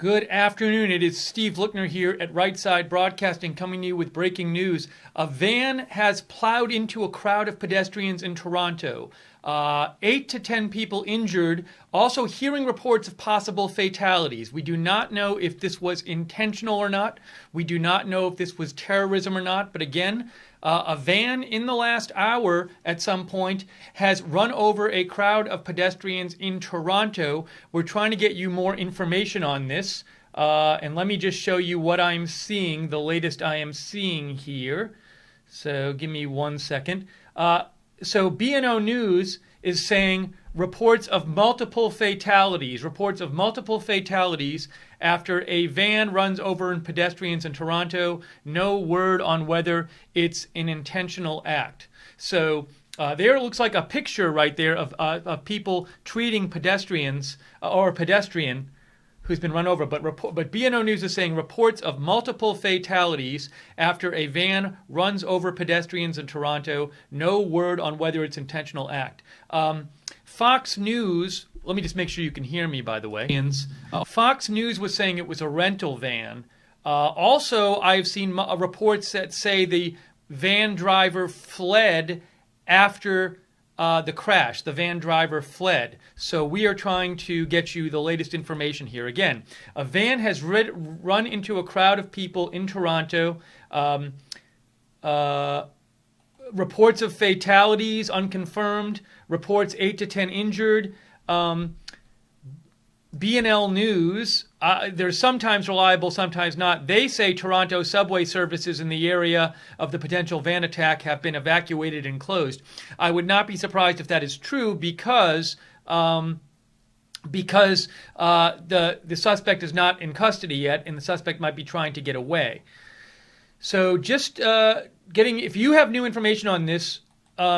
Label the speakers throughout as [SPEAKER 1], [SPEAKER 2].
[SPEAKER 1] Good afternoon. It is Steve Lookner here at Right Side Broadcasting coming to you with breaking news. A van has plowed into a crowd of pedestrians in Toronto. 8 to 10 people injured. Also hearing reports of possible fatalities. We do not know if this was intentional or not. We do not know if this was terrorism or not. But again, a van in the last hour at some point has run over a crowd of pedestrians in Toronto. We're trying to get you more information on this. And let me just show you what I'm seeing, the latest I am seeing here. So give me 1 second. So BNO News is saying reports of multiple fatalities after a van runs over pedestrians in Toronto. No word on whether it's an intentional act. So there looks like a picture right there of people treating pedestrians or a pedestrian who's been run over. But BNO News is saying reports of multiple fatalities after a van runs over pedestrians in Toronto. No word on whether it's intentional act. Fox News, let me just make sure you can hear me, by the way. Fox News was saying it was a rental van. Also, I've seen reports that say the van driver fled after the crash. The van driver fled. So we are trying to get you the latest information here. Again, a van has run into a crowd of people in Toronto. Reports of fatalities, unconfirmed. Reports 8 to 10 injured. BNL News, they're sometimes reliable, sometimes not. They say Toronto subway services in the area of the potential van attack have been evacuated and closed. I would not be surprised if that is true because the suspect is not in custody yet, and the suspect might be trying to get away. So just if you have new information on this,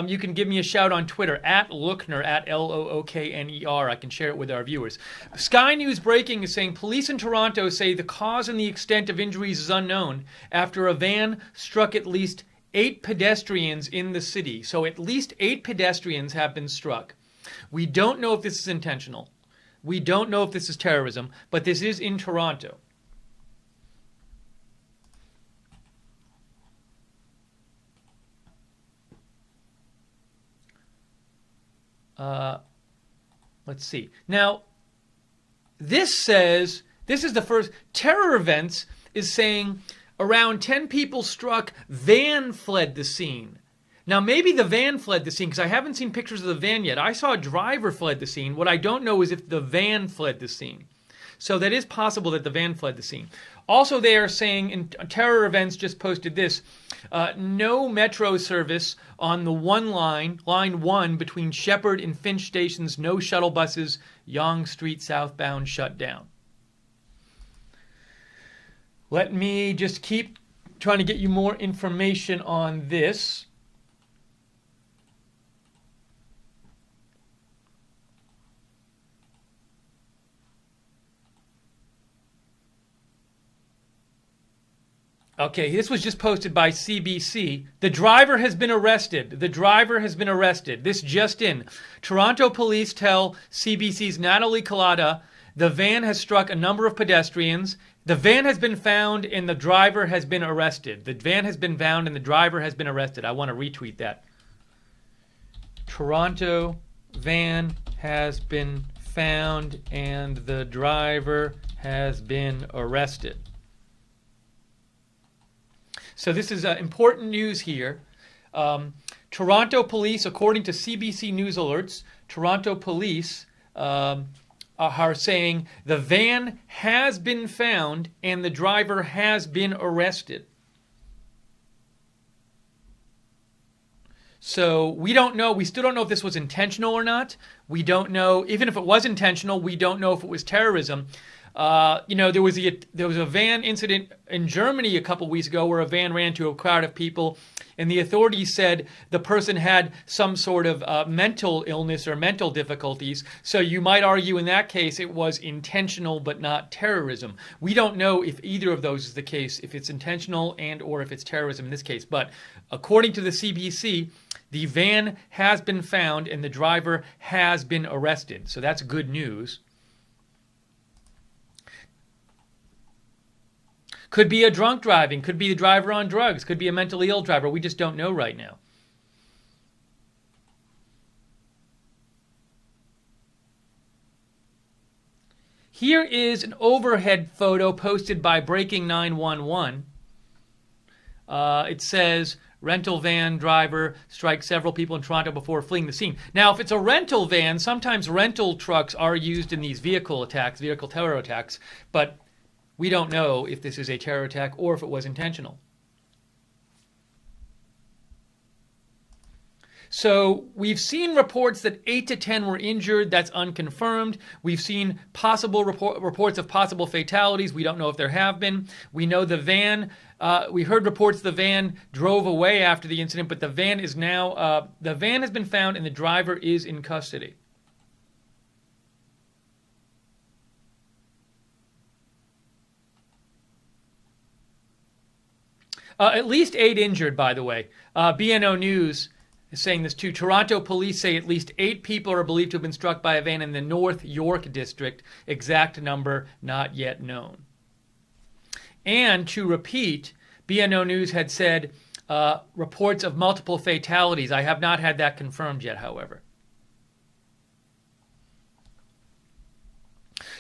[SPEAKER 1] you can give me a shout on Twitter, at Lookner, at Lookner. I can share it with our viewers. Sky News Breaking is saying police in Toronto say the cause and the extent of injuries is unknown after a van struck at least 8 pedestrians in the city. So at least 8 pedestrians have been struck. We don't know if this is intentional. We don't know if this is terrorism, but this is in Toronto. Let's see. Now, this is the first. Terror Events is saying around 10 people struck, van fled the scene. Now, maybe the van fled the scene because I haven't seen pictures of the van yet. I saw a driver fled the scene. What I don't know is if the van fled the scene. So that is possible that the van fled the scene. Also, they are saying, in Terror Events just posted this, no metro service on the line 1 between Shepherd and Finch stations, no shuttle buses, Yonge Street southbound shut down. Let me just keep trying to get you more information on this. Okay, this was just posted by CBC. The driver has been arrested. This just in. Toronto police tell CBC's Natalie Collada the van has struck a number of pedestrians. The van has been found and the driver has been arrested. The van has been found and the driver has been arrested. I want to retweet that. Toronto van has been found and the driver has been arrested. So this is important news here. Toronto police, according to CBC News Alerts, Toronto police are saying the van has been found and the driver has been arrested. So we don't know. We still don't know if this was intentional or not. We don't know. Even if it was intentional, we don't know if it was terrorism. There was a van incident in Germany a couple weeks ago where a van ran into a crowd of people, and the authorities said the person had some sort of mental illness or mental difficulties. So you might argue in that case it was intentional but not terrorism. We don't know if either of those is the case, if it's intentional and or if it's terrorism in this case. But according to the CBC, the van has been found and the driver has been arrested. So that's good news. Could be a drunk driving, could be the driver on drugs, could be a mentally ill driver. We just don't know right now. Here is an overhead photo posted by Breaking 911. It says, rental van driver strikes several people in Toronto before fleeing the scene. Now, if it's a rental van, sometimes rental trucks are used in these vehicle attacks, vehicle terror attacks, but we don't know if this is a terror attack or if it was intentional. So we've seen reports that 8 to 10 were injured. That's unconfirmed. We've seen possible reports of possible fatalities. We don't know if there have been. We know the van, we heard reports the van drove away after the incident, but the van is now, the van has been found and the driver is in custody. At least 8 injured, by the way. BNO News is saying this too. Toronto police say at least 8 people are believed to have been struck by a van in the North York district. Exact number not yet known. And to repeat, BNO News had said reports of multiple fatalities. I have not had that confirmed yet, however.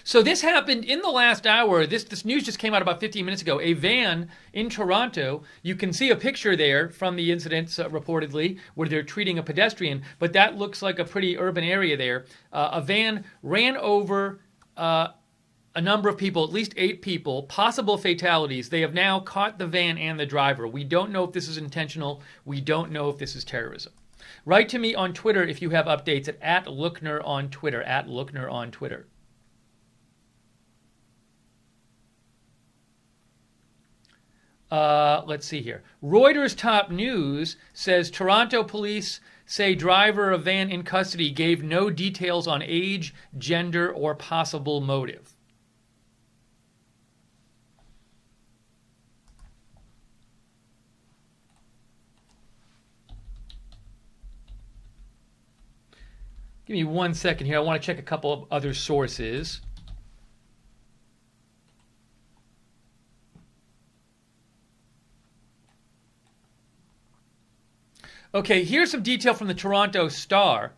[SPEAKER 1] So this happened in the last hour. This news just came out about 15 minutes ago. A van in Toronto, you can see a picture there from the incident reportedly where they're treating a pedestrian, but that looks like a pretty urban area there. A van ran over a number of people, at least 8 people, possible fatalities. They have now caught the van and the driver. We don't know if this is intentional. We don't know if this is terrorism. Write to me on Twitter if you have updates at @Lookner on Twitter, @Lookner on Twitter. Let's see here. Reuters top news says Toronto police say driver of van in custody gave no details on age, gender, or possible motive. Give me 1 second here. I want to check a couple of other sources. Okay, here's some detail from the Toronto Star.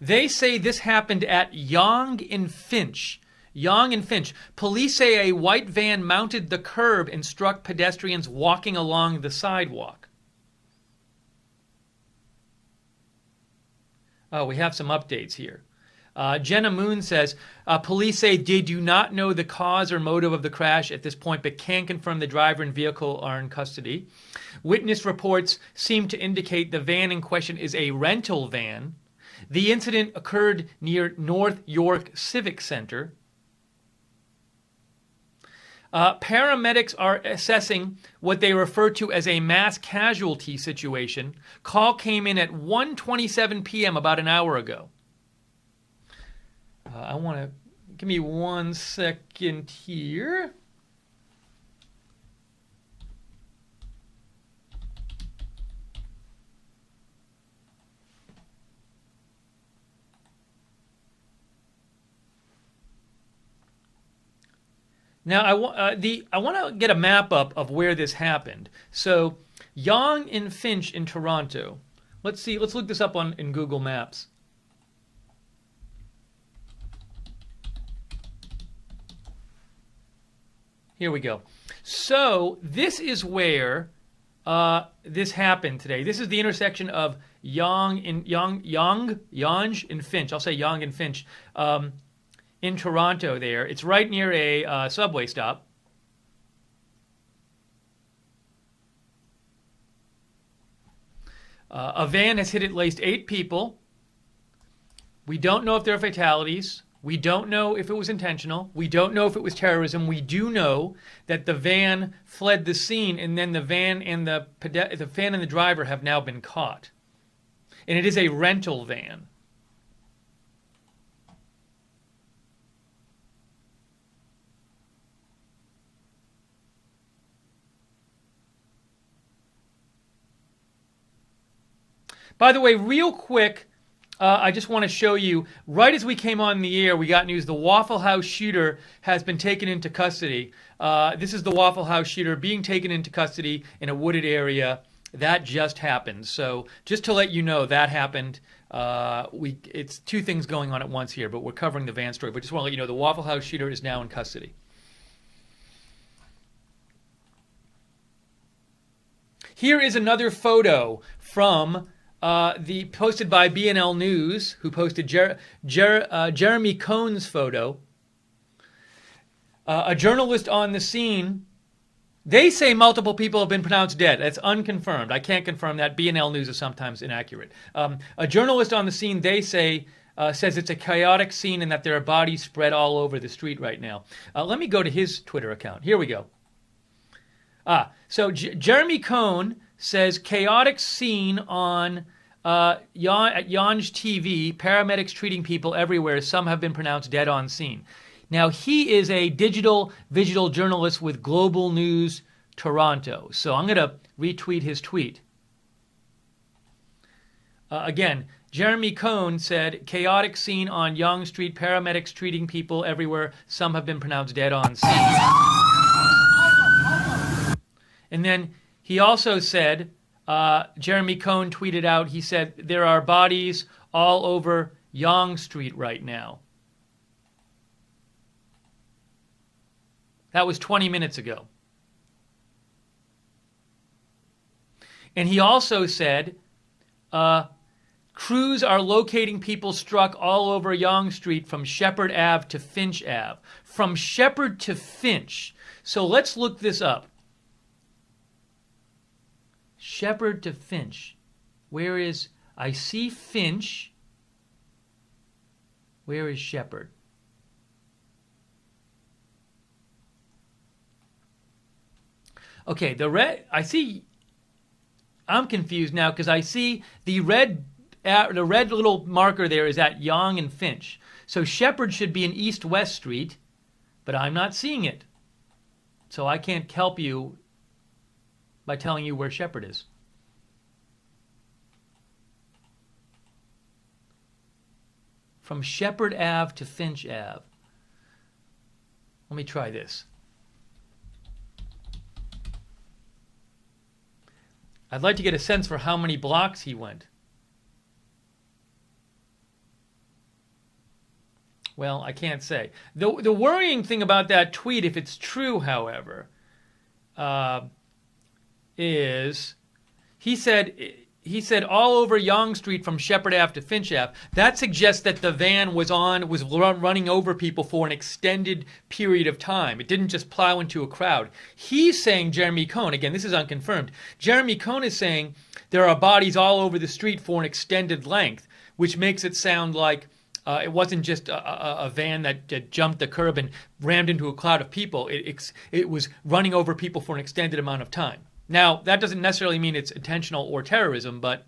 [SPEAKER 1] They say this happened at Yonge and Finch. Yonge and Finch. Police say a white van mounted the curb and struck pedestrians walking along the sidewalk. Oh, we have some updates here. Jenna Moon says, police say they do not know the cause or motive of the crash at this point, but can confirm the driver and vehicle are in custody. Witness reports seem to indicate the van in question is a rental van. The incident occurred near North York Civic Center. Paramedics are assessing what they refer to as a mass casualty situation. Call came in at 1:27 p.m. about an hour ago. I want to give me 1 second here. Now I want to get a map up of where this happened. So Yonge and Finch in Toronto. Let's see. Let's look this up in Google Maps. Here we go. So this is where this happened today. This is the intersection of Yonge and Finch. I'll say Yonge and Finch in Toronto. There, it's right near a subway stop. A van has hit at least 8 people. We don't know if there are fatalities. We don't know if it was intentional. We don't know if it was terrorism. We do know that the van fled the scene, and then the van and the driver have now been caught. And it is a rental van. By the way, real quick, I just want to show you, right as we came on the air, we got news the Waffle House shooter has been taken into custody. This is the Waffle House shooter being taken into custody in a wooded area. That just happened. So just to let you know, that happened. It's two things going on at once here, but we're covering the van story. But just want to let you know the Waffle House shooter is now in custody. Here is another photo from the posted by BNL News, who posted Jeremy Cohn's photo. A journalist on the scene. They say multiple people have been pronounced dead. That's unconfirmed. I can't confirm that. BNL News is sometimes inaccurate. A journalist on the scene, they say, says it's a chaotic scene and that there are bodies spread all over the street right now. Let me go to his Twitter account. Here we go. So Jeremy Cohn says chaotic scene on at Yanj TV. Paramedics treating people everywhere. Some have been pronounced dead on scene. Now he is a digital visual journalist with Global News Toronto. So I'm going to retweet his tweet. Again, Jeremy Cohn said chaotic scene on Yonge Street. Paramedics treating people everywhere. Some have been pronounced dead on scene. And then he also said, Jeremy Cohn tweeted out, he said, there are bodies all over Yonge Street right now. That was 20 minutes ago. And he also said, crews are locating people struck all over Yonge Street from Shepherd Ave to Finch Ave. From Shepherd to Finch. So let's look this up. Shepherd to Finch. Where is... I see Finch. Where is Shepherd? Okay, the red... I see... I'm confused now because I see the red little marker there is at Yonge and Finch. So Shepherd should be in East-West Street, but I'm not seeing it. So I can't help you by telling you where Shepherd is. From Shepherd Ave to Finch Ave. Let me try this. I'd like to get a sense for how many blocks he went. Well, I can't say. The worrying thing about that tweet, if it's true, however, is he said all over Yonge Street from Shepherd Ave to Finch Ave. That suggests that the van was running over people for an extended period of time. It didn't just plow into a crowd. He's saying, Jeremy Cohn, again, this is unconfirmed. Jeremy Cohn is saying there are bodies all over the street for an extended length, which makes it sound like it wasn't just a van that jumped the curb and rammed into a cloud of people. It was running over people for an extended amount of time. Now, that doesn't necessarily mean it's intentional or terrorism, but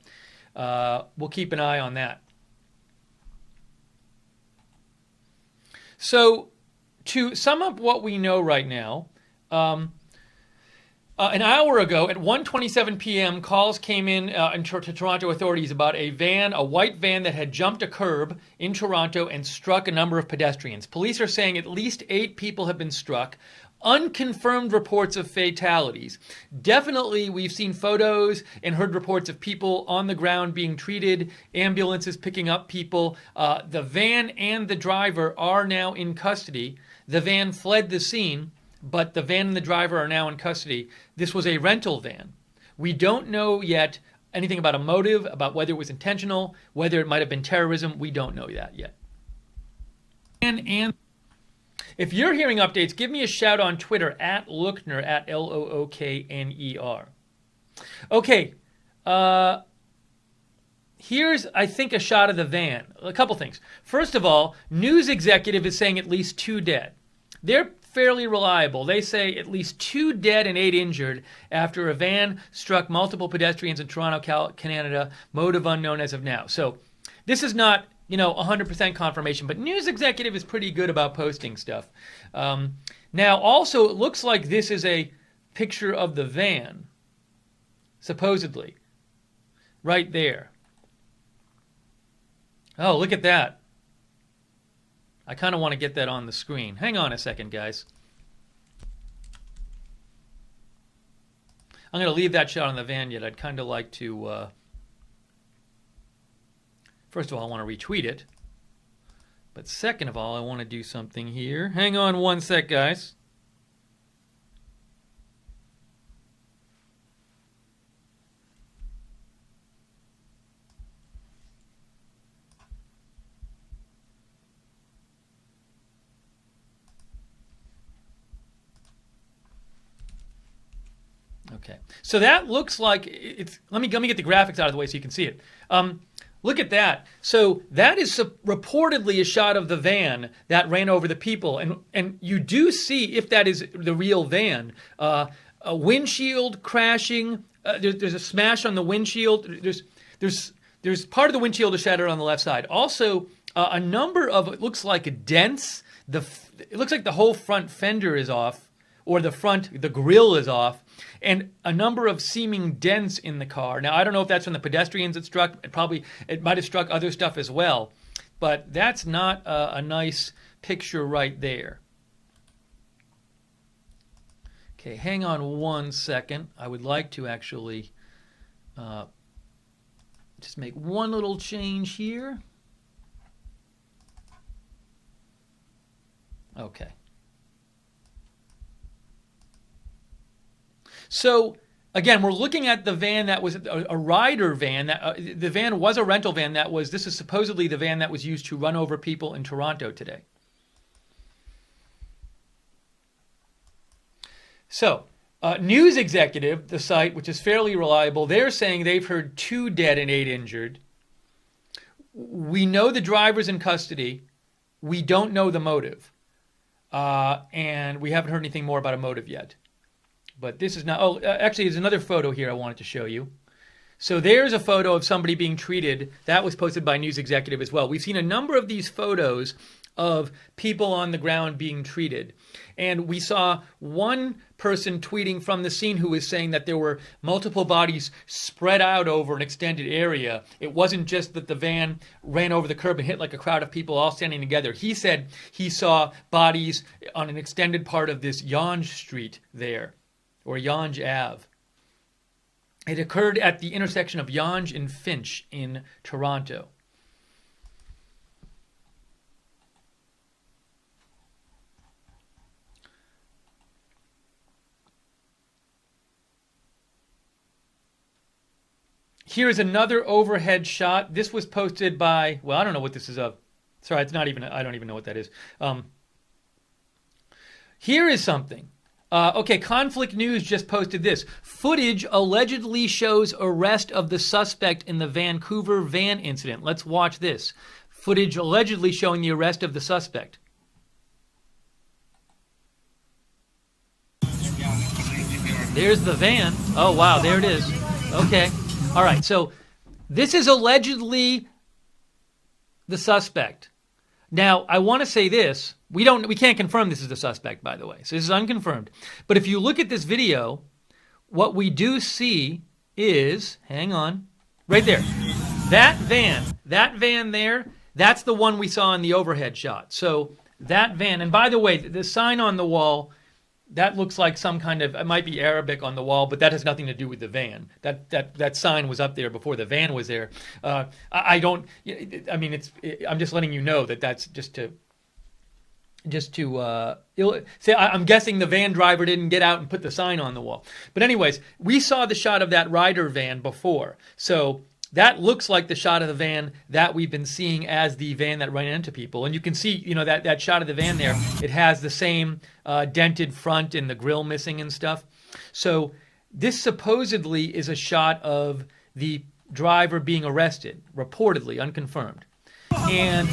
[SPEAKER 1] we'll keep an eye on that. So, to sum up what we know right now, an hour ago at 1:27 p.m., calls came in to Toronto authorities about a white van that had jumped a curb in Toronto and struck a number of pedestrians. Police are saying at least 8 people have been struck. Unconfirmed reports of fatalities. Definitely, we've seen photos and heard reports of people on the ground being treated, ambulances picking up people. The van and the driver are now in custody. The van fled the scene, but the van and the driver are now in custody. This was a rental van. We don't know yet anything about a motive, about whether it was intentional, whether it might have been terrorism. We don't know that yet. And if you're hearing updates, give me a shout on Twitter at Lookner, at Lookner. Okay, here's, I think, a shot of the van. A couple things. First of all, news executive is saying at least 2 dead. They're fairly reliable. They say at least 2 dead and 8 injured after a van struck multiple pedestrians in Toronto, Canada, motive unknown as of now. So this is not 100% confirmation, but news executive is pretty good about posting stuff. Now, also, it looks like this is a picture of the van, supposedly, right there. Oh, look at that. I kind of want to get that on the screen. Hang on a second, guys. I'm going to leave that shot on the van yet. I'd kind of like to... first of all, I want to retweet it. But second of all, I want to do something here. Hang on one sec, guys. Okay, so that looks like it's. Let me get the graphics out of the way so you can see it. Look at that. So that is reportedly a shot of the van that ran over the people, and you do see, if that is the real van, a windshield crashing. There's a smash on the windshield. There's part of the windshield is shattered on the left side. Also, a number of, it looks like dents. It looks like the whole front fender is off, or the grill is off, and a number of seeming dents in the car. Now, I don't know if that's from the pedestrians it struck. It might have struck other stuff as well, but that's not a nice picture right there. Okay, hang on one second. I would like to actually just make one little change here. Okay. So, again, we're looking at the van that was a rider van. The van was a rental van. This is supposedly the van that was used to run over people in Toronto today. So, News Executive, the site, which is fairly reliable, they're saying they've heard 2 dead and 8 injured. We know the driver's in custody. We don't know the motive. And we haven't heard anything more about a motive yet. But this is not... Oh, actually, there's another photo here I wanted to show you. So there's a photo of somebody being treated. That was posted by News Executive as well. We've seen a number of these photos of people on the ground being treated. And we saw one person tweeting from the scene who was saying that there were multiple bodies spread out over an extended area. It wasn't just that the van ran over the curb and hit like a crowd of people all standing together. He said he saw bodies on an extended part of this Yonge Street there, or Yonge Ave. It occurred at the intersection of Yonge and Finch in Toronto. Here's another overhead shot. This was posted by, well, I don't know what this is of. Sorry, it's not even, I don't even know what that is. Here is something. Okay, Conflict News just posted this. Footage allegedly shows arrest of the suspect in the Vancouver van incident. Let's watch this. Footage allegedly showing the arrest of the suspect. There's the van. Oh, wow, there it is. Okay. All right, so this is allegedly the suspect. Now, I want to say this. We can't confirm this is the suspect, by the way. So this is unconfirmed. But if you look at this video, what we do see is, hang on, right there. That van there, that's the one we saw in the overhead shot. So that van, and by the way, the sign on the wall, that looks like some kind of, it might be Arabic on the wall, but that has nothing to do with the van. That sign was up there before the van was there. I'm just letting you know that that's just to say, I'm guessing the van driver didn't get out and put the sign on the wall. But anyways, we saw the shot of that rider van before. So that looks like the shot of the van that we've been seeing as the van that ran into people. And you can see, that shot of the van there, it has the same dented front and the grill missing and stuff. So this supposedly is a shot of the driver being arrested, reportedly, unconfirmed. And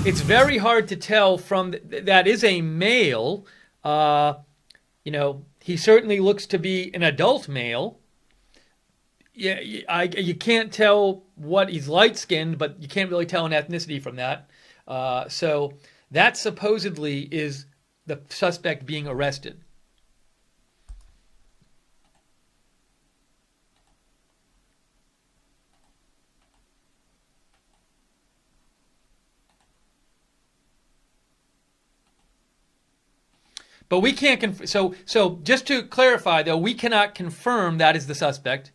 [SPEAKER 1] it's very hard to tell from that is a male. He certainly looks to be an adult male. Yeah, you can't tell what he's light-skinned, but you can't really tell an ethnicity from that. So that supposedly is the suspect being arrested. But we can't so just to clarify though, we cannot confirm that is the suspect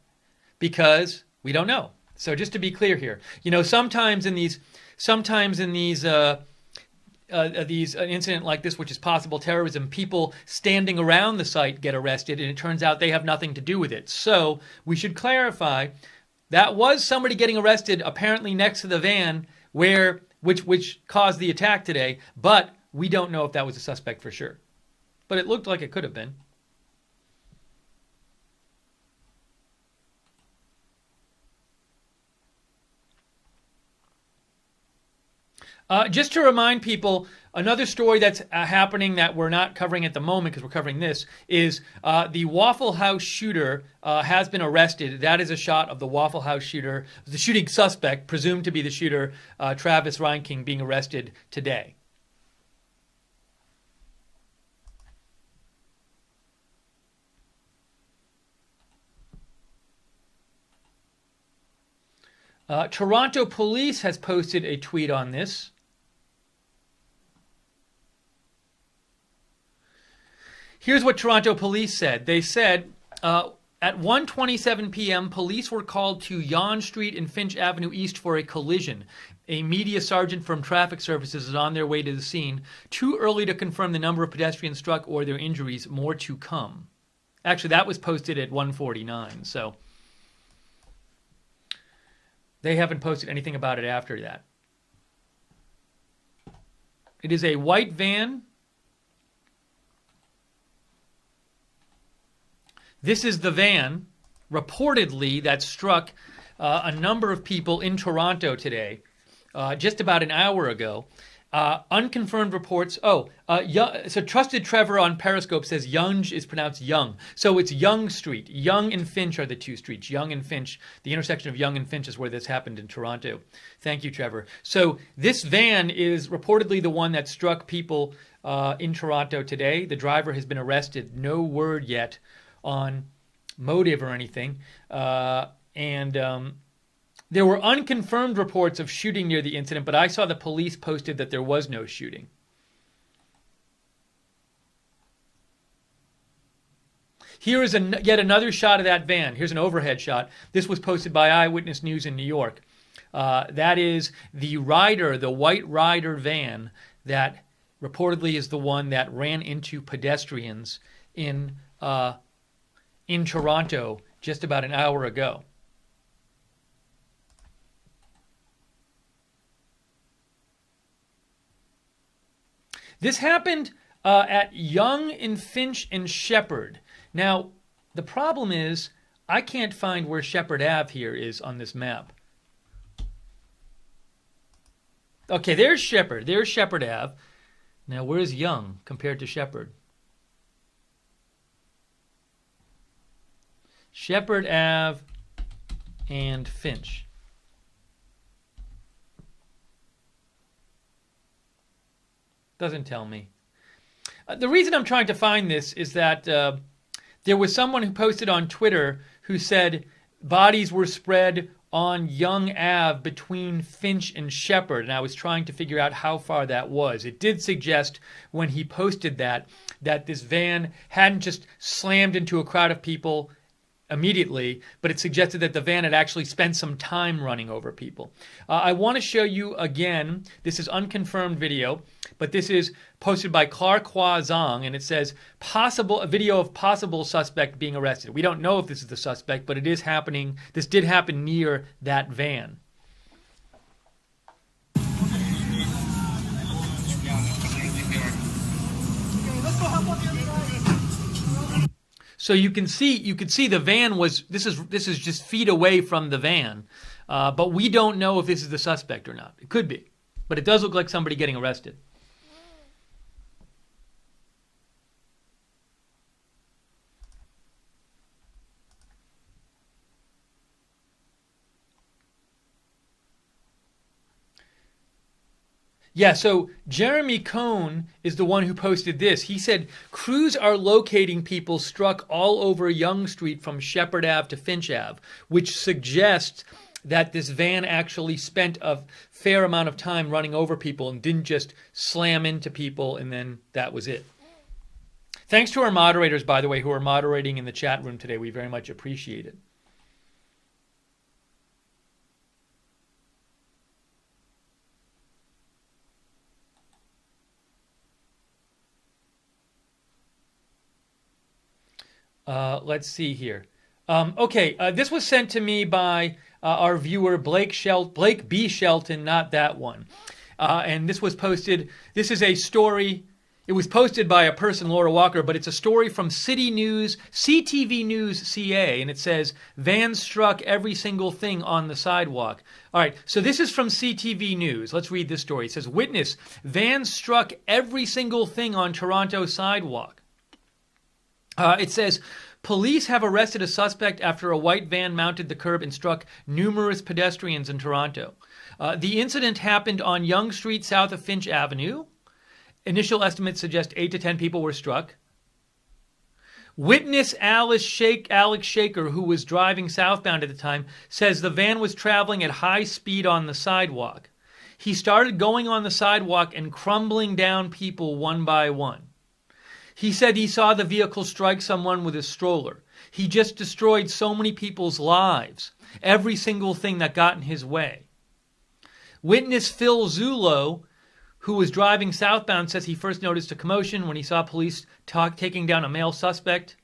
[SPEAKER 1] because we don't know. So just to be clear here, sometimes in these incident like this, which is possible terrorism, people standing around the site get arrested, and it turns out they have nothing to do with it. So we should clarify that was somebody getting arrested, apparently next to the van which caused the attack today, but we don't know if that was a suspect for sure. But it looked like it could have been. Just to remind people, another story that's happening that we're not covering at the moment because we're covering this is the Waffle House shooter has been arrested. That is a shot of the Waffle House shooter, the shooting suspect, presumed to be the shooter, Travis Reinking, being arrested today. Toronto police has posted a tweet on this. Here's what Toronto police said. They said, at 1:27 p.m., police were called to Yonge Street and Finch Avenue East for a collision. A media sergeant from traffic services is on their way to the scene. Too early to confirm the number of pedestrians struck or their injuries. More to come. Actually, that was posted at 1:49, so they haven't posted anything about it after that. It is a white van. This is the van, reportedly, that struck a number of people in Toronto today, just about an hour ago. Unconfirmed reports. So Trusted Trevor on Periscope says Yonge is pronounced Young. So it's Yonge Street. Yonge and Finch are the two streets. Yonge and Finch. The intersection of Yonge and Finch is where this happened in Toronto. Thank you, Trevor. So this van is reportedly the one that struck people in Toronto today. The driver has been arrested. No word yet on motive or anything. There were unconfirmed reports of shooting near the incident, but I saw the police posted that there was no shooting. Here is yet another shot of that van. Here's an overhead shot. This was posted by Eyewitness News in New York. That is the Ryder, the white Ryder van that reportedly is the one that ran into pedestrians in Toronto just about an hour ago. This happened at Yonge and Finch and Shepherd. Now, the problem is I can't find where Shepherd Ave here is on this map. Okay, there's Shepherd. There's Shepherd Ave. Now, where's Yonge compared to Shepherd? Shepherd Ave and Finch. Doesn't tell me. The reason I'm trying to find this is that there was someone who posted on Twitter who said bodies were spread on Yonge Ave between Finch and Shepherd, and I was trying to figure out how far that was. It did suggest when he posted that this van hadn't just slammed into a crowd of people immediately, but it suggested that the van had actually spent some time running over people. I want to show you again, this is unconfirmed video, but this is posted by Clark Hua Zong, and it says a video of possible suspect being arrested. We don't know if this is the suspect, but it is happening. This did happen near that van. So you can see the van was, this is just feet away from the van, but we don't know if this is the suspect or not. It could be, but it does look like somebody getting arrested. Yeah, so Jeremy Cohn is the one who posted this. He said, crews are locating people struck all over Yonge Street from Shepherd Ave to Finch Ave, which suggests that this van actually spent a fair amount of time running over people and didn't just slam into people and then that was it. Thanks to our moderators, by the way, who are moderating in the chat room today. We very much appreciate it. Let's see here. Okay, this was sent to me by our viewer Blake B. Shelton, not that one. And this was posted. This is a story. It was posted by a person, Laura Walker, but it's a story from City News, CTV News CA, and it says, "Van struck every single thing on the sidewalk." All right, so this is from CTV News. Let's read this story. It says, "Witness, van struck every single thing on Toronto sidewalk." It says, "Police have arrested a suspect after a white van mounted the curb and struck numerous pedestrians in Toronto. The incident happened on Yonge Street south of Finch Avenue. Initial estimates suggest 8 to 10 people were struck. Witness Alex Shaker, who was driving southbound at the time, says the van was traveling at high speed on the sidewalk. He started going on the sidewalk and crumbling down people one by one. He said he saw the vehicle strike someone with a stroller. He just destroyed so many people's lives, every single thing that got in his way." Witness Phil Zulo, who was driving southbound, says he first noticed a commotion when he saw police taking down a male suspect.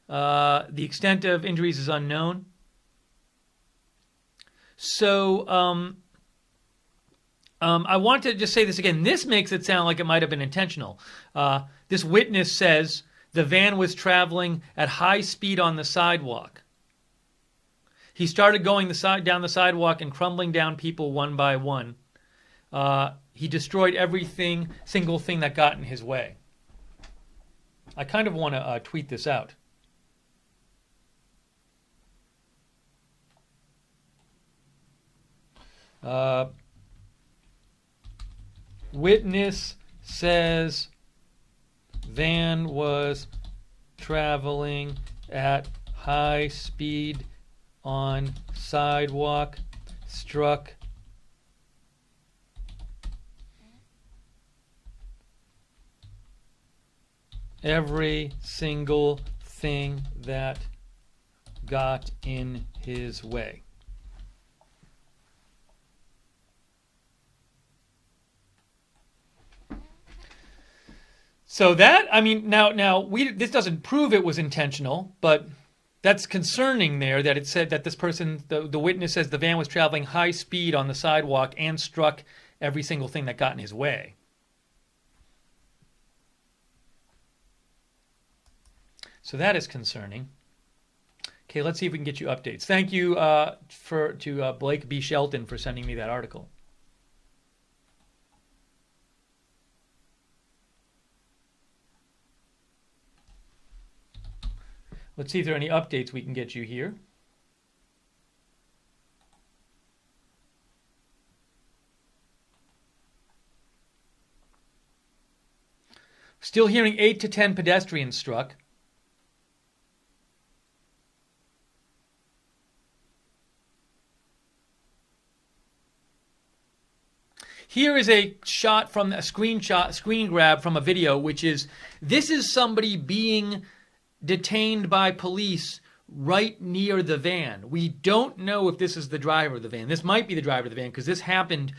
[SPEAKER 1] The extent of injuries is unknown. So I want to just say this again. This makes it sound like it might have been intentional. This witness says the van was traveling at high speed on the sidewalk. He started going down the sidewalk and crumbling down people one by one. He destroyed single thing that got in his way. I kind of want to tweet this out. Witness says van was traveling at high speed on sidewalk, struck every single thing that got in his way. So that, I mean, now this doesn't prove it was intentional, but that's concerning there that it said that this person, the witness says the van was traveling high speed on the sidewalk and struck every single thing that got in his way. So that is concerning. Okay, let's see if we can get you updates. Thank you to Blake B. Shelton for sending me that article. Let's see if there are any updates we can get you here. Still hearing 8 to 10 pedestrians struck. Here is a shot from a screen grab from a video, which is, this is somebody being detained by police right near the van. We don't know if this is the driver of the van. This might be the driver of the van because this happened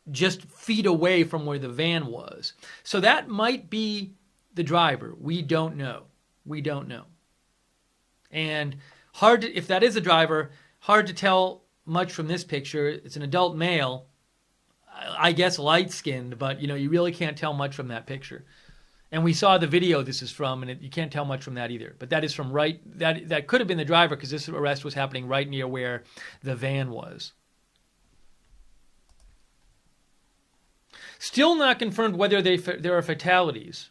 [SPEAKER 1] just feet away from where the van was. So that might be the driver. We don't know. We don't know. And if that is a driver, hard to tell much from this picture. It's an adult male, I guess light-skinned, but you really can't tell much from that picture. And we saw the video this is from, and you can't tell much from that either. But that is from that could have been the driver because this arrest was happening right near where the van was. Still not confirmed whether there are fatalities.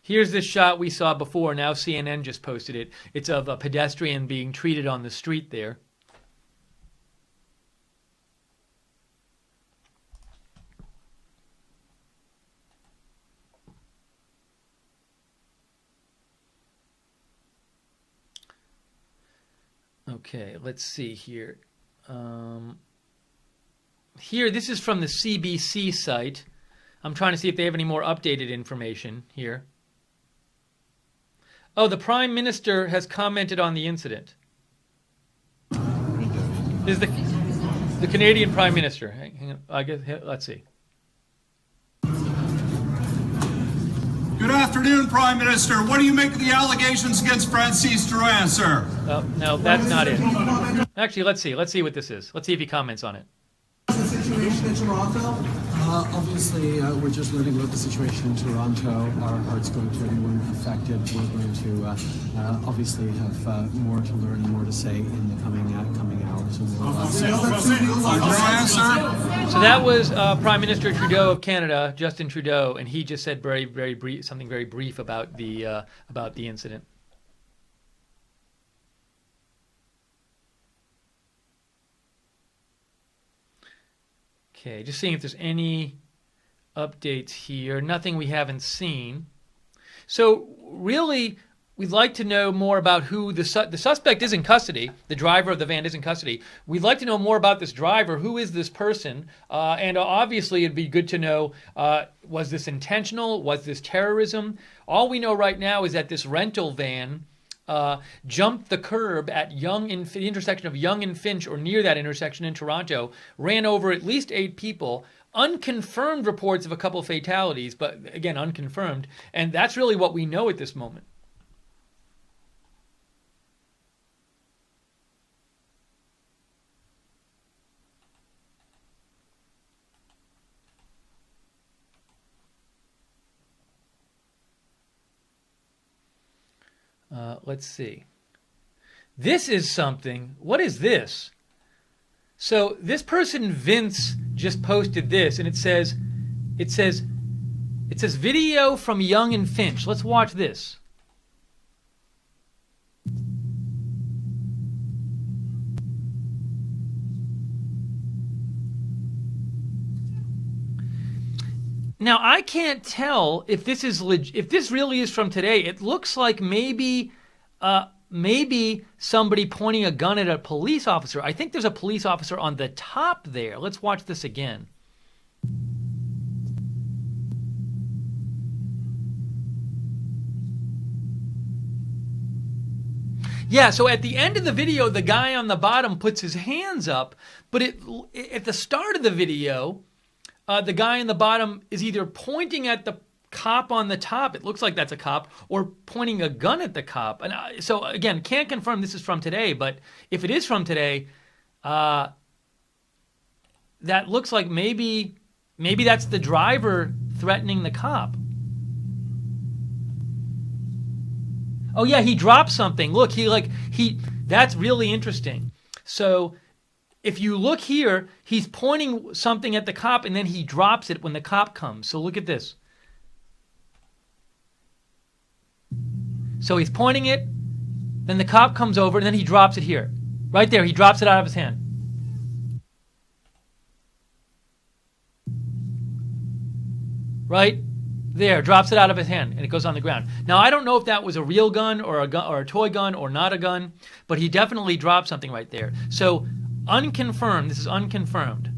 [SPEAKER 1] Here's this shot we saw before. Now CNN just posted it. It's of a pedestrian being treated on the street there. Okay, let's see here. Here, this is from the CBC site. I'm trying to see if they have any more updated information here. Oh, the Prime Minister has commented on the incident. This is the Canadian Prime Minister. Hang on, I guess, let's see.
[SPEAKER 2] Good afternoon, Prime Minister. What do you make of the allegations against Francis Drouin, sir?
[SPEAKER 1] No, that's not it. Actually, let's see. Let's see what this is. Let's see if he comments on it.
[SPEAKER 3] The situation in Toronto? Obviously, we're just learning about the situation in Toronto. Our hearts go to everyone affected. We're going to obviously have more to learn and more to say in the coming hours.
[SPEAKER 1] So that was Prime Minister Trudeau of Canada, Justin Trudeau, and he just said very brief, something very brief about the incident. Okay, just seeing if there's any updates here. Nothing we haven't seen. So really, we'd like to know more about who the suspect is in custody. The driver of the van is in custody. We'd like to know more about this driver. Who is this person? And obviously, it'd be good to know, was this intentional? Was this terrorism? All we know right now is that this rental van jumped the curb at the intersection of Yonge and Finch, or near that intersection in Toronto, ran over at least 8 people. Unconfirmed reports of a couple of fatalities, but again, unconfirmed. And that's really what we know at this moment. Let's see. This is something. What is this? So this person, Vince, just posted this, and it says video from Yonge and Finch. Let's watch this. Now I can't tell if this is if this really is from today. It looks like maybe somebody pointing a gun at a police officer. I think there's a police officer on the top there. Let's watch this again. Yeah, so at the end of the video, the guy on the bottom puts his hands up, but at the start of the video, the guy on the bottom is either pointing at the cop on the top, it looks like that's a cop, or pointing a gun at the cop. And so again, can't confirm this is from today, but if it is from today, that looks like maybe that's the driver threatening the cop. Oh yeah, he dropped something. Look, that's really interesting. So if you look here, he's pointing something at the cop and then he drops it when the cop comes. So look at this. So he's pointing it, then the cop comes over, and then he drops it here. Right there, he drops it out of his hand. Right there, drops it out of his hand, and it goes on the ground. Now, I don't know if that was a real gun or a toy gun or not a gun, but he definitely dropped something right there. So, unconfirmed, this is unconfirmed.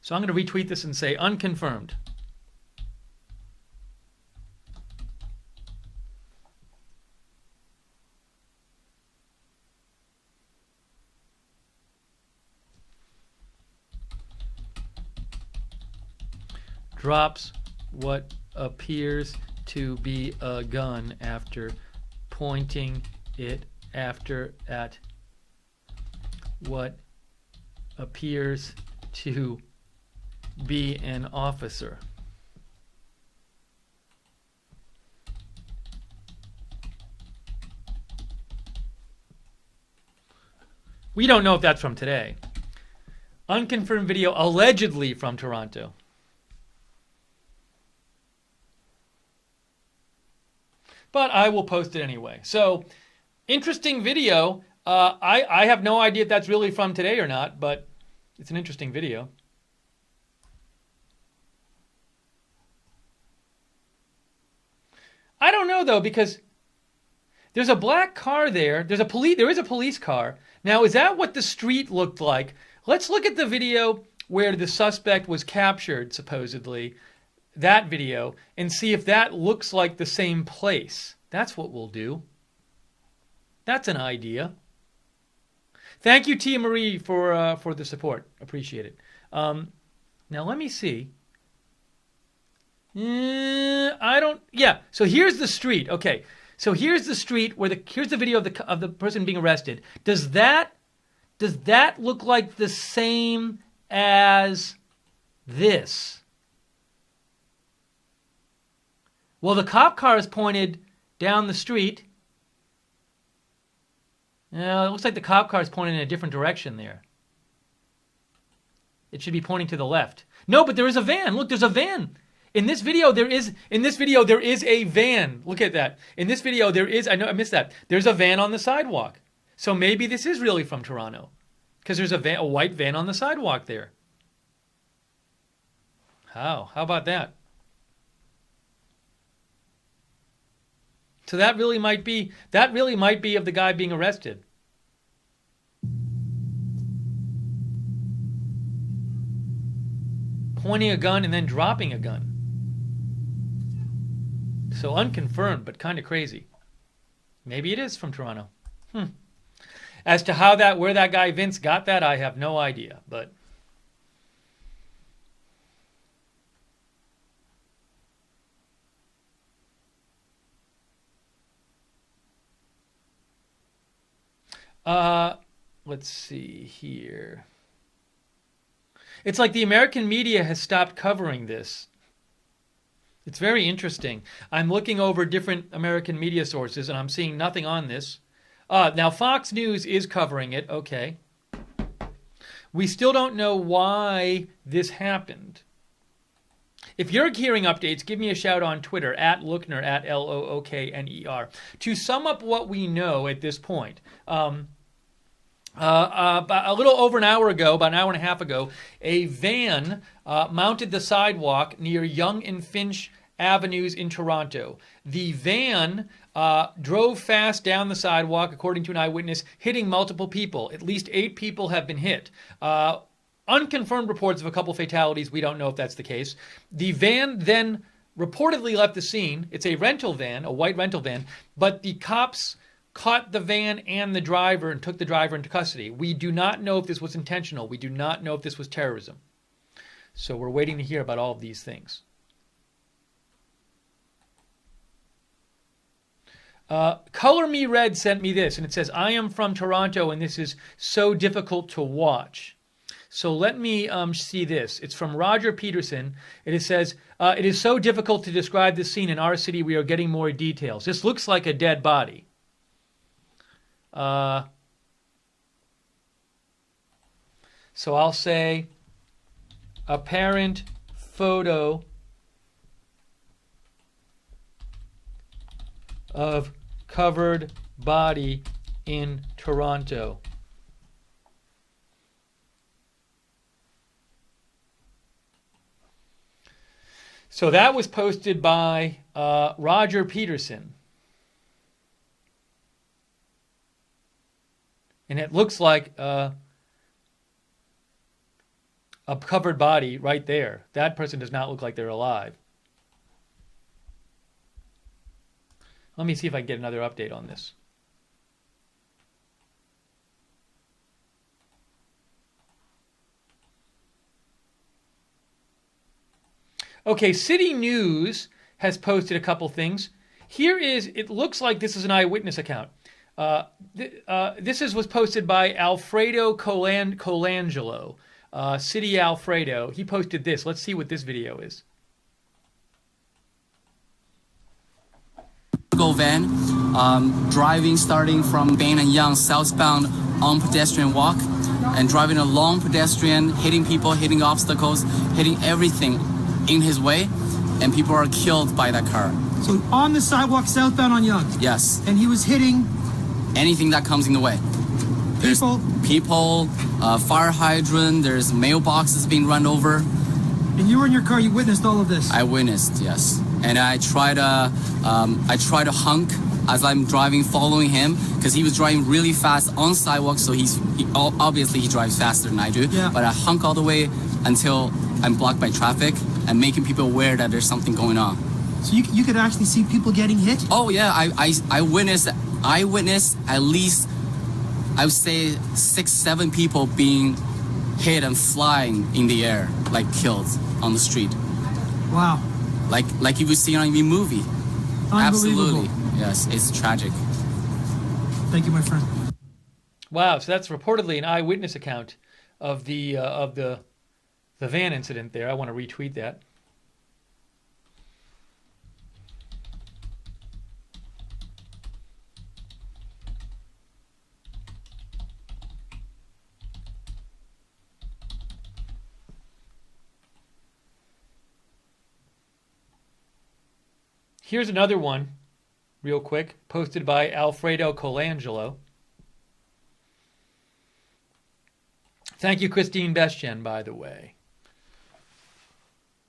[SPEAKER 1] So I'm going to retweet this and say unconfirmed. Drops what appears to be a gun after pointing it at what appears to be an officer. We don't know if that's from today. Unconfirmed video allegedly from Toronto. But I will post it anyway. So, interesting video. I have no idea if that's really from today or not, but it's an interesting video. I don't know though, because there's a black car there. There is a police car. Now, is that what the street looked like? Let's look at the video where the suspect was captured, supposedly, that video, and see if that looks like the same place. That's what we'll do. That's an idea. Thank you, Tia Marie, for the support. Appreciate it. Now let me see. Yeah. So here's the street. Okay. So here's the street where here's the video of the person being arrested. Does that look like the same as this? Well, the cop car is pointed down the street. It looks like the cop car is pointing in a different direction there. It should be pointing to the left. No, but there is a van. Look, there's a van. In this video, there is a van. Look at that. In this video, I know I missed that. There's a van on the sidewalk. So maybe this is really from Toronto, because there's a white van on the sidewalk there. How about that? So that really might be of the guy being arrested. Pointing a gun and then dropping a gun. So unconfirmed, but kind of crazy. Maybe it is from Toronto. As to where that guy Vince got that, I have no idea. But let's see here. It's like the American media has stopped covering this. It's very interesting. I'm looking over different American media sources and I'm seeing nothing on this. Now Fox News is covering it. Okay. We still don't know why this happened. If you're hearing updates, give me a shout on Twitter, @Lookner, @LOOKNER. To sum up what we know at this point, a little over an hour ago, about an hour and a half ago, a van mounted the sidewalk near Yonge and Finch Avenues in Toronto. The van drove fast down the sidewalk, according to an eyewitness, hitting multiple people. At least 8 people have been hit. Unconfirmed reports of a couple fatalities. We don't know if that's the case. The van then reportedly left the scene. It's a rental van, a white rental van, but the cops caught the van and the driver and took the driver into custody. We do not know if this was intentional. We do not know if this was terrorism. So we're waiting to hear about all of these things. Color Me Red sent me this, and it says, I am from Toronto, and this is so difficult to watch. So let me see this. It's from Roger Peterson. It says, it is so difficult to describe this scene in our city. We are getting more details. This looks like a dead body. So I'll say apparent photo of covered body in Toronto. So that was posted by Roger Peterson. And it looks like a covered body right there. That person does not look like they're alive. Let me see if I can get another update on this. Okay, City News has posted a couple things. It looks like this is an eyewitness account. This was posted by Alfredo Colangelo, City Alfredo. He posted this. Let's see what this video is.
[SPEAKER 4] Van driving starting from Bain and Yonge southbound on pedestrian walk and driving along pedestrian, hitting people, hitting obstacles, hitting everything in his way, and people are killed by that car.
[SPEAKER 5] So on the sidewalk southbound on Yonge?
[SPEAKER 4] Yes.
[SPEAKER 5] And he was hitting?
[SPEAKER 4] Anything that comes in the way. There's people, fire hydrant, there's mailboxes being run over.
[SPEAKER 5] And you were in your car, you witnessed all of this?
[SPEAKER 4] I witnessed, yes. and I try to honk as I'm driving, following him, because he was driving really fast on sidewalk. So obviously he drives faster than I do.
[SPEAKER 5] Yeah.
[SPEAKER 4] But I honk all the way until I'm blocked by traffic and making people aware that there's something going on.
[SPEAKER 5] So you could actually see people getting hit?
[SPEAKER 4] Oh yeah, I witnessed at least, I would say 6-7 people being hit and flying in the air, like killed on the street.
[SPEAKER 5] Wow.
[SPEAKER 4] Like you would see on a movie.
[SPEAKER 5] Unbelievable.
[SPEAKER 4] Absolutely. Yes, it's tragic.
[SPEAKER 5] Thank you, my friend.
[SPEAKER 1] Wow, so that's reportedly an eyewitness account of the van incident there. I want to retweet that. Here's another one, real quick, posted by Alfredo Colangelo. Thank you, Christine Bestien, by the way.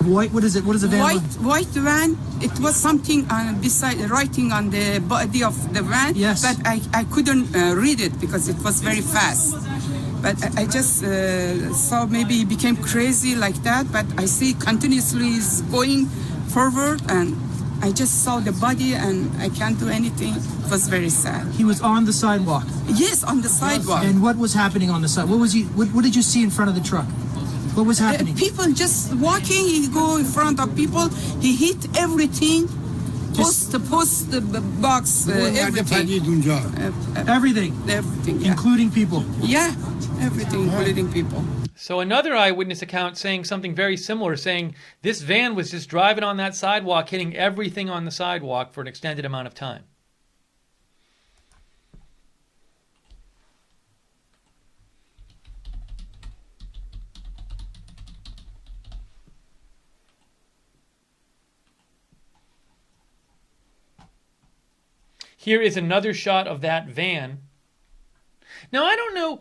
[SPEAKER 5] White, what is it? What is the van?
[SPEAKER 6] White van. It was something beside writing on the body of the van.
[SPEAKER 5] Yes.
[SPEAKER 6] But I couldn't read it because it was very fast. But I just saw maybe he became crazy like that. But I see continuously is going forward, and I just saw the body and I can't do anything. It was very sad.
[SPEAKER 5] He was on the sidewalk.
[SPEAKER 6] Yes, on the sidewalk.
[SPEAKER 5] And what was happening on the side? What did you see in front of the truck? What was happening?
[SPEAKER 6] People just walking. He go in front of people. He hit everything. Post the box. Everything.
[SPEAKER 5] Everything.
[SPEAKER 6] Everything. Yeah.
[SPEAKER 5] Including people.
[SPEAKER 6] Yeah, everything, including people.
[SPEAKER 1] So another eyewitness account saying something very similar, saying this van was just driving on that sidewalk, hitting everything on the sidewalk for an extended amount of time. Here is another shot of that van. Now, I don't know...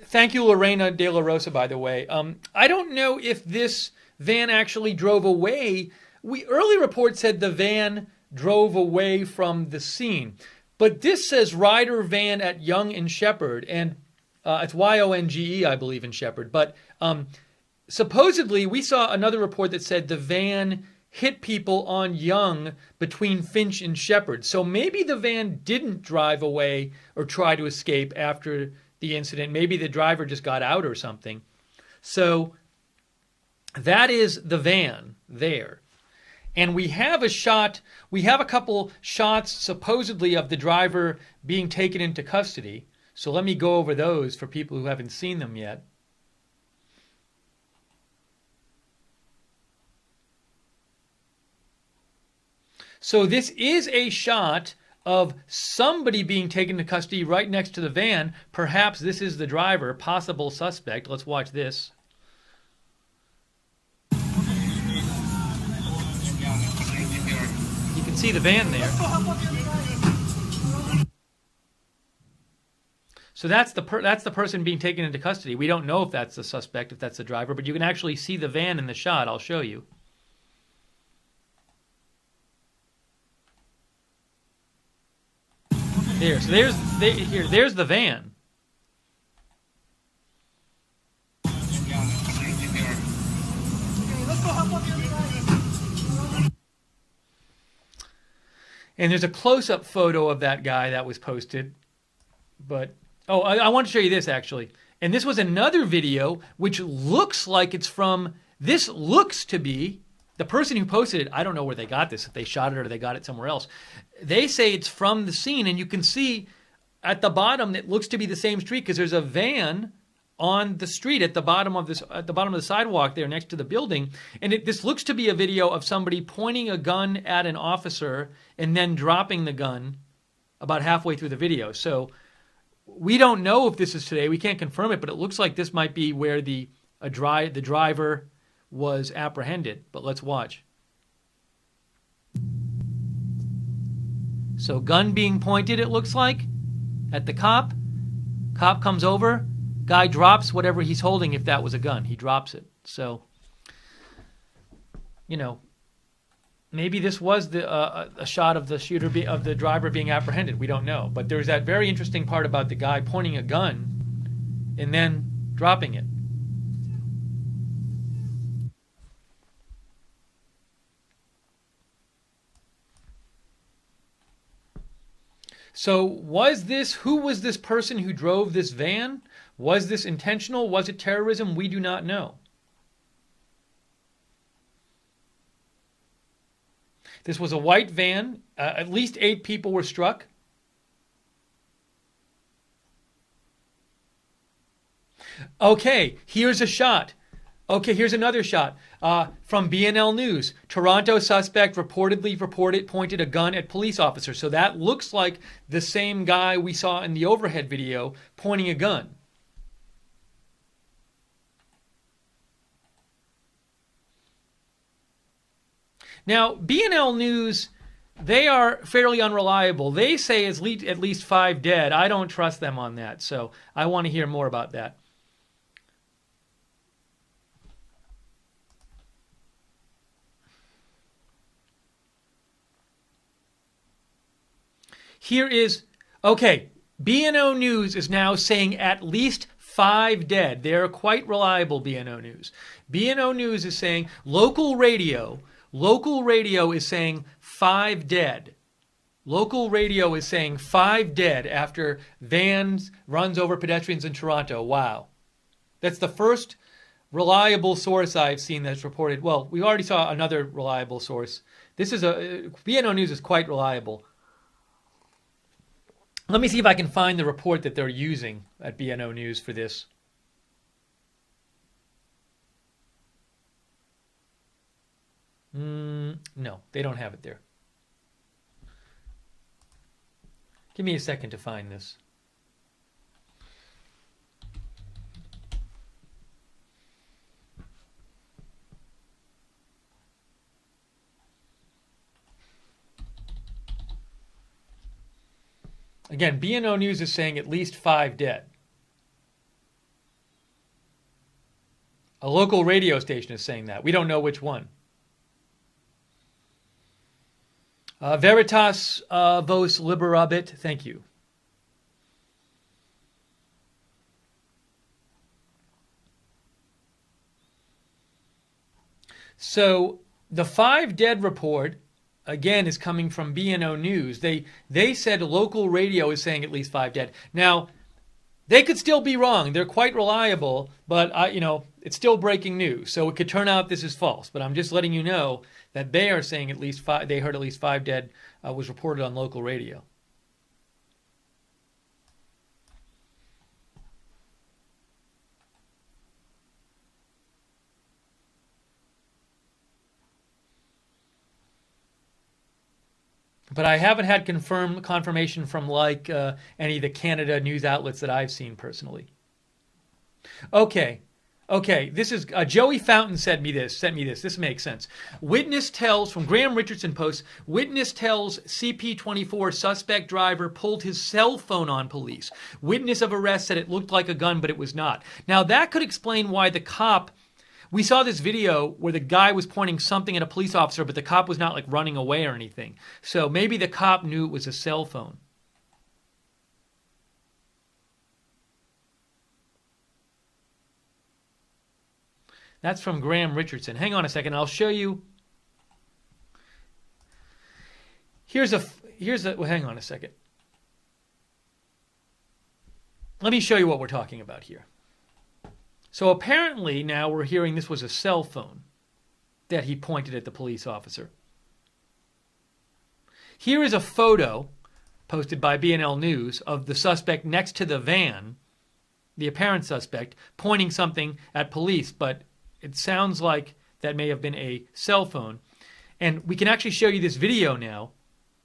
[SPEAKER 1] thank you, Lorena De La Rosa, by the way. I don't know if this van actually drove away. Early reports said the van drove away from the scene. But this says Ryder Van at Young and Shepherd, and it's Yonge, I believe, in Shepherd. But supposedly, we saw another report that said the van hit people on Young between Finch and Shepherd. So maybe the van didn't drive away or try to escape after the incident. Maybe the driver just got out or something. So that is the van there. And we have a couple shots supposedly of the driver being taken into custody. So let me go over those for people who haven't seen them yet. So this is a shot of somebody being taken to custody right next to the van. Perhaps this is the driver, possible suspect. Let's watch this. You can see the van there. So that's the person being taken into custody. We don't know if that's the suspect, if that's the driver, but you can actually see the van in the shot. I'll show you. There, so there's the van. And there's a close-up photo of that guy that was posted. But, I want to show you this, actually. And this was another video, which looks like it's from, this looks to be, the person who posted it, I don't know where they got this, if they shot it or they got it somewhere else. They say it's from the scene, and you can see at the bottom it looks to be the same street because there's a van on the street at the bottom of the sidewalk there next to the building, and this looks to be a video of somebody pointing a gun at an officer and then dropping the gun about halfway through the video. So we don't know if this is today. We can't confirm it, but it looks like this might be where the driver was apprehended. But let's watch. So gun being pointed, it looks like, at the cop. Cop comes over. Guy drops whatever he's holding, if that was a gun. He drops it. So, maybe this was a shot of the of the driver being apprehended. We don't know. But there's that very interesting part about the guy pointing a gun and then dropping it. So who was this person who drove this van? Was this intentional? Was it terrorism? We do not know. This was a white van. At least 8 people were struck. Okay, here's a shot. Okay, here's another shot from BNL News. Toronto suspect reportedly pointed a gun at police officer. So that looks like the same guy we saw in the overhead video pointing a gun. Now, BNL News, they are fairly unreliable. They say at least 5 dead. I don't trust them on that, so I want to hear more about that. Here is, okay, BNO News is now saying at least 5 dead. They're quite reliable, BNO News. BNO News is saying local radio is saying 5 dead. Local radio is saying 5 dead after vans runs over pedestrians in Toronto. Wow. That's the first reliable source I've seen that's reported. Well, we already saw another reliable source. BNO News is quite reliable. Let me see if I can find the report that they're using at BNO News for this. No, they don't have it there. Give me a second to find this. Again, BNO News is saying at least 5 dead. A local radio station is saying that. We don't know which one. Veritas vos liberabit. Thank you. So the 5 dead report, again, is coming from BNO News. They said local radio is saying at least 5 dead. Now, they could still be wrong. They're quite reliable, but it's still breaking news. So it could turn out this is false. But I'm just letting you know that they are saying at least 5. They heard at least 5 dead was reported on local radio. But I haven't had confirmation from any of the Canada news outlets that I've seen personally. Okay. This is Joey Fountain sent me this. This makes sense. Witness tells from Graham Richardson Post. Witness tells CP24 suspect driver pulled his cell phone on police. Witness of arrest said it looked like a gun, but it was not. Now that could explain why the cop. We saw this video where the guy was pointing something at a police officer, but the cop was not running away or anything. So maybe the cop knew it was a cell phone. That's from Graham Richardson. Hang on a second. I'll show you. Hang on a second. Let me show you what we're talking about here. So apparently now we're hearing this was a cell phone that he pointed at the police officer. Here is a photo posted by BNL News of the suspect next to the van, the apparent suspect, pointing something at police, but it sounds like that may have been a cell phone. And we can actually show you this video now,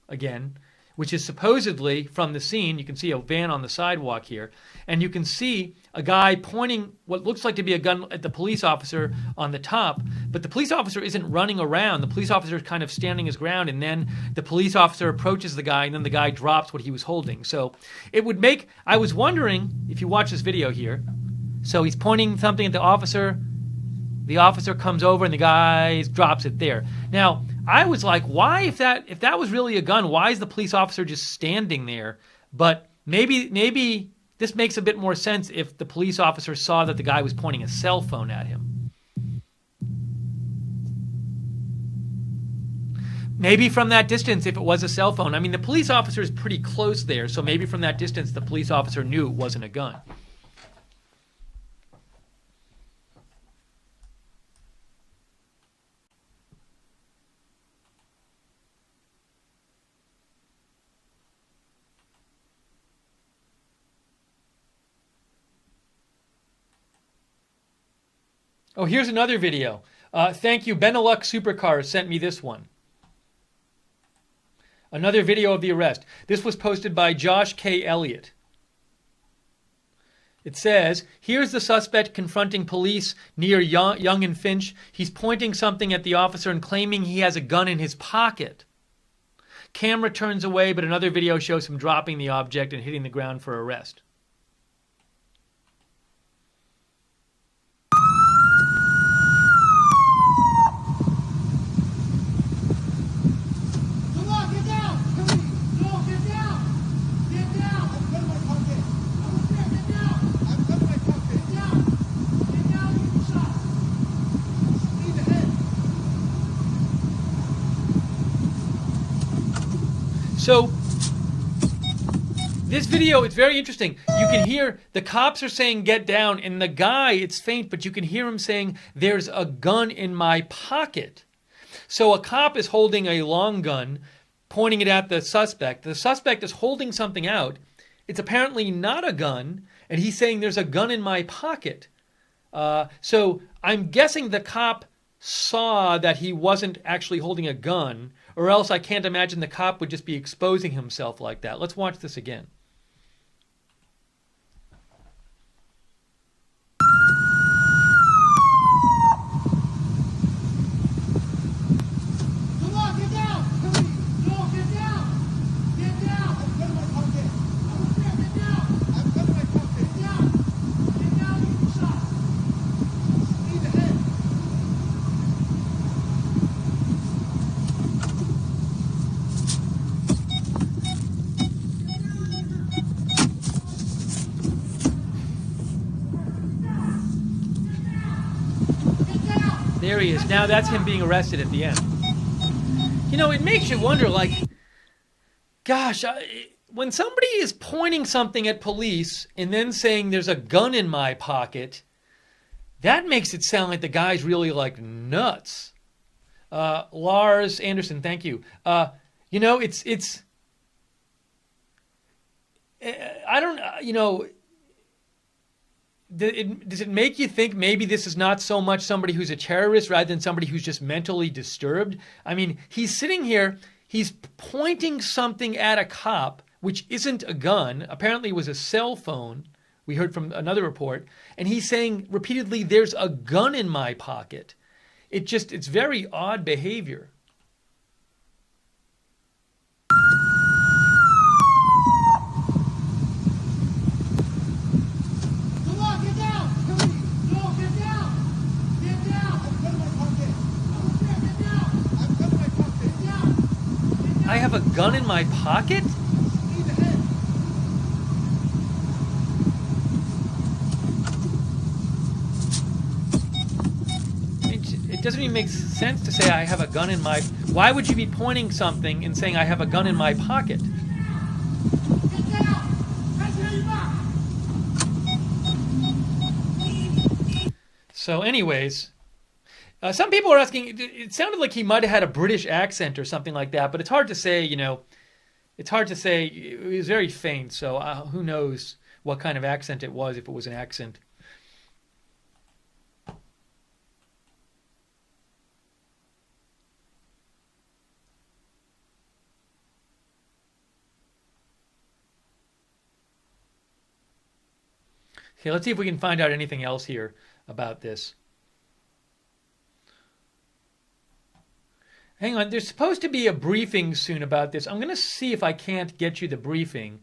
[SPEAKER 1] again, which is supposedly from the scene. You can see a van on the sidewalk here, and you can see a guy pointing what looks like to be a gun at the police officer on the top, but the police officer isn't running around. The police officer is kind of standing his ground, and then the police officer approaches the guy, and then the guy drops what he was holding. So it would make, I was wondering, if you watch this video here, so he's pointing something at the officer comes over, and the guy drops it there. Now, I was like, why, if that was really a gun, why is the police officer just standing there? But maybe this makes a bit more sense if the police officer saw that the guy was pointing a cell phone at him. Maybe from that distance, if it was a cell phone. I mean, the police officer is pretty close there, so maybe from that distance, the police officer knew it wasn't a gun. Oh, here's another video. Thank you. Benelux Supercars sent me this one. Another video of the arrest. This was posted by Josh K. Elliott. It says, here's the suspect confronting police near Young and Finch. He's pointing something at the officer and claiming he has a gun in his pocket. Camera turns away, but another video shows him dropping the object and hitting the ground for arrest. So, this video, it's very interesting. You can hear the cops are saying get down, and the guy, it's faint, but you can hear him saying there's a gun in my pocket. So a cop is holding a long gun, pointing it at the suspect. The suspect is holding something out. It's apparently not a gun, and he's saying there's a gun in my pocket. So I'm guessing the cop saw that he wasn't actually holding a gun, or else I can't imagine the cop would just be exposing himself like that. Let's watch this again. There he is. Now that's him being arrested at the end. You know, it makes you wonder, like, gosh, when somebody is pointing something at police and then saying there's a gun in my pocket, that makes it sound like the guy's really, like, nuts. Lars Anderson, thank you. You know, I don't, you know, does it make you think maybe this is not so much somebody who's a terrorist rather than somebody who's just mentally disturbed? I mean, he's sitting here, he's pointing something at a cop, which isn't a gun, apparently it was a cell phone, we heard from another report, and he's saying repeatedly, there's a gun in my pocket. It's very odd behavior. I have a gun in my pocket? It doesn't even make sense to say I have a gun in my... Why would you be pointing something and saying I have a gun in my pocket? So anyways... some people are asking, it sounded like he might have had a British accent or something like that, but it's hard to say, you know, it's hard to say. It was very faint, so who knows what kind of accent it was, if it was an accent. Okay, let's see if we can find out anything else here about this. Hang on, there's supposed to be a briefing soon about this. I'm going to see if I can't get you the briefing.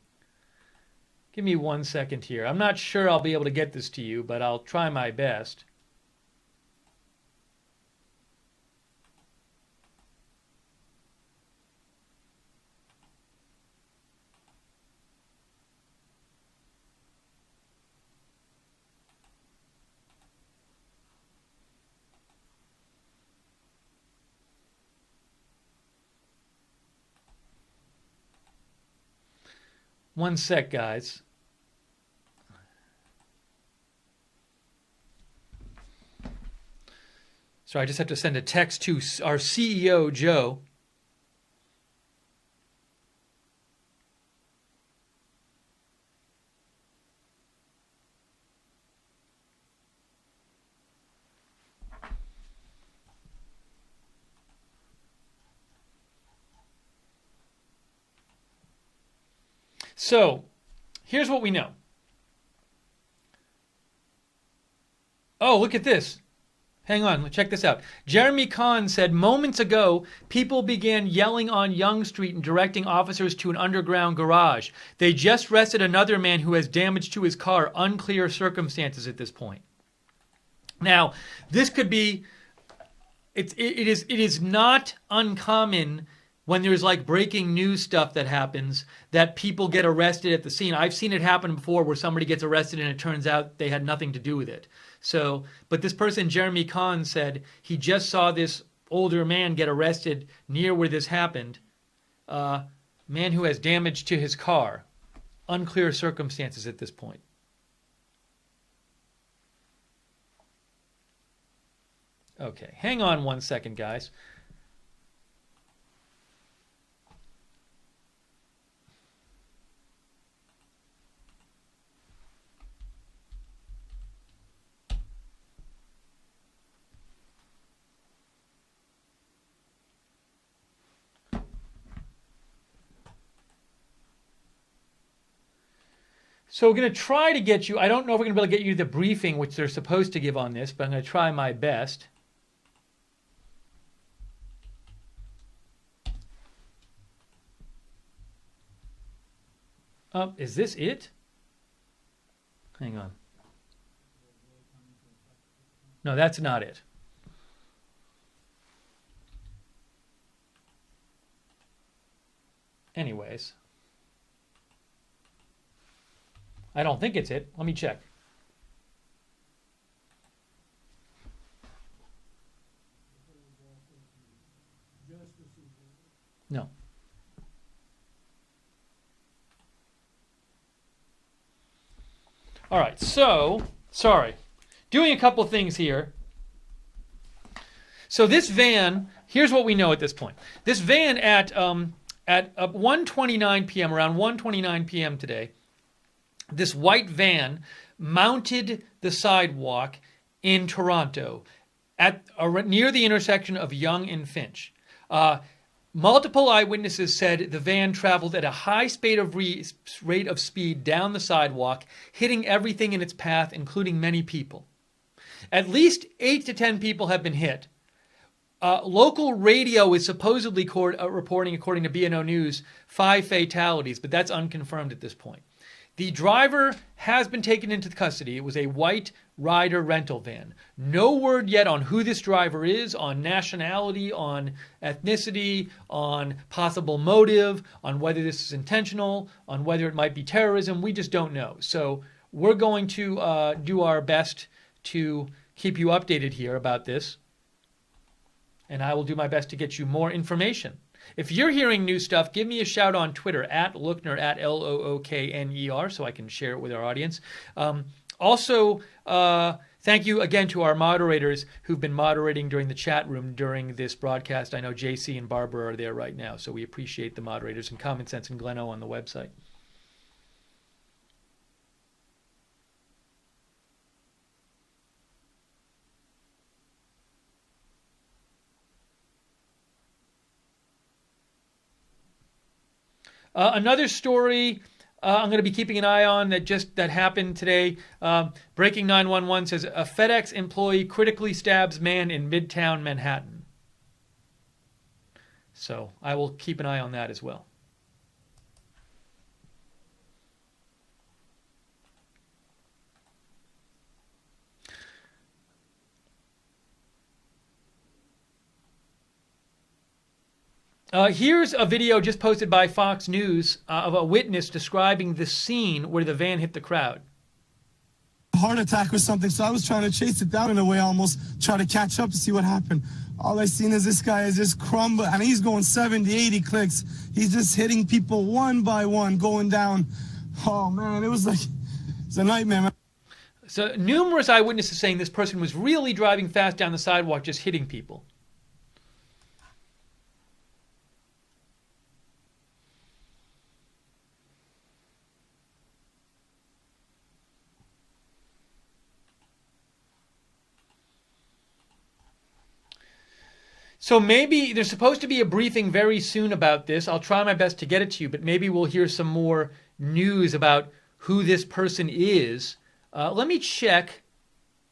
[SPEAKER 1] Give me 1 second here. I'm not sure I'll be able to get this to you, but I'll try my best. One sec, guys. So I just have to send a text to our CEO, Joe. So, here's what we know. Oh, look at this. Hang on, check this out. Jeremy Kahn said, moments ago, people began yelling on Yonge Street and directing officers to an underground garage. They just arrested another man who has damage to his car. Unclear circumstances at this point. Now, this could be, it is not uncommon when there's like breaking news stuff that happens, that people get arrested at the scene. I've seen it happen before where somebody gets arrested and it turns out they had nothing to do with it. So, but this person, Jeremy Kahn, said he just saw this older man get arrested near where this happened. Man who has damage to his car. Unclear circumstances at this point. Okay, hang on one second, guys. So we're going to try to get you, I don't know if we're going to be able to get you the briefing which they're supposed to give on this, but I'm going to try my best. Is this it? Hang on. No, that's not it. Anyways. I don't think it's it. Let me check. No. All right, so, sorry. Doing a couple things here. So this van, here's what we know at this point. This van at 1:29 p.m., around 1:29 p.m. today, this white van mounted the sidewalk in Toronto at near the intersection of Yonge and Finch. Multiple eyewitnesses said the van traveled at a high rate of speed down the sidewalk, hitting everything in its path, including many people. At least 8 to 10 people have been hit. Local radio is supposedly reporting, according to BNO News, 5 fatalities, but that's unconfirmed at this point. The driver has been taken into custody. It was a white Ryder rental van. No word yet on who this driver is, on nationality, on ethnicity, on possible motive, on whether this is intentional, on whether it might be terrorism. We just don't know. So we're going to do our best to keep you updated here about this. And I will do my best to get you more information. If you're hearing new stuff, give me a shout on Twitter, at Lookner, at Lookner, so I can share it with our audience. Also, thank you again to our moderators who've been moderating during the chat room during this broadcast. I know JC and Barbara are there right now, so we appreciate the moderators, and Common Sense and Gleno on the website. Another story I'm going to be keeping an eye on that happened today. Breaking 911 says a FedEx employee critically stabs man in Midtown Manhattan. So I will keep an eye on that as well. Here's a video just posted by Fox News of a witness describing the scene where the van hit the crowd.
[SPEAKER 7] Heart attack or something, so I was trying to chase it down in a way, almost try to catch up to see what happened. All I seen is this guy is just crumbling, and he's going 70, 80 clicks. He's just hitting people one by one, going down. Oh man, it's a nightmare, man.
[SPEAKER 1] So numerous eyewitnesses saying this person was really driving fast down the sidewalk, just hitting people. So maybe there's supposed to be a briefing very soon about this. I'll try my best to get it to you, but maybe we'll hear some more news about who this person is. Let me check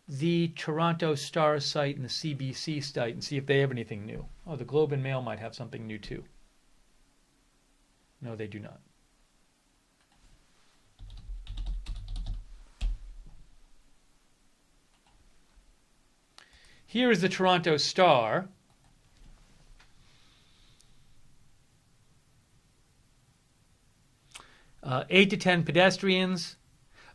[SPEAKER 1] the Toronto Star site and the CBC site and see if they have anything new. Oh, the Globe and Mail might have something new too. No, they do not. Here is the Toronto Star. Eight to 10 pedestrians.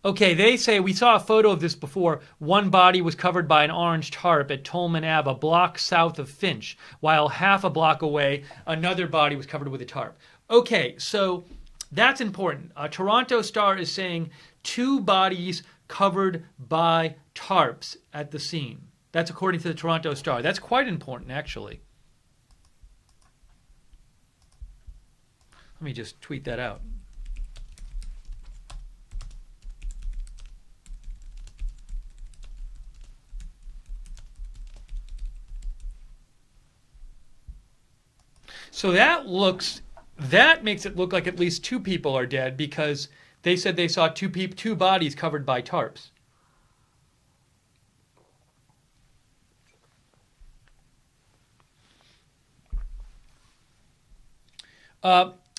[SPEAKER 1] Okay, they say, we saw a photo of this before. One body was covered by an orange tarp at Tolman Ave, a block south of Finch, while half a block away, another body was covered with a tarp. Okay, so that's important. Toronto Star is saying 2 bodies covered by tarps at the scene. That's according to the Toronto Star. That's quite important, actually. Let me just tweet that out. So that makes it look like at least 2 people are dead because they said they saw 2 bodies covered by tarps.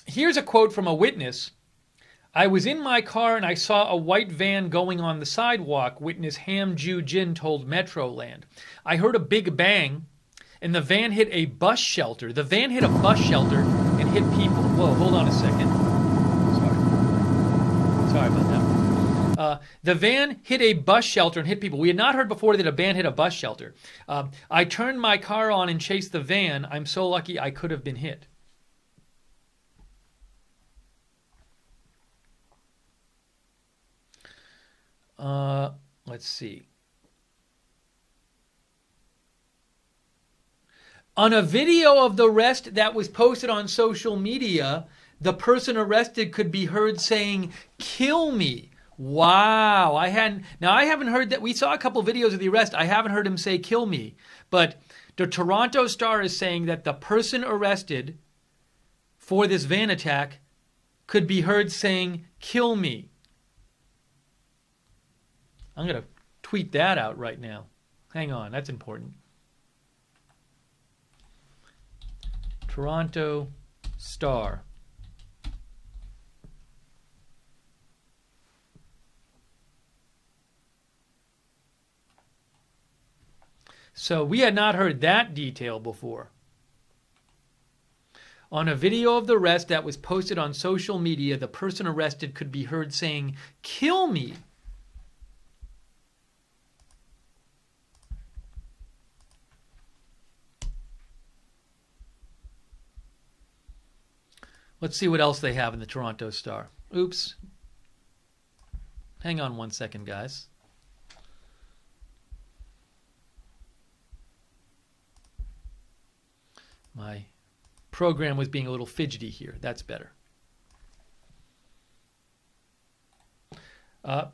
[SPEAKER 1] Here's a quote from a witness. I was in my car and I saw a white van going on the sidewalk, witness Ham Ju Jin told Metroland. I heard a big bang and the van hit a bus shelter. The van hit a bus shelter and hit people. Whoa, hold on a second. Sorry about that. The van hit a bus shelter and hit people. We had not heard before that a van hit a bus shelter. I turned my car on and chased the van. I'm so lucky I could have been hit. Let's see. On a video of the arrest that was posted on social media, the person arrested could be heard saying, "Kill me." Wow. I haven't heard that. We saw a couple videos of the arrest. I haven't heard him say, "Kill me." But the Toronto Star is saying that the person arrested for this van attack could be heard saying, "Kill me." I'm going to tweet that out right now. Hang on, that's important. Toronto Star. So we had not heard that detail before. On a video of the arrest that was posted on social media, the person arrested could be heard saying, "Kill me." Let's see what else they have in the Toronto Star. Oops. Hang on one second, guys. My program was being a little fidgety here. That's better.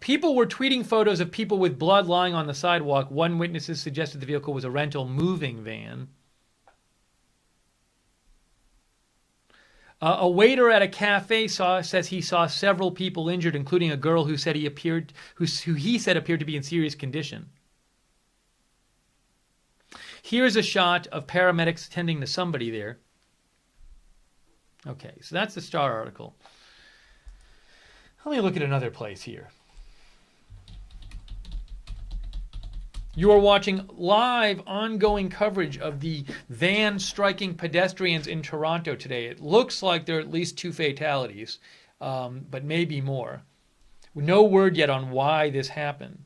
[SPEAKER 1] People were tweeting photos of people with blood lying on the sidewalk. One witness suggested the vehicle was a rental moving van. A waiter at a cafe says he saw several people injured, including a girl who said who he said appeared to be in serious condition. Here's a shot of paramedics attending to somebody there. Okay, so that's the Star article. Let me look at another place here. You are watching live, ongoing coverage of the van striking pedestrians in Toronto today. It looks like there are at least 2 fatalities, but maybe more. No word yet on why this happened.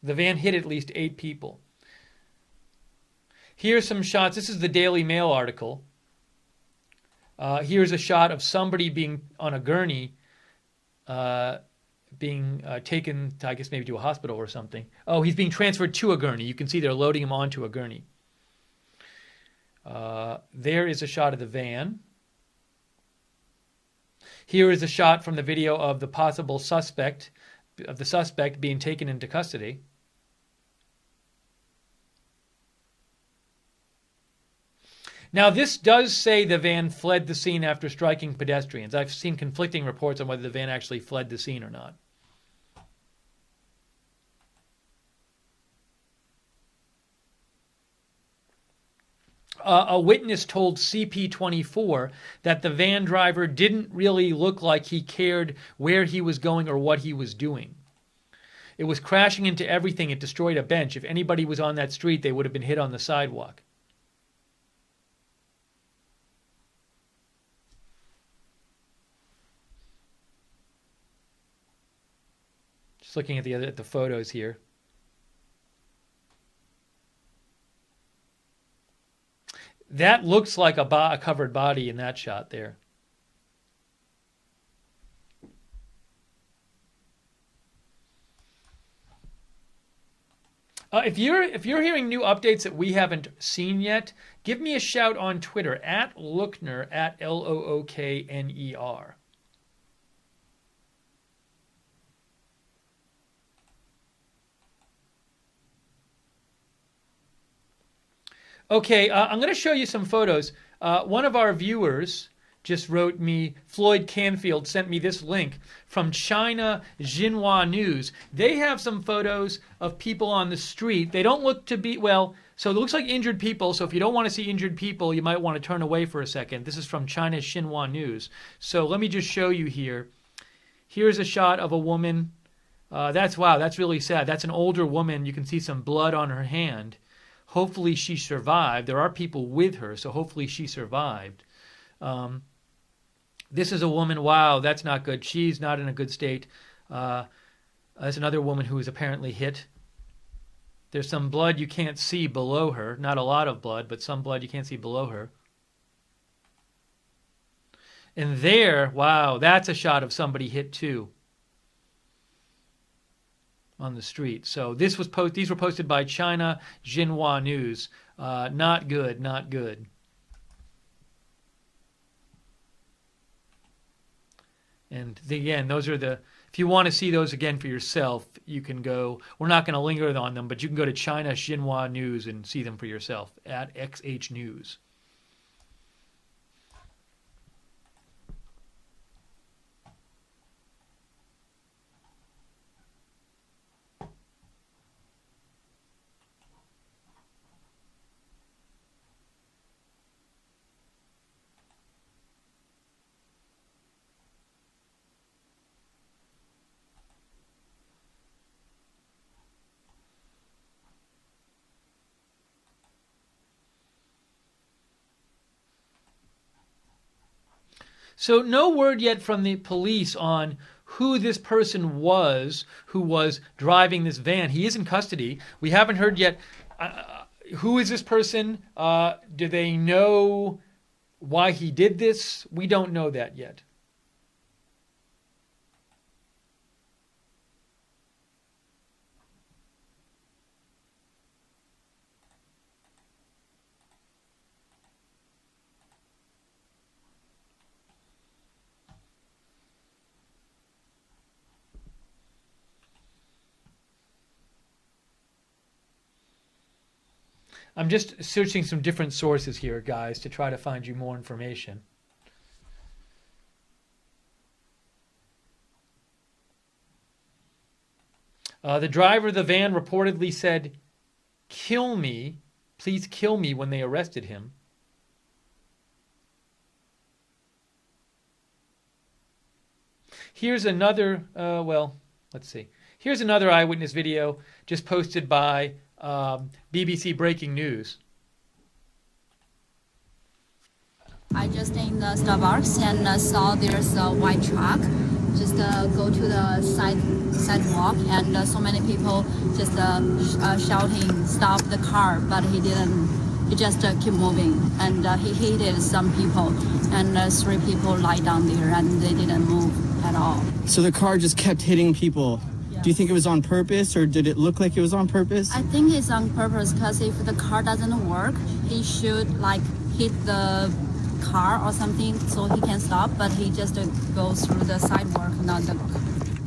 [SPEAKER 1] The van hit at least 8 people. Here's some shots. This is the Daily Mail article. Here's a shot of somebody being on a gurney, being taken, to, I guess maybe to a hospital or something. Oh, he's being transferred to a gurney. You can see they're loading him onto a gurney. There is a shot of the van. Here is a shot from the video of the possible suspect, being taken into custody. Now, this does say the van fled the scene after striking pedestrians. I've seen conflicting reports on whether the van actually fled the scene or not. A witness told CP24 that the van driver didn't really look like he cared where he was going or what he was doing. It was crashing into everything. It destroyed a bench. If anybody was on that street, they would have been hit on the sidewalk. Just looking at the photos here. That looks like a covered body in that shot there. If you're hearing new updates that we haven't seen yet, give me a shout on Twitter at Lookner, at Lookner. Okay, I'm going to show you some photos. One of our viewers just wrote me, Floyd Canfield sent me this link from China Xinhua News. They have some photos of people on the street. They don't look to be, well, so it looks like injured people. So if you don't want to see injured people, you might want to turn away for a second. This is from China Xinhua News. So let me just show you here. Here's a shot of a woman. Wow, that's really sad. That's an older woman. You can see some blood on her hand. Hopefully she survived. There are people with her, so hopefully she survived. This is a woman. Wow, that's not good. She's not in a good state. There's another woman who is apparently hit. There's some blood you can't see below her. Not a lot of blood, but some blood you can't see below her. And there, wow, that's a shot of somebody hit too on the street. So these were posted by China Xinhua News. Not good, not good. And again, those are if you want to see those again for yourself, you can go, we're not going to linger on them, but you can go to China Xinhua News and see them for yourself at XH News. So no word yet from the police on who this person was who was driving this van. He is in custody. We haven't heard yet. Who is this person? Do they know why he did this? We don't know that yet. I'm just searching some different sources here, guys, to try to find you more information. The driver of the van reportedly said, "Kill me, please kill me," when they arrested him. Here's another, let's see. Here's another eyewitness video just posted by BBC Breaking News.
[SPEAKER 8] I just in the Starbucks and saw there's a white truck just go to the sidewalk, and so many people just shouting, "Stop the car!" But he didn't it just keep moving, and he hit some people, and 3 people lie down there, and they didn't move at all.
[SPEAKER 4] So the car just kept hitting people. Do you think it was on purpose, or did it look like it was on purpose?
[SPEAKER 8] I think it's on purpose, because if the car doesn't work, he should like hit the car or something so he can stop, but he just goes through the sidewalk, not the.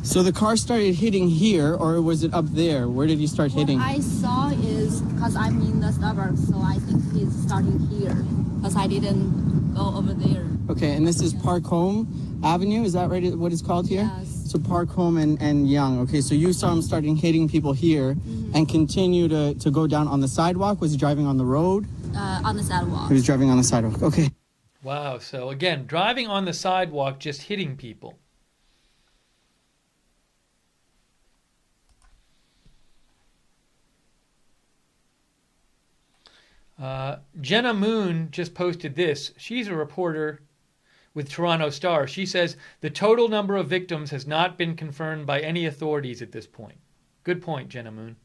[SPEAKER 4] So the car started hitting here, or was it up there? Where did he start hitting?
[SPEAKER 8] What I saw is, because I'm in the suburbs, so I think he's starting here, because I didn't go over there.
[SPEAKER 4] Okay, and this is Park Home Avenue, is that right, what it's called here?
[SPEAKER 8] Yes.
[SPEAKER 4] So Park Home and Young. Okay, so you saw him starting hitting people here and continue to go down on the sidewalk. Was he driving on the road?
[SPEAKER 8] On the sidewalk.
[SPEAKER 4] He was driving on the sidewalk. Okay.
[SPEAKER 1] Wow. So again, driving on the sidewalk, just hitting people. Jenna Moon just posted this. She's a reporter with Toronto Star. She says the total number of victims has not been confirmed by any authorities at this point. Good point, Jenna Moon.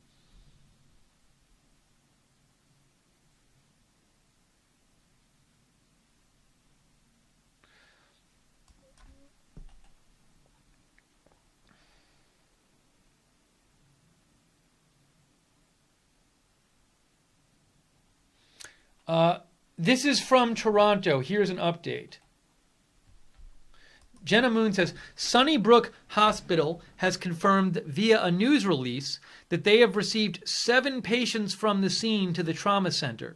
[SPEAKER 1] This is from Toronto. Here's an update. Jenna Moon says, Sunnybrook Hospital has confirmed via a news release that they have received 7 patients from the scene to the trauma center.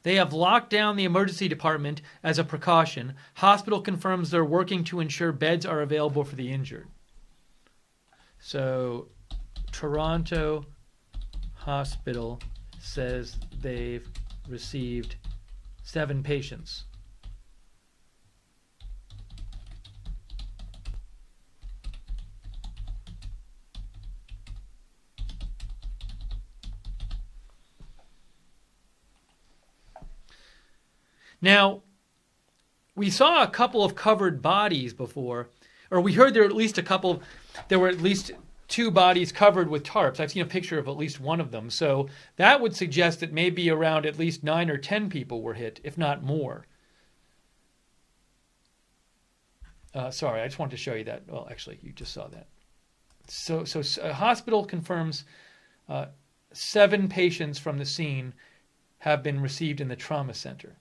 [SPEAKER 1] They have locked down the emergency department as a precaution. Hospital confirms they're working to ensure beds are available for the injured. So, Toronto Hospital says they've received 7 patients. Now, we saw a couple of covered bodies before, or we heard there were at least 2 bodies covered with tarps. I've seen a picture of at least one of them. So that would suggest that maybe around at least 9 or 10 people were hit, if not more. Sorry, I just wanted to show you that. Well, actually, you just saw that. So a hospital confirms 7 patients from the scene have been received in the trauma center.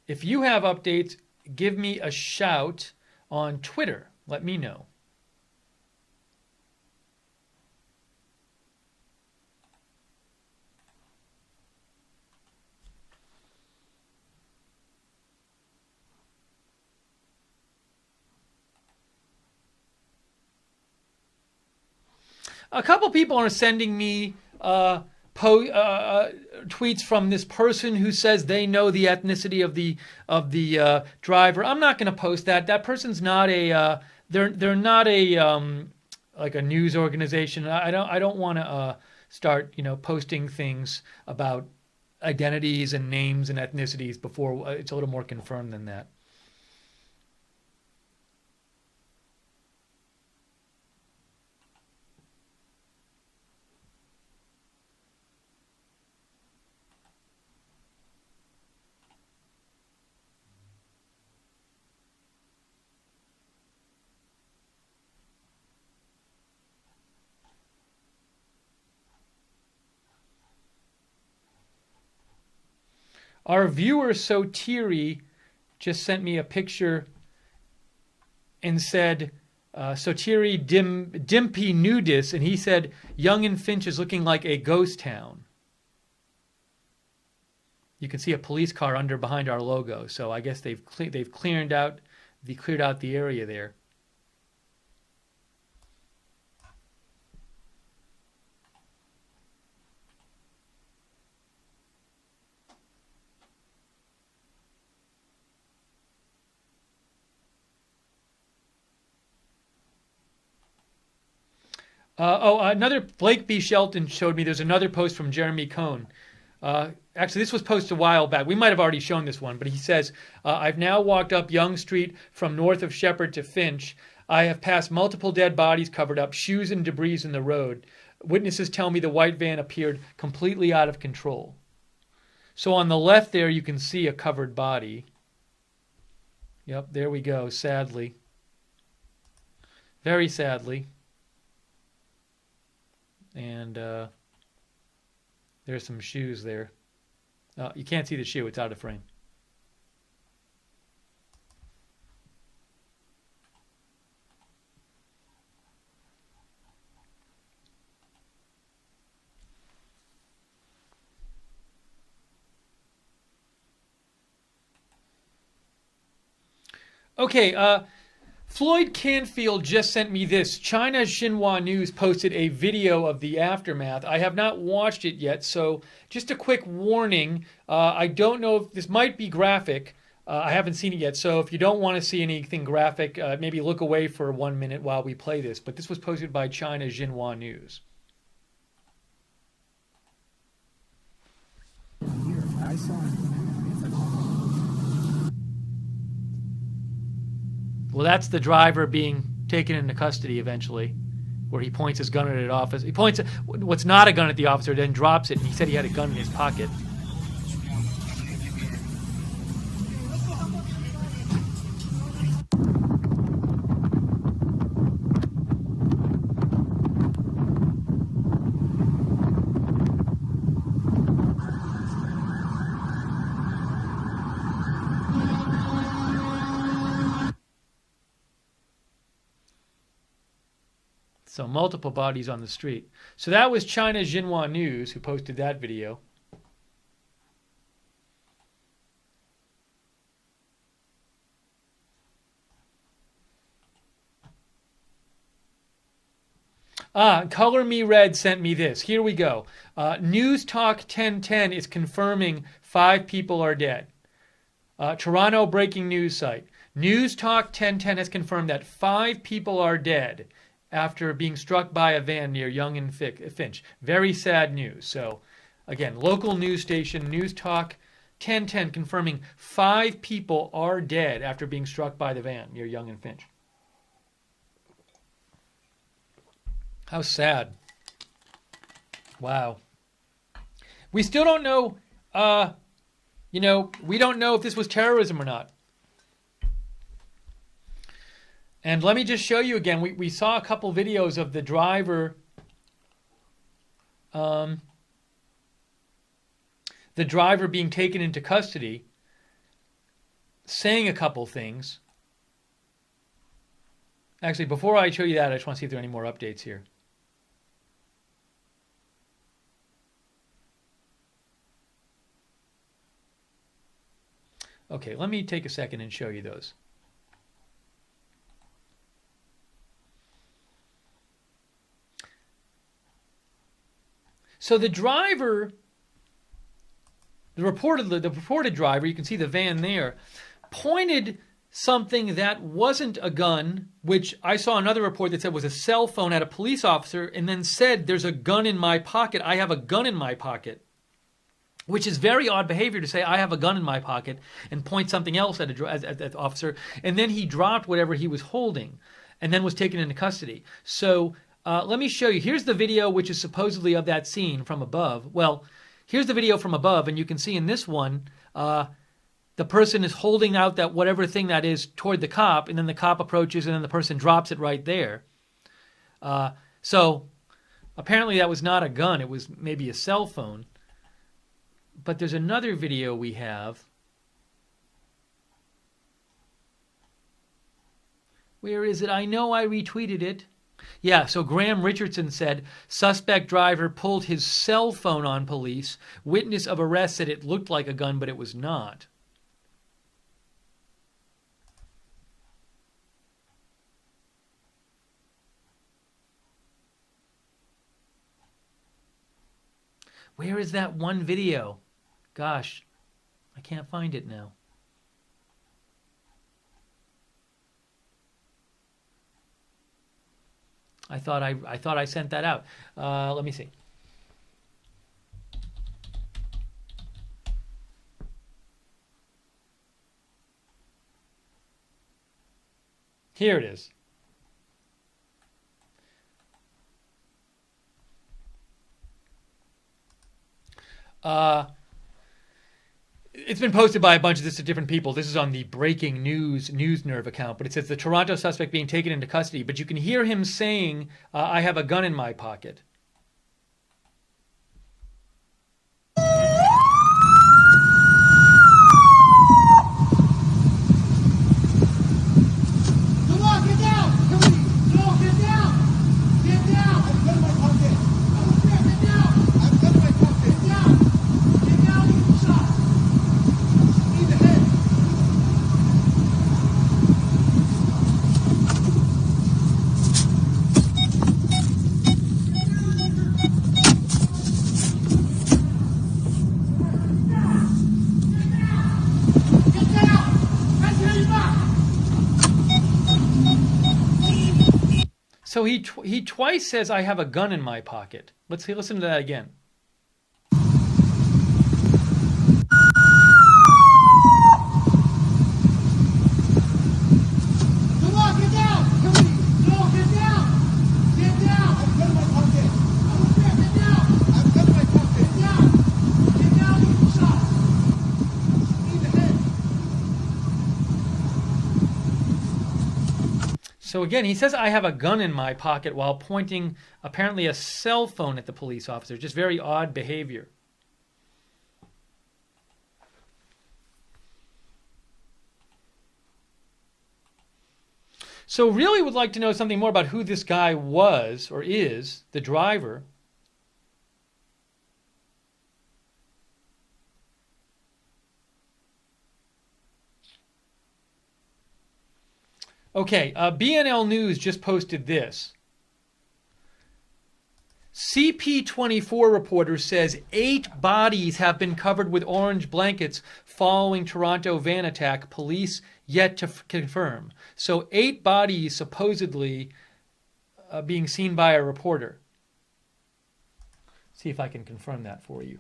[SPEAKER 1] If you have updates, give me a shout on Twitter. Let me know. A couple people are sending me tweets from this person who says they know the ethnicity of the driver. I'm not going to post that. That person's not a they're not a like a news organization. I don't want to start posting things about identities and names and ethnicities before it's a little more confirmed than that. Our viewer Sotiri just sent me a picture and said, Sotiri Dimpy Nudis, and he said, Young and Finch is looking like a ghost town. You can see a police car behind our logo, so I guess they've cleared out the area there. Another Blake B. Shelton showed me there's another post from Jeremy Cohn. Actually, this was posted a while back. We might have already shown this one, but he says, I've now walked up Yonge Street from north of Shepherd to Finch. I have passed multiple dead bodies covered up, shoes and debris in the road. Witnesses tell me the white van appeared completely out of control. So on the left there, you can see a covered body. Yep, there we go, sadly. Very sadly. And there's some shoes there. You can't see the shoe, it's out of frame. Okay, Floyd Canfield just sent me this. China Xinhua News posted a video of the aftermath. I have not watched it yet, so just a quick warning. I don't know if this might be graphic. I haven't seen it yet, so if you don't want to see anything graphic, maybe look away for 1 minute while we play this. But this was posted by China Xinhua News.
[SPEAKER 5] I saw it.
[SPEAKER 1] Well, that's the driver being taken into custody eventually, where he points his gun at an officer. He points what's not a gun at the officer, then drops it. And he said he had a gun in his pocket. So multiple bodies on the street. So that was China Xinhua News who posted that video. Color Me Red sent me this. Here we go. News Talk 1010 is confirming 5 people are dead. Toronto breaking news site. News Talk 1010 has confirmed that 5 people are dead after being struck by a van near Yonge and Finch. Very sad news. So, again, local news station, News Talk 1010, confirming 5 people are dead after being struck by the van near Yonge and Finch. How sad. Wow. We still don't know, we don't know if this was terrorism or not. And let me just show you again. We saw a couple videos of the driver, being taken into custody, saying a couple things. Actually, before I show you that, I just want to see if there are any more updates here. Okay, let me take a second and show you those. So the driver, the reported driver, you can see the van there, pointed something that wasn't a gun, which I saw another report that said was a cell phone at a police officer, and then said, "There's a gun in my pocket. I have a gun in my pocket," which is very odd behavior to say, "I have a gun in my pocket," and point something else at the officer. And then he dropped whatever he was holding and then was taken into custody. So let me show you. Here's the video, which is supposedly of that scene from above. Well, here's the video from above, and you can see in this one, the person is holding out that whatever thing that is toward the cop, and then the cop approaches, and then the person drops it right there. So apparently that was not a gun. It was maybe a cell phone. But there's another video we have. Where is it? I know I retweeted it. Yeah, so Graham Richardson said, suspect driver pulled his cell phone on police. Witness of arrest said it looked like a gun, but it was not. Where is that one video? Gosh, I can't find it now. I thought I sent that out. Let me see. Here it is. It's been posted by a bunch of different people. This is on the Breaking News Nerve account, but it says the Toronto suspect being taken into custody. But you can hear him saying, I have a gun in my pocket. So he twice says, I have a gun in my pocket. Let's listen to that again. So again, he says, I have a gun in my pocket while pointing apparently a cell phone at the police officer. Just very odd behavior. So really would like to know something more about who this guy was or is, the driver. Okay, BNL News just posted this. CP24 reporter says 8 bodies have been covered with orange blankets following Toronto van attack. Police yet to confirm. So 8 bodies supposedly being seen by a reporter. See if I can confirm that for you.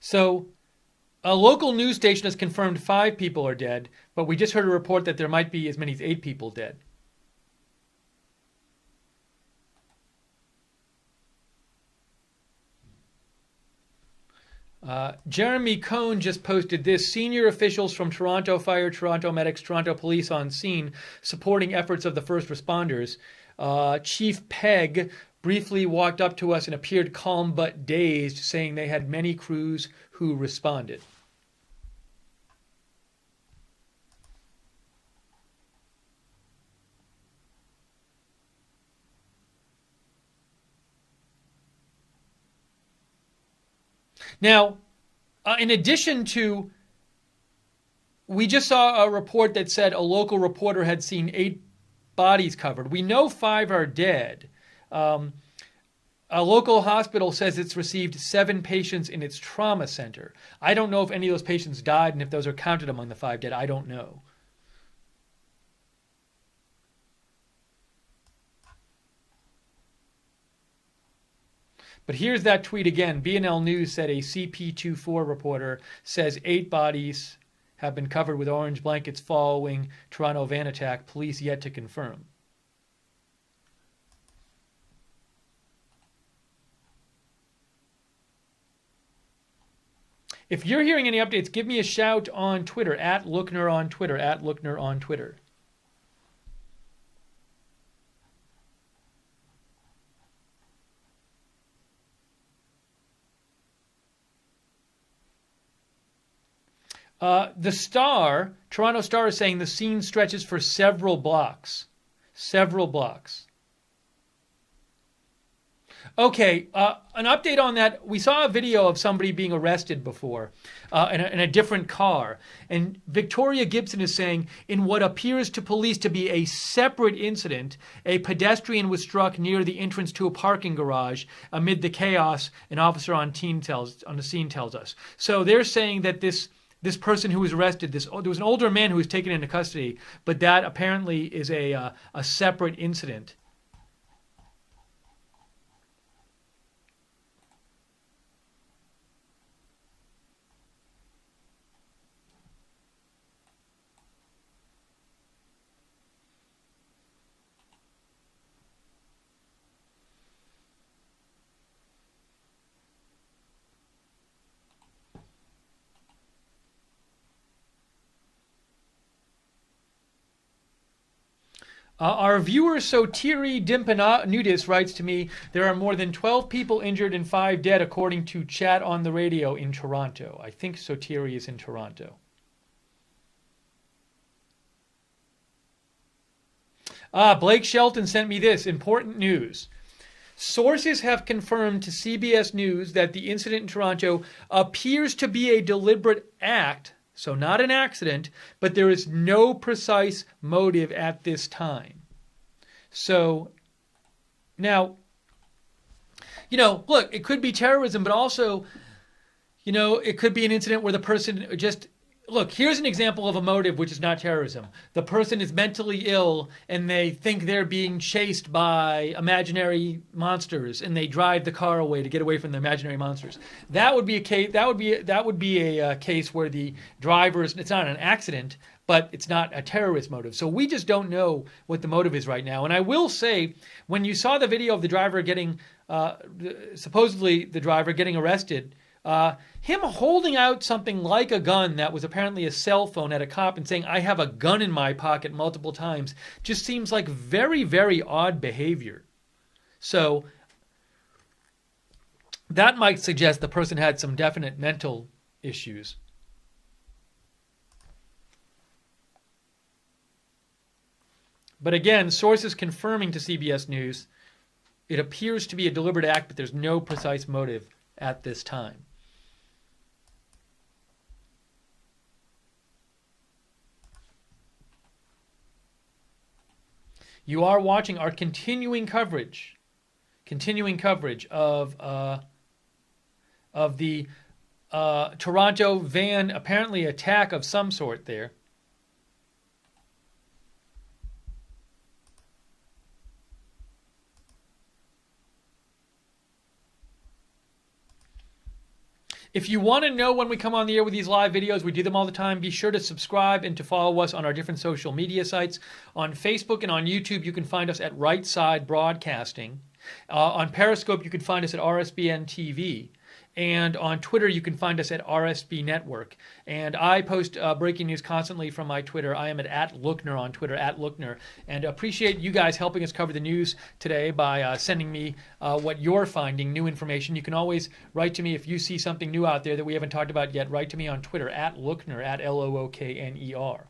[SPEAKER 1] So a local news station has confirmed 5 people are dead, but we just heard a report that there might be as many as 8 people dead. Jeremy Cohn just posted this. Senior officials from Toronto Fire, Toronto Medics, Toronto Police on scene supporting efforts of the first responders. Chief Pegg briefly walked up to us and appeared calm but dazed, saying they had many crews who responded. Now, in addition to, we just saw a report that said a local reporter had seen 8 bodies covered. We know 5 are dead. A local hospital says it's received 7 patients in its trauma center. I don't know if any of those patients died and if those are counted among the 5 dead. I don't know. But here's that tweet again. BNL News said a CP24 reporter says 8 bodies have been covered with orange blankets following Toronto van attack. Police yet to confirm. If you're hearing any updates, give me a shout on Twitter, @Lookner on Twitter, @Lookner on Twitter. The Star, Toronto Star, is saying the scene stretches for several blocks. Several blocks. Okay, an update on that. We saw a video of somebody being arrested before in a different car. And Victoria Gibson is saying, in what appears to police to be a separate incident, a pedestrian was struck near the entrance to a parking garage. Amid the chaos, an officer on the scene tells us. So they're saying that this person who was arrested, there was an older man who was taken into custody, but that apparently is a separate incident. Our viewer Sotiri Dimpanudis writes to me, there are more than 12 people injured and 5 dead according to chat on the radio in Toronto. I think Sotiri is in Toronto. Blake Shelton sent me this. Important news. Sources have confirmed to CBS News that the incident in Toronto appears to be a deliberate act, so not an accident, but there is no precise motive at this time. So, now, look, it could be terrorism, but also, it could be an incident where the person just... Look, here's an example of a motive which is not terrorism. The person is mentally ill and they think they're being chased by imaginary monsters and they drive the car away to get away from the imaginary monsters. That would be a case. That would be a case where the driver is. It's not an accident, but it's not a terrorist motive. So we just don't know what the motive is right now. And I will say, when you saw the video of the driver supposedly the driver getting arrested. Him holding out something like a gun that was apparently a cell phone at a cop and saying, I have a gun in my pocket multiple times, just seems like very, very odd behavior. So that might suggest the person had some definite mental issues. But again, sources confirming to CBS News, it appears to be a deliberate act, but there's no precise motive at this time. You are watching our continuing coverage of the Toronto van, apparently attack of some sort there. If you want to know when we come on the air with these live videos, we do them all the time. Be sure to subscribe and to follow us on our different social media sites. On Facebook and on YouTube, you can find us at Right Side Broadcasting. On Periscope, you can find us at RSBN TV. And on Twitter, you can find us at RSB Network. And I post breaking news constantly from my Twitter. I am at @Lookner on Twitter, @Lookner. And appreciate you guys helping us cover the news today by sending me what you're finding, new information. You can always write to me if you see something new out there that we haven't talked about yet. Write to me on Twitter, @Lookner, @LOOKNER.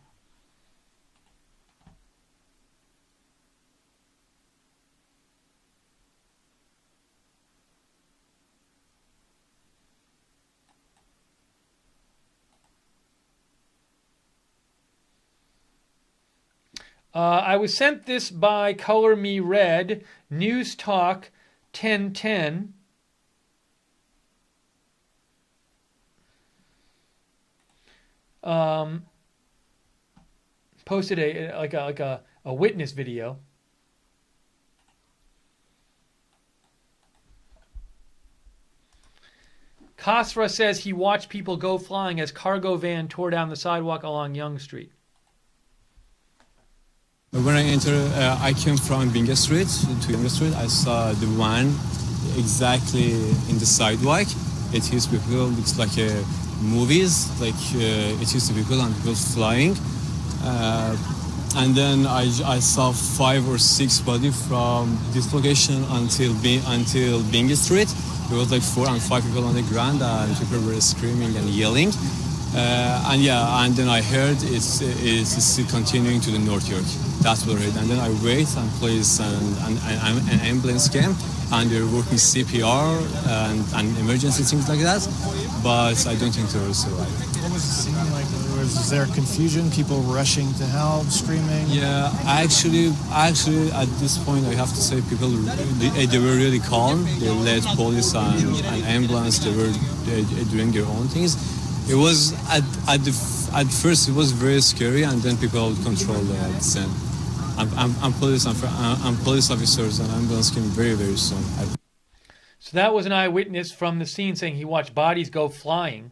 [SPEAKER 1] I was sent this by Color Me Red, News Talk 1010. Posted a witness video. Kasra says he watched people go flying as cargo van tore down the sidewalk along Yonge Street.
[SPEAKER 9] When I entered, I came from Binga Street to Yonge Street. I saw the van exactly in the sidewalk. It is people, looks like movies, like it is people and people flying. And then I saw 5 or 6 bodies from this location until Binga Street. There was like 4 and 5 people on the ground and people were screaming and yelling. And then I heard it's still continuing to the North York. That's what I heard. And then I wait and place an ambulance came and they were working CPR and emergency things like that. But I don't think they will survive.
[SPEAKER 10] What was the scene like? Was there confusion? People rushing to help, screaming?
[SPEAKER 9] Yeah, actually, at this point, I have to say people they were really calm. They led police and ambulance. They were doing their own things. It was at first it was very scary, and then people controlled the scene. And police officers and ambulance came very, very soon.
[SPEAKER 1] So that was an eyewitness from the scene saying he watched bodies go flying.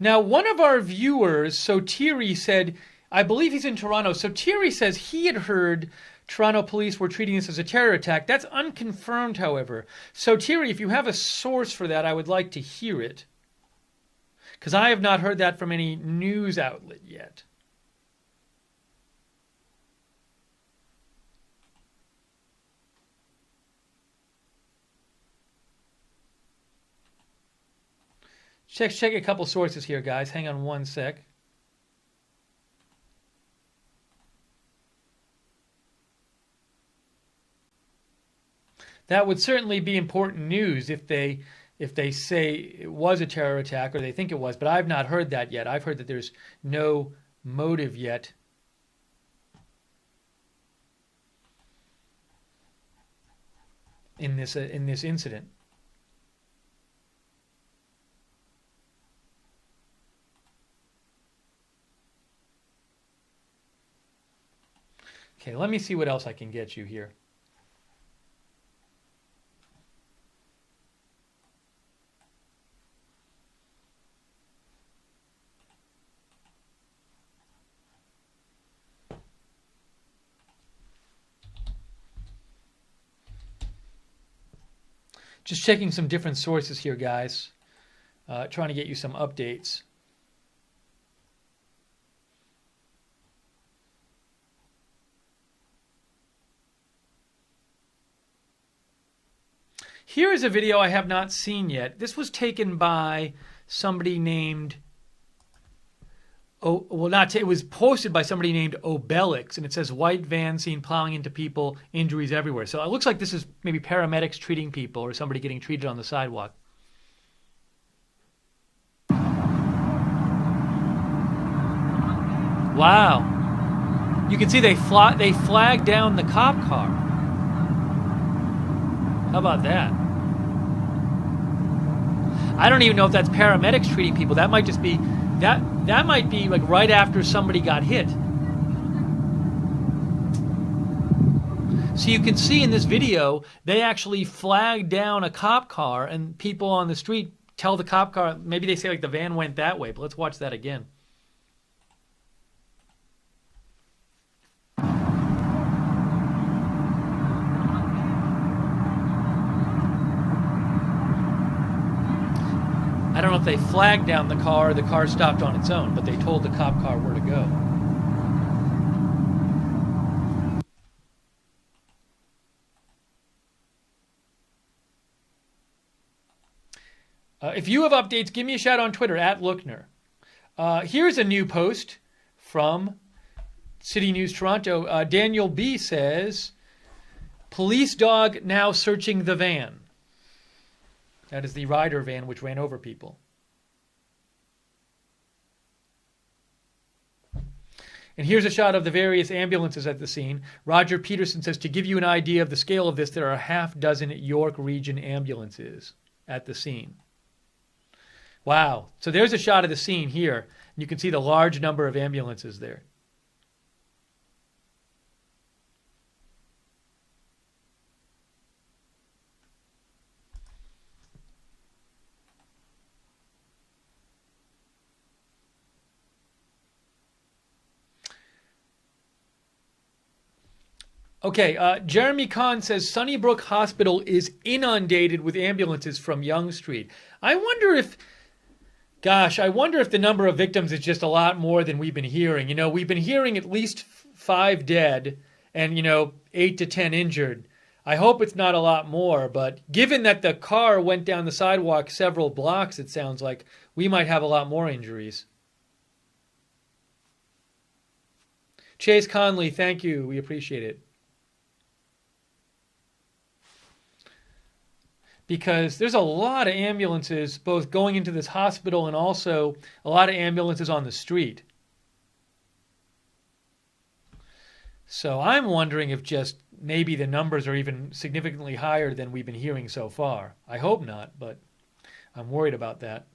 [SPEAKER 1] Now, one of our viewers, Sotiri, said, I believe he's in Toronto. Sotiri says he had heard Toronto police were treating this as a terror attack. That's unconfirmed, however. Sotiri, if you have a source for that, I would like to hear it. Because I have not heard that from any news outlet yet. Check a couple sources here, guys. Hang on one sec. That would certainly be important news if they say it was a terror attack or they think it was, but I've not heard that yet. I've heard that there's no motive yet. In this incident. Okay, let me see what else I can get you here. Just checking some different sources here, guys. Trying to get you some updates. Here is a video I have not seen yet. This was taken by somebody named... it was posted by somebody named Obelix, and it says white van seen plowing into people, injuries everywhere. So it looks like this is maybe paramedics treating people or somebody getting treated on the sidewalk. Wow. You can see they flagged down the cop car. How about that? I don't even know if that's paramedics treating people. That might just be... That might be like right after somebody got hit. So you can see in this video, they actually flag down a cop car and people on the street tell the cop car, maybe they say like the van went that way, but let's watch that again. I don't know if they flagged down the car or the car stopped on its own, but they told the cop car where to go. If you have updates, give me a shout on Twitter, @Lookner. Here's a new post from City News Toronto. Daniel B. says, police dog now searching the van. That is the rider van which ran over people. And here's a shot of the various ambulances at the scene. Roger Peterson says, to give you an idea of the scale of this, there are half dozen York Region ambulances at the scene. Wow. So there's a shot of the scene here. You can see the large number of ambulances there. Okay, Jeremy Kahn says Sunnybrook Hospital is inundated with ambulances from Yonge Street. I wonder if the number of victims is just a lot more than we've been hearing. You know, we've been hearing at least 5 dead and, 8 to 10 injured. I hope it's not a lot more, but given that the car went down the sidewalk several blocks, it sounds like we might have a lot more injuries. Chase Conley, thank you. We appreciate it. Because there's a lot of ambulances both going into this hospital and also a lot of ambulances on the street. So I'm wondering if just maybe the numbers are even significantly higher than we've been hearing so far. I hope not, but I'm worried about that.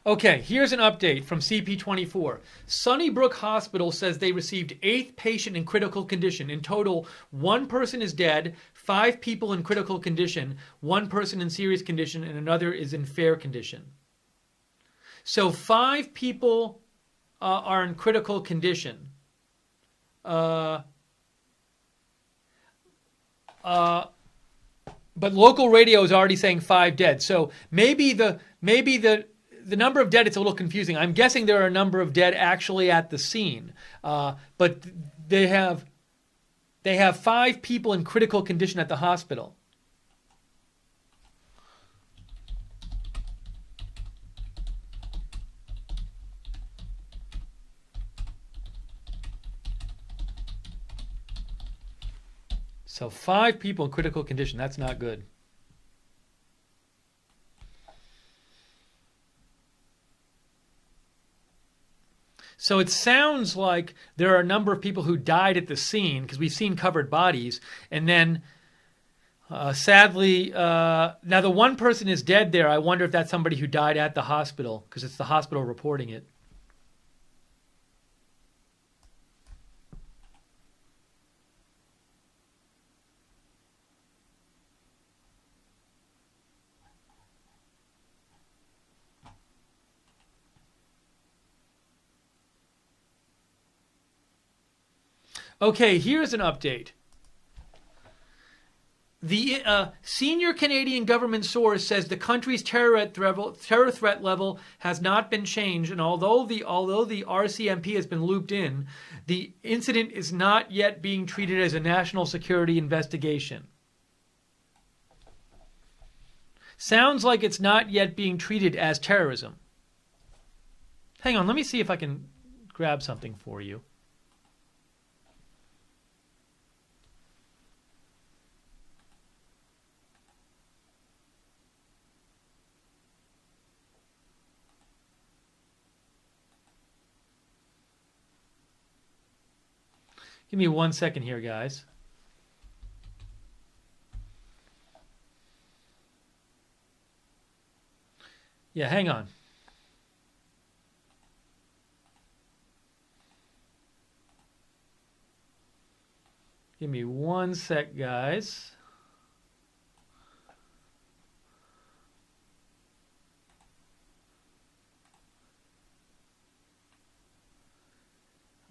[SPEAKER 1] Okay, here's an update from CP24. Sunnybrook Hospital says they received 8th patient in critical condition. In total, 1 person is dead, 5 people in critical condition, 1 person in serious condition, and another is in fair condition. So 5 people are in critical condition. But local radio is already saying 5 dead. So maybe the number of dead, it's a little confusing. I'm guessing there are a number of dead actually at the scene. But they have 5 people in critical condition at the hospital. So 5 people in critical condition. That's not good. So it sounds like there are a number of people who died at the scene, because we've seen covered bodies. And then, sadly, now the one person is dead there. I wonder if that's somebody who died at the hospital, because it's the hospital reporting it. Okay, here's an update. The senior Canadian government source says the country's terror threat level has not been changed, and although the RCMP has been looped in, the incident is not yet being treated as a national security investigation. Sounds like it's not yet being treated as terrorism. Hang on, let me see if I can grab something for you. Give me 1 second here, guys. Yeah, hang on. Give me 1 sec, guys.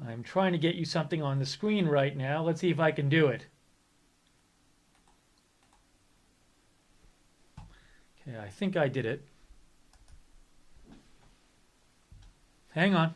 [SPEAKER 1] I'm trying to get you something on the screen right now. Let's see if I can do it. Okay, I think I did it. Hang on.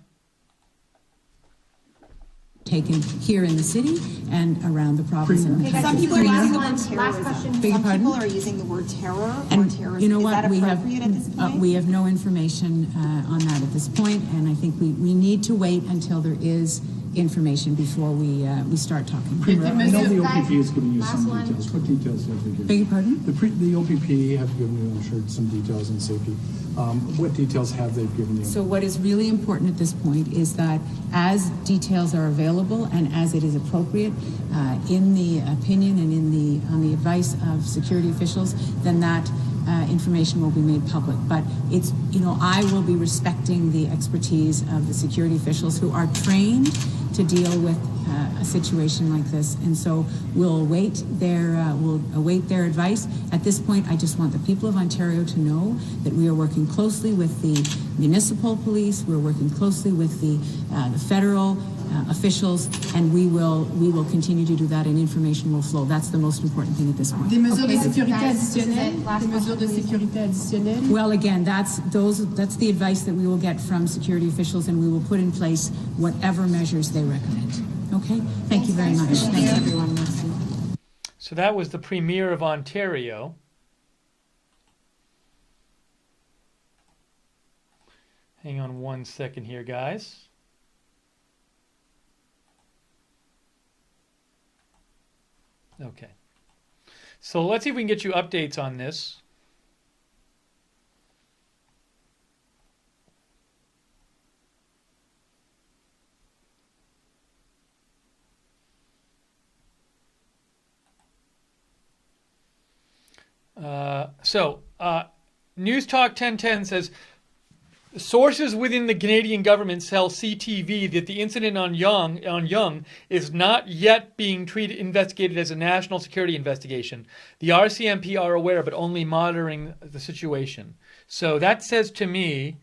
[SPEAKER 11] Taken here in the city and around the province.
[SPEAKER 12] Some people are using the word terrorism. Some people are using the word terror or terrorism.
[SPEAKER 11] You know what?
[SPEAKER 12] Is that appropriate at this point?
[SPEAKER 11] We have no information on that at this point, and I think we need to wait until there is information before we start talking.
[SPEAKER 3] I know the OPP is giving you some details. What details have they given?
[SPEAKER 11] Beg your pardon?
[SPEAKER 3] The OPP have given you, I'm sure, some details on safety. What details have they given you?
[SPEAKER 11] So what is really important at this point is that as details are available and as it is appropriate in the opinion and on the advice of security officials, then that information will be made public. But it's, I will be respecting the expertise of the security officials who are trained to deal with a situation like this, and so we'll await their advice. At this point, I just want the people of Ontario to know that we are working closely with the municipal police. We're working closely with the federal officials, and we will continue to do that, and information will flow. That's the most important thing at this point.
[SPEAKER 13] Des mesures de sécurité additionnelles. Des mesures de sécurité additionnelles.
[SPEAKER 11] Well, again, that's the advice that we will get from security officials, and we will put in place whatever measures they recommend. Okay? Thank you very much. Thank you, everyone.
[SPEAKER 1] So that was the Premier of Ontario. Hang on 1 second here, guys. Okay. So let's see if we can get you updates on this. News Talk 1010 says, sources within the Canadian government tell CTV that the incident on Yonge is not yet being investigated as a national security investigation. The RCMP are aware, but only monitoring the situation. So that says to me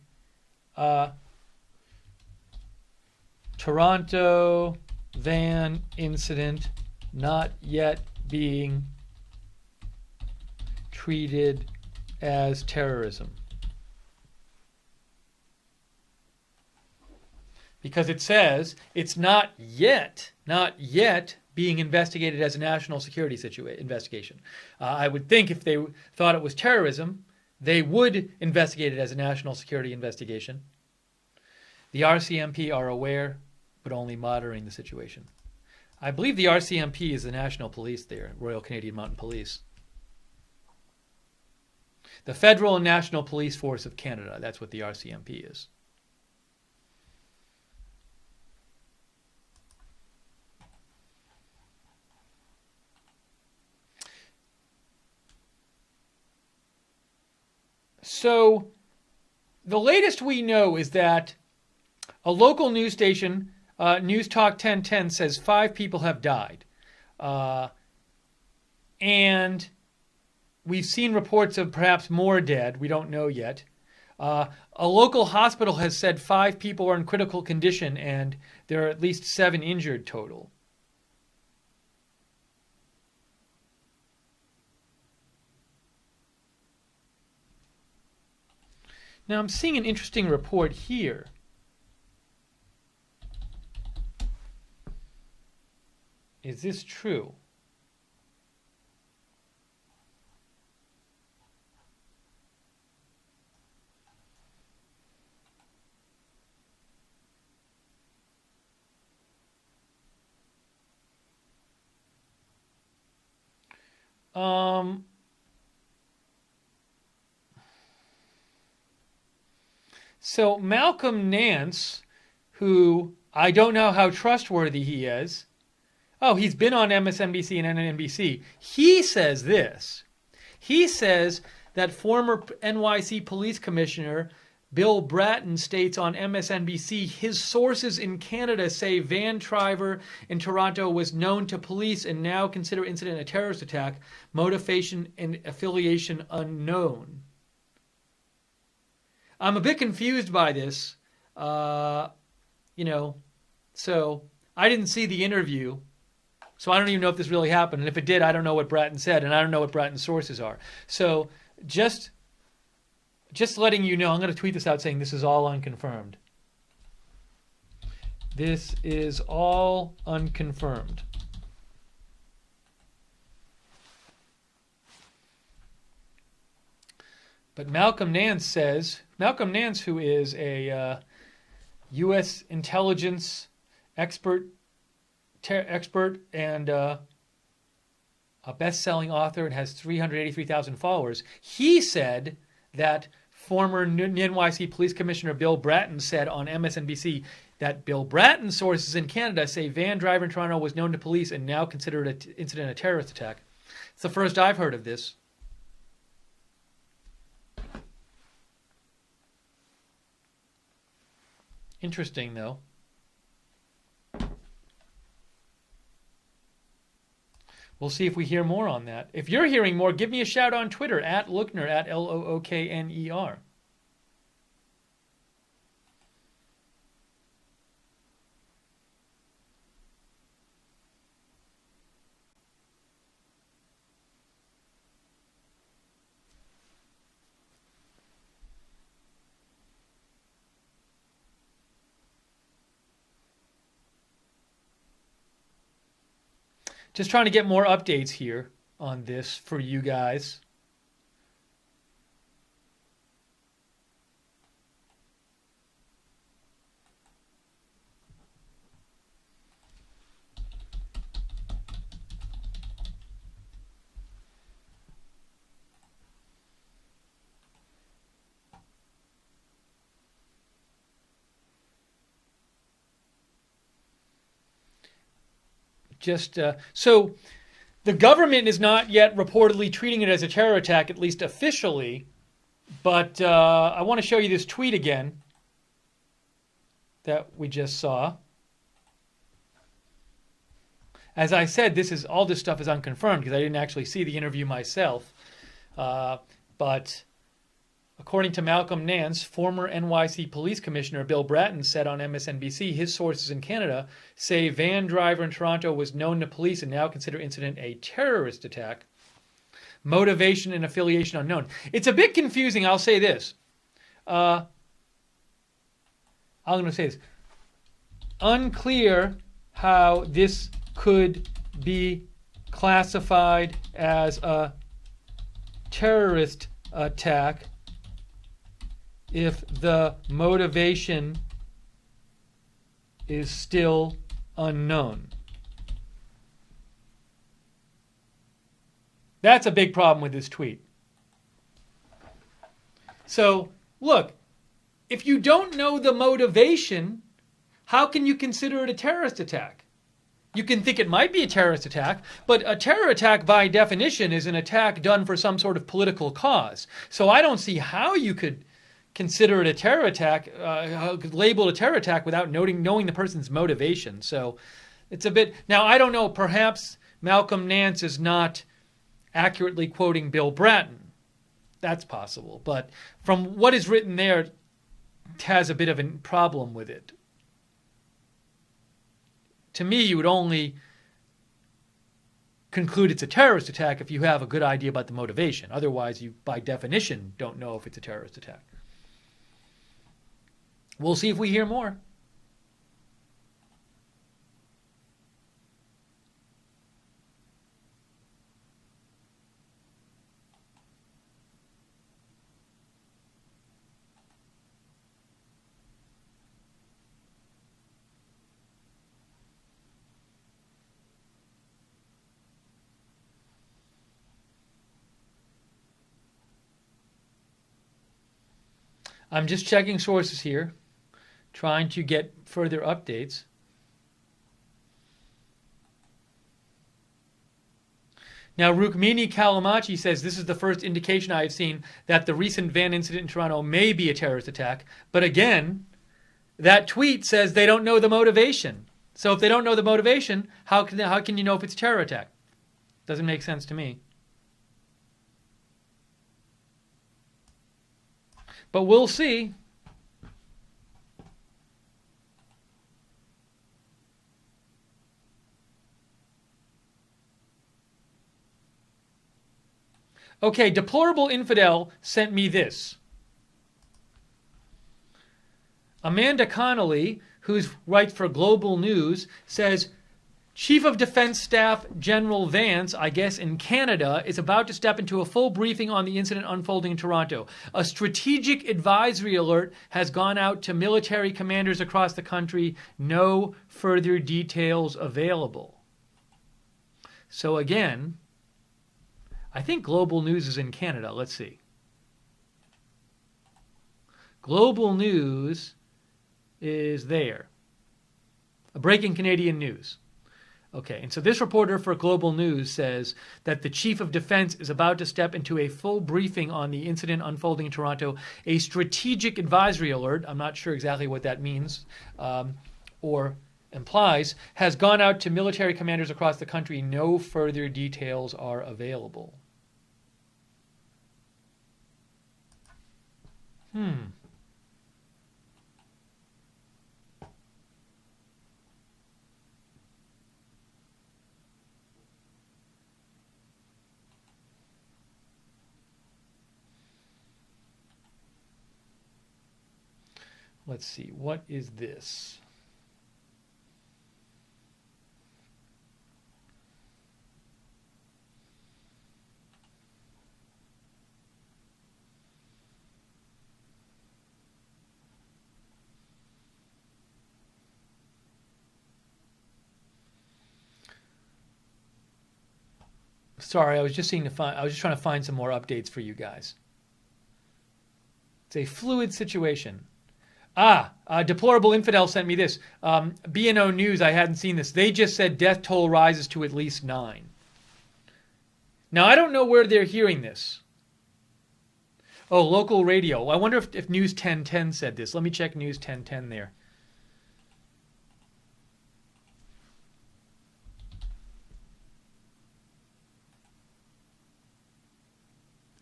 [SPEAKER 1] Toronto van incident not yet being treated as terrorism. Because it says it's not yet being investigated as a national security investigation. I would think if they thought it was terrorism, they would investigate it as a national security investigation. The RCMP are aware, but only monitoring the situation. I believe the RCMP is the national police there, Royal Canadian Mounted Police. The Federal and National Police Force of Canada, that's what the RCMP is. So the latest we know is that a local news station, News Talk 1010, says 5 people have died. And we've seen reports of perhaps more dead. We don't know yet. A local hospital has said 5 people are in critical condition and there are at least 7 injured total. Now I'm seeing an interesting report here. Is this true? So Malcolm Nance, who I don't know how trustworthy he is. Oh, he's been on MSNBC and NBC. He says this. He says that former NYC Police Commissioner Bill Bratton states on MSNBC his sources in Canada say van driver in Toronto was known to police and now consider incident a terrorist attack, motivation and affiliation unknown. I'm a bit confused by this, so I didn't see the interview, so I don't even know if this really happened. And if it did, I don't know what Bratton said, and I don't know what Bratton's sources are. So just letting you know, I'm going to tweet this out saying this is all unconfirmed. This is all unconfirmed. But Malcolm Nance, who is a U.S. intelligence expert and a best-selling author and has 383,000 followers, he said that former NYC Police Commissioner Bill Bratton said on MSNBC that Bill Bratton's sources in Canada say van driver in Toronto was known to police and now considered an incident a terrorist attack. It's the first I've heard of this. Interesting, though. We'll see if we hear more on that. If you're hearing more, give me a shout on Twitter, at Lookner, at Lookner. Just trying to get more updates here on this for you guys. So the government is not yet reportedly treating it as a terror attack, at least officially. But I want to show you this tweet again that we just saw. As I said, all this stuff is unconfirmed because I didn't actually see the interview myself. But According to Malcolm Nance, former NYC Police Commissioner Bill Bratton said on MSNBC his sources in Canada say van driver in Toronto was known to police and now consider incident a terrorist attack. Motivation and affiliation unknown. It's a bit confusing, I'll say this. I'm going to say this. Unclear how this could be classified as a terrorist attack if the motivation is still unknown. That's a big problem with this tweet. So, look, if you don't know the motivation, how can you consider it a terrorist attack? You can think it might be a terrorist attack, but a terror attack by definition is an attack done for some sort of political cause. So I don't see how you could consider it a terror attack, label it a terror attack without knowing the person's motivation. So it's a bit... Now, I don't know, perhaps Malcolm Nance is not accurately quoting Bill Bratton. That's possible. But from what is written there, it has a bit of a problem with it. To me, you would only conclude it's a terrorist attack if you have a good idea about the motivation. Otherwise, you, by definition, don't know if it's a terrorist attack. We'll see if we hear more. I'm just checking sources here, trying to get further updates. Now, Rukmini Kalamachi says this is the first indication I have seen that the recent van incident in Toronto may be a terrorist attack. But again, that tweet says they don't know the motivation. So if they don't know the motivation, how can you know if it's a terror attack? Doesn't make sense to me. But we'll see. Okay, Deplorable Infidel sent me this. Amanda Connolly, who writes for Global News, says, Chief of Defense Staff General Vance, I guess in Canada, is about to step into a full briefing on the incident unfolding in Toronto. A strategic advisory alert has gone out to military commanders across the country. No further details available. So again, I think Global News is in Canada. Let's see. Global News is there. Breaking Canadian news. Okay, and so this reporter for Global News says that the Chief of Defense is about to step into a full briefing on the incident unfolding in Toronto. A strategic advisory alert, I'm not sure exactly what that means or implies, has gone out to military commanders across the country. No further details are available. Let's see, what is this? Sorry, I was just trying to find some more updates for you guys. It's a fluid situation. Deplorable Infidel sent me this. B&O News, I hadn't seen this. They just said death toll rises to at least 9. Now, I don't know where they're hearing this. Oh, local radio. I wonder if News 1010 said this. Let me check News 1010 there.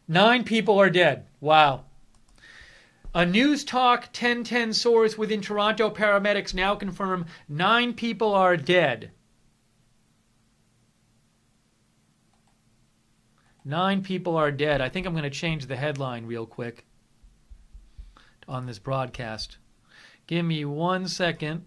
[SPEAKER 1] Nine people are dead. Wow. A News Talk 1010 source within Toronto paramedics now confirm 9 people are dead. 9 people are dead. I think I'm going to change the headline real quick on this broadcast. Give me 1 second.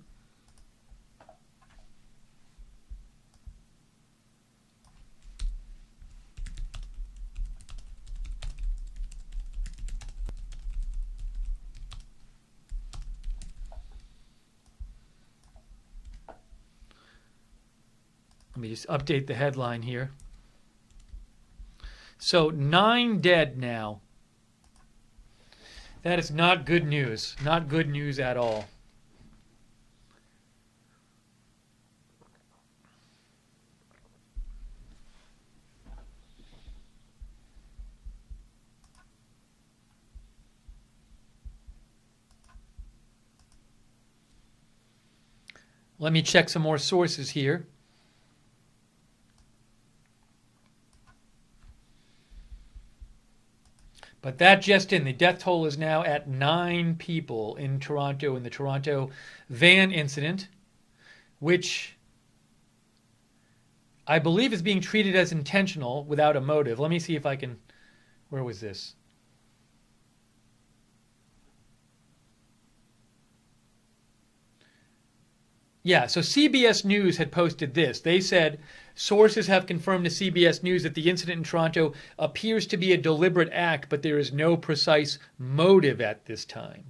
[SPEAKER 1] Let me just update the headline here. So 9 dead now. That is not good news. Not good news at all. Let me check some more sources here. But that just in, the death toll is now at 9 people in Toronto in the Toronto van incident, which I believe is being treated as intentional without a motive. Let me see if I can, where was this? Yeah, so CBS News had posted this. They said, sources have confirmed to CBS News that the incident in Toronto appears to be a deliberate act, but there is no precise motive at this time.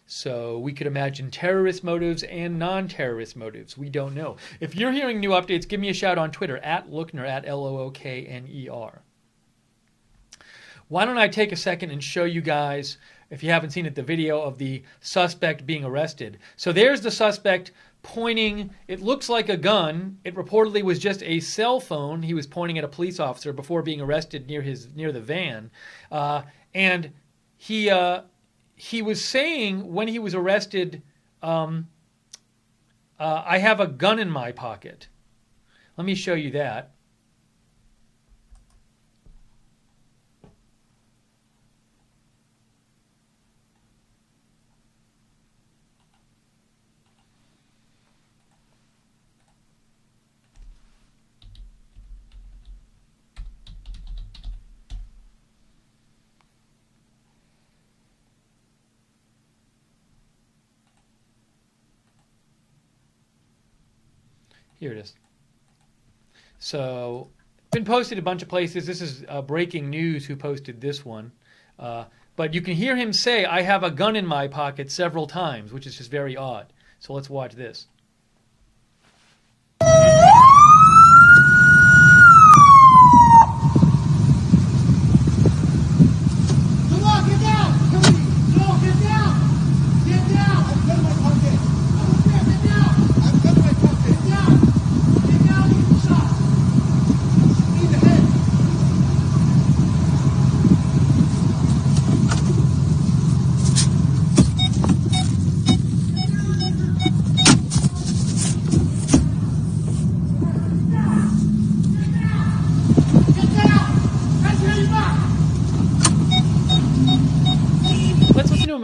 [SPEAKER 1] So we could imagine terrorist motives and non-terrorist motives. We don't know. If you're hearing new updates, give me a shout on Twitter, @Lookner, @LOOKNER. Why don't I take a second and show you guys, if you haven't seen it, the video of the suspect being arrested. So there's the suspect pointing, it looks like a gun. It reportedly was just a cell phone. He was pointing at a police officer before being arrested near the van. And he was saying when he was arrested, I have a gun in my pocket. Let me show you that. Here it is. So, been posted a bunch of places. This is Breaking News who posted this one. But you can hear him say, I have a gun in my pocket several times, which is just very odd. So let's watch this.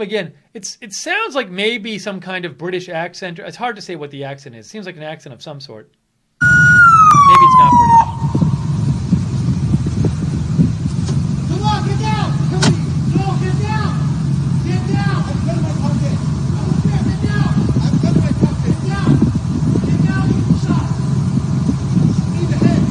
[SPEAKER 1] Again, it sounds like maybe some kind of British accent. It's hard to say what the accent is. It seems like an accent of some sort. Maybe it's not British.
[SPEAKER 14] Come on, get down! Come on, no, get down! Get down! I'm in my pocket. I'm up there, get down! I'm in my pocket. Get down! Get down, you can shot! Need the head.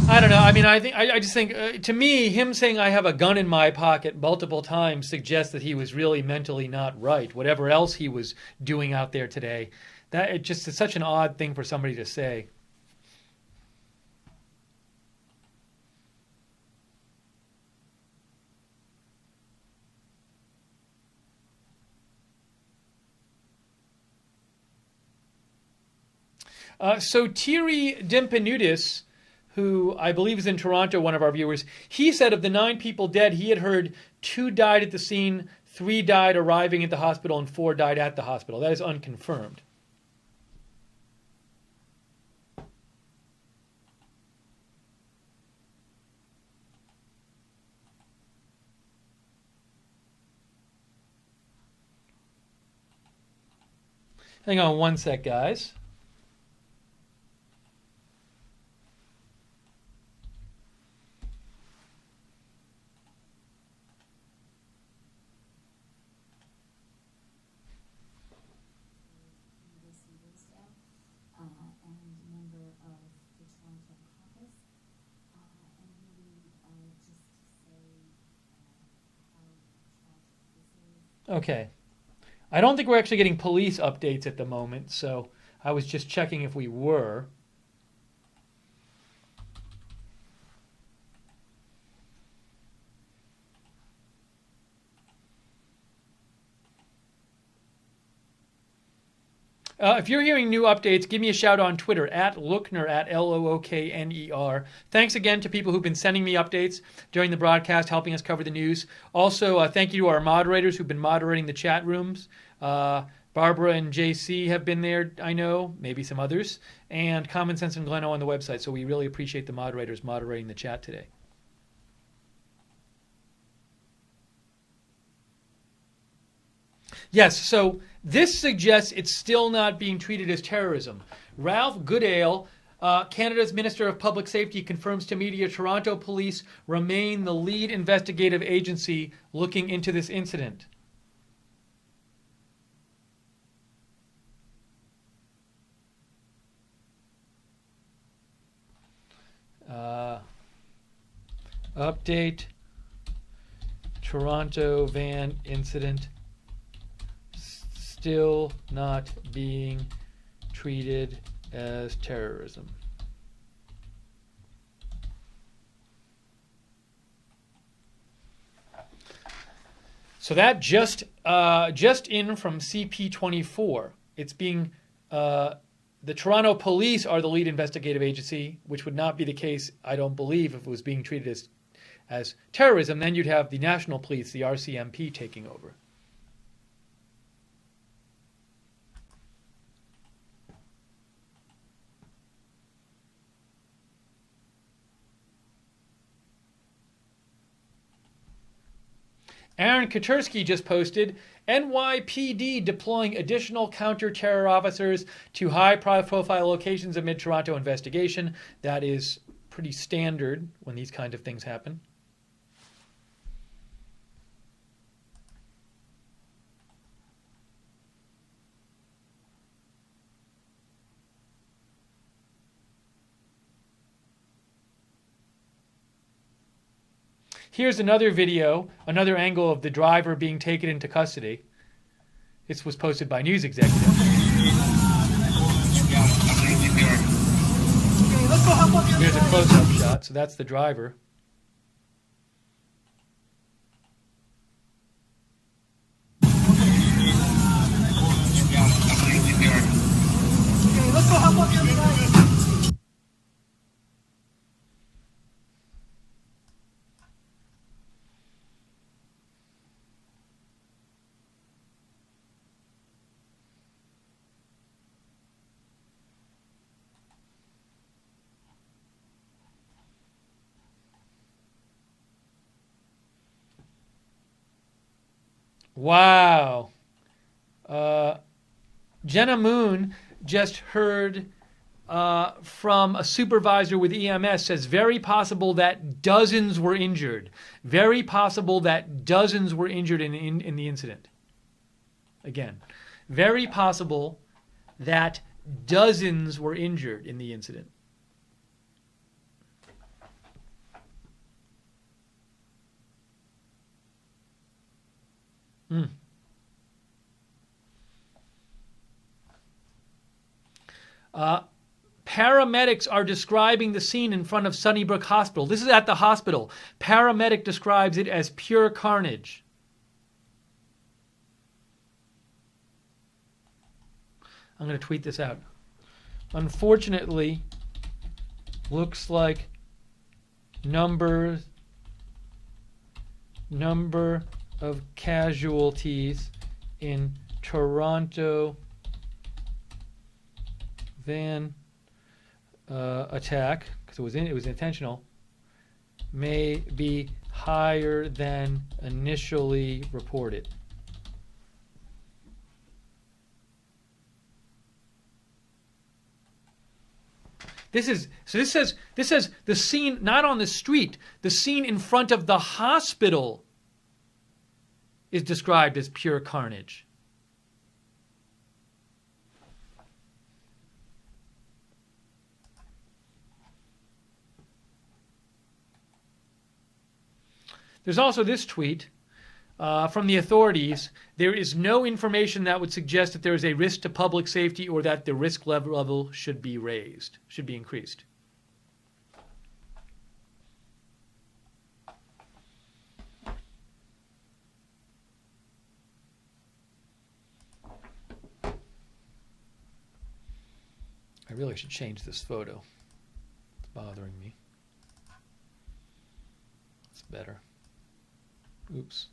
[SPEAKER 1] I don't know. I mean, I just think, to me, him saying I have a gun in my pocket multiple times suggests that he was really mentally not right. Whatever else he was doing out there today, that it just is such an odd thing for somebody to say. So Thierry Dimpanudis, who I believe is in Toronto, one of our viewers, he said of the 9 people dead, he had heard 2 died at the scene, 3 died arriving at the hospital, and 4 died at the hospital. That is unconfirmed. Hang on one sec, guys. Okay. I don't think we're actually getting police updates at the moment, so I was just checking if we were. If you're hearing new updates, give me a shout on Twitter at Lookner, at Lookner. Thanks again to people who've been sending me updates during the broadcast, helping us cover the news. Also, thank you to our moderators who've been moderating the chat rooms. Barbara and JC have been there, I know, maybe some others, and Common Sense and Gleno on the website. So we really appreciate the moderators moderating the chat today. Yes, so this suggests it's still not being treated as terrorism. Ralph Goodale, Canada's Minister of Public Safety, confirms to media Toronto police remain the lead investigative agency looking into this incident. Update, Toronto van incident. Still not being treated as terrorism. So that just in from CP24. It's being the Toronto police are the lead investigative agency, which would not be the case, I don't believe, if it was being treated as terrorism. Then you'd have the national police, the RCMP, taking over. Aaron Katersky just posted, NYPD deploying additional counter-terror officers to high-profile locations amid Toronto investigation. That is pretty standard when these kind of things happen. Here's another video, another angle of the driver being taken into custody. This was posted by News Executive. Here's a close-up shot, so that's the driver.
[SPEAKER 14] Let's go help up the other guy.
[SPEAKER 1] Wow. Jenna Moon just heard from a supervisor with EMS, says very possible that dozens were injured. Very possible that dozens were injured in the incident. Again, very possible that dozens were injured in the incident. Paramedics are describing the scene in front of Sunnybrook Hospital. This is at the hospital. Paramedic describes it as pure carnage. I'm going to tweet this out. Unfortunately, looks like number of casualties in Toronto van attack, because it was intentional, may be higher than initially reported. This says the scene not on the street, the scene in front of the hospital is described as pure carnage. There's also this tweet from the authorities. There is no information that would suggest that there is a risk to public safety or that the risk level should be increased. I really should change this photo. It's bothering me. It's better. Oops.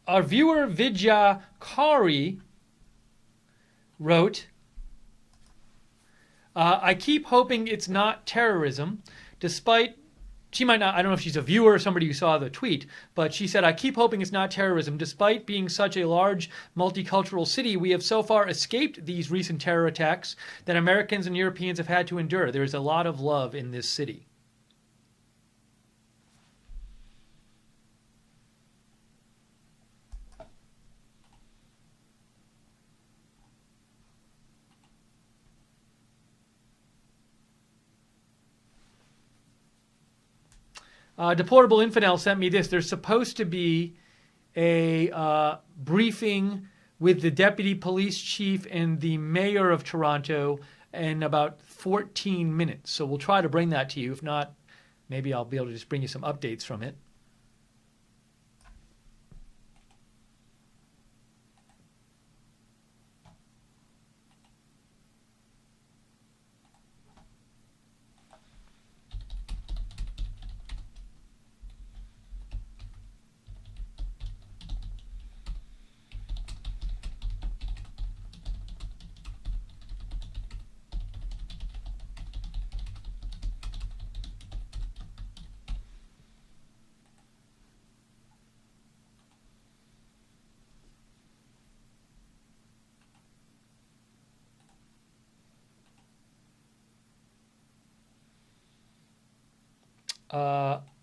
[SPEAKER 1] Our viewer Vidya Kari wrote, I keep hoping it's not terrorism, despite, she might not, I don't know if she's a viewer or somebody who saw the tweet, but she said, I keep hoping it's not terrorism. Despite being such a large multicultural city, we have so far escaped these recent terror attacks that Americans and Europeans have had to endure. There is a lot of love in this city. Deplorable Infidel sent me this. There's supposed to be a briefing with the deputy police chief and the mayor of Toronto in about 14 minutes. So we'll try to bring that to you. If not, maybe I'll be able to just bring you some updates from it.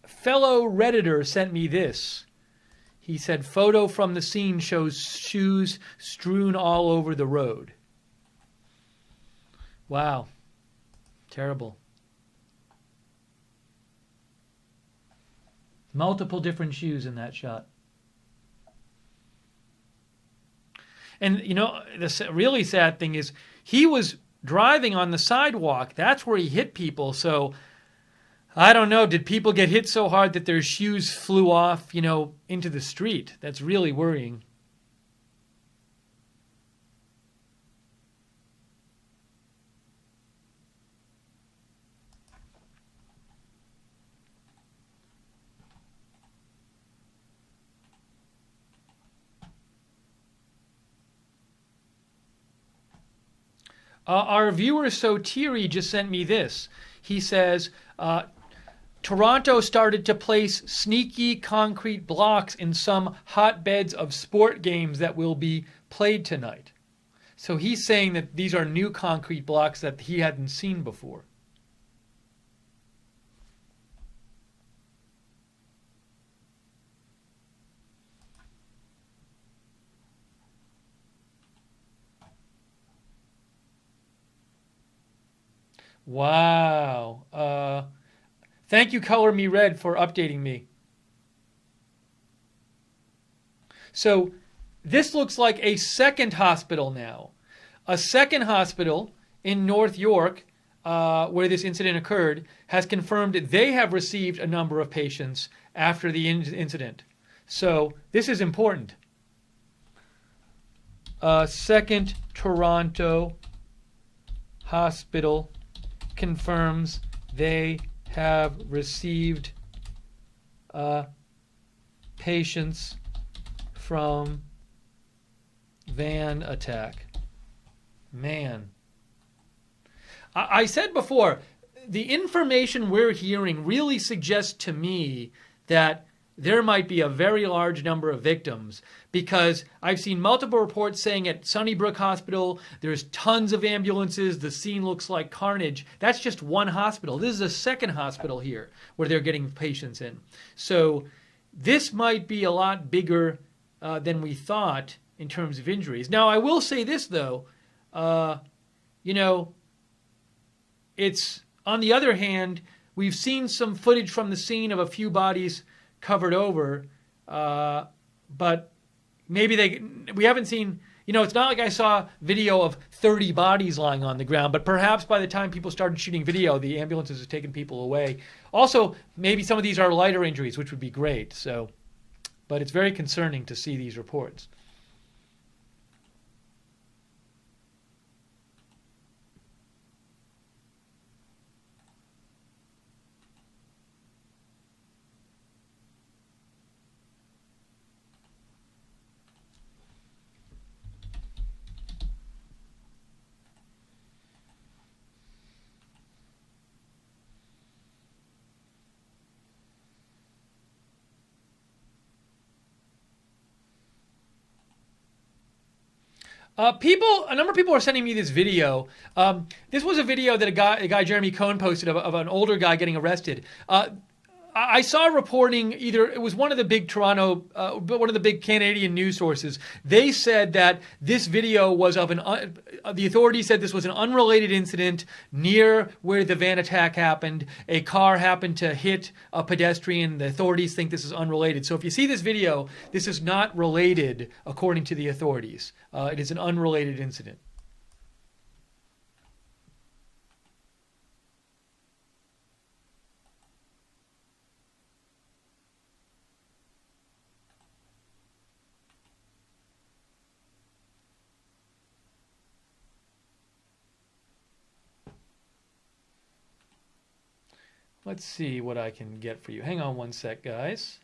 [SPEAKER 1] Fellow Redditor sent me this. He said, photo from the scene shows shoes strewn all over the road. Wow. Terrible. Multiple different shoes in that shot. And, you know, the really sad thing is he was driving on the sidewalk. That's where he hit people. So I don't know. Did people get hit so hard that their shoes flew off, you know, into the street? That's really worrying. Our viewer Sotiri just sent me this. He says, Toronto started to place sneaky concrete blocks in some hotbeds of sport games that will be played tonight. So he's saying that these are new concrete blocks that he hadn't seen before. Wow. Thank you, Color Me Red, for updating me. So this looks like a second hospital now. A second hospital in North York, where this incident occurred, has confirmed that they have received a number of patients after the incident. So this is important. Second Toronto hospital confirms they have received patients from van attack. Man. I said before, the information we're hearing really suggests to me that there might be a very large number of victims, because I've seen multiple reports saying at Sunnybrook Hospital there's tons of ambulances, the scene looks like carnage. That's just one hospital. This is a second hospital here where they're getting patients in. So this might be a lot bigger than we thought in terms of injuries. Now, I will say this, though. It's, on the other hand, we've seen some footage from the scene of a few bodies covered over, but maybe we haven't seen, it's not like I saw video of 30 bodies lying on the ground, but perhaps by the time people started shooting video, the ambulances have taken people away. Also, maybe some of these are lighter injuries, which would be great. So, but it's very concerning to see these reports. A number of people are sending me this video. This was a video that a guy Jeremy Cohen posted of an older guy getting arrested. I saw reporting, either it was one of the big one of the big Canadian news sources. They said that this video was of the authorities said this was an unrelated incident near where the van attack happened. A car happened to hit a pedestrian. The authorities think this is unrelated. So if you see this video, this is not related according to the authorities. It is an unrelated incident. Let's see what I can get for you. Hang on one sec, guys.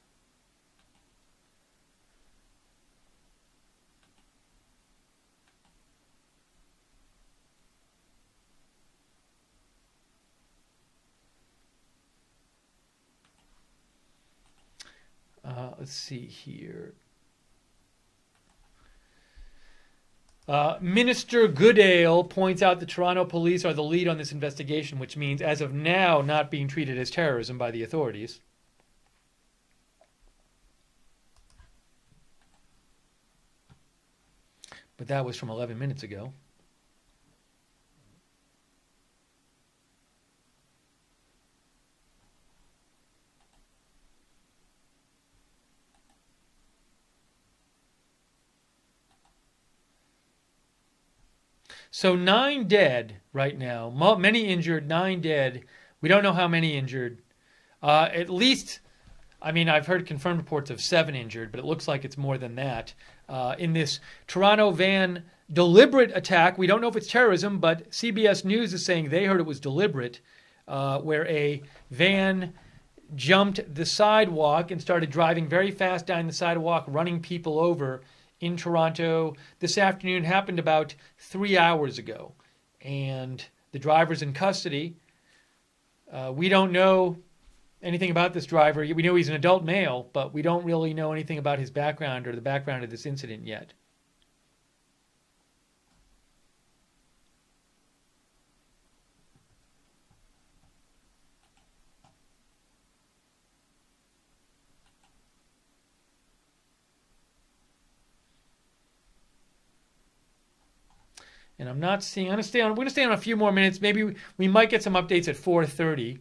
[SPEAKER 1] Let's see here. Minister Goodale points out the Toronto police are the lead on this investigation, which means, as of now, not being treated as terrorism by the authorities. But that was from 11 minutes ago. So 9 dead right now, many injured, 9 dead. We don't know how many injured. At least, I've heard confirmed reports of 7 injured, but it looks like it's more than that. In this Toronto van deliberate attack, we don't know if it's terrorism, but CBS News is saying they heard it was deliberate, where a van jumped the sidewalk and started driving very fast down the sidewalk, running people over in Toronto. This afternoon happened about 3 hours ago, and the driver's in custody. We don't know anything about this driver. We know he's an adult male, but we don't really know anything about his background or the background of this incident yet. And I'm not seeing. We're going to stay on a few more minutes. Maybe we might get some updates at 4:30.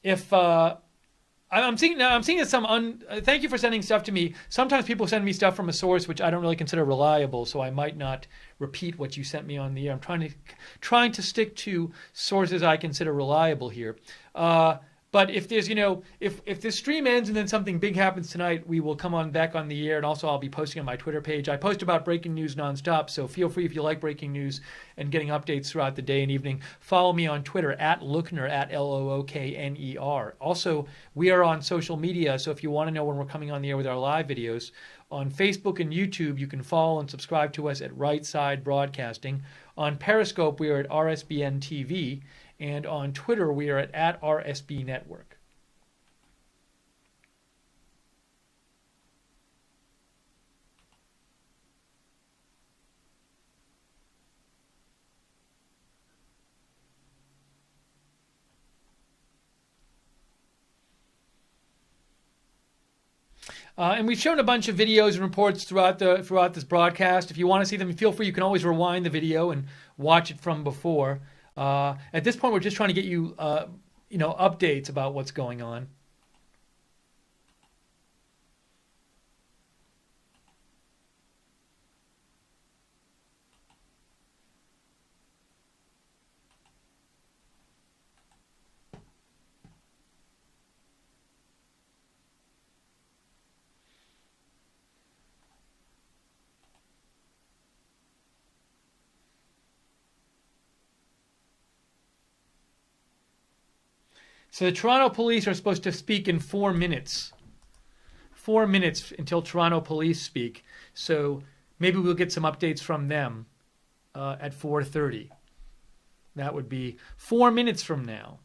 [SPEAKER 1] If I'm seeing that some. Thank you for sending stuff to me. Sometimes people send me stuff from a source which I don't really consider reliable, so I might not repeat what you sent me on the air. I'm trying to stick to sources I consider reliable here. But if there's, if this stream ends and then something big happens tonight, we will come on back on the air, and also I'll be posting on my Twitter page. I post about breaking news nonstop, so feel free if you like breaking news and getting updates throughout the day and evening. Follow me on Twitter at Lookner, at Lookner. Also, we are on social media, so if you want to know when we're coming on the air with our live videos, on Facebook and YouTube, you can follow and subscribe to us at Right Side Broadcasting. On Periscope, we are at RSBN TV. And on Twitter, we are at RSB Network. And we've shown a bunch of videos and reports throughout this broadcast. If you want to see them, feel free. You can always rewind the video and watch it from before. At this point, we're just trying to get you, updates about what's going on. So the Toronto police are supposed to speak in 4 minutes. 4 minutes until Toronto police speak. So maybe we'll get some updates from them at 4:30. That would be 4 minutes from now.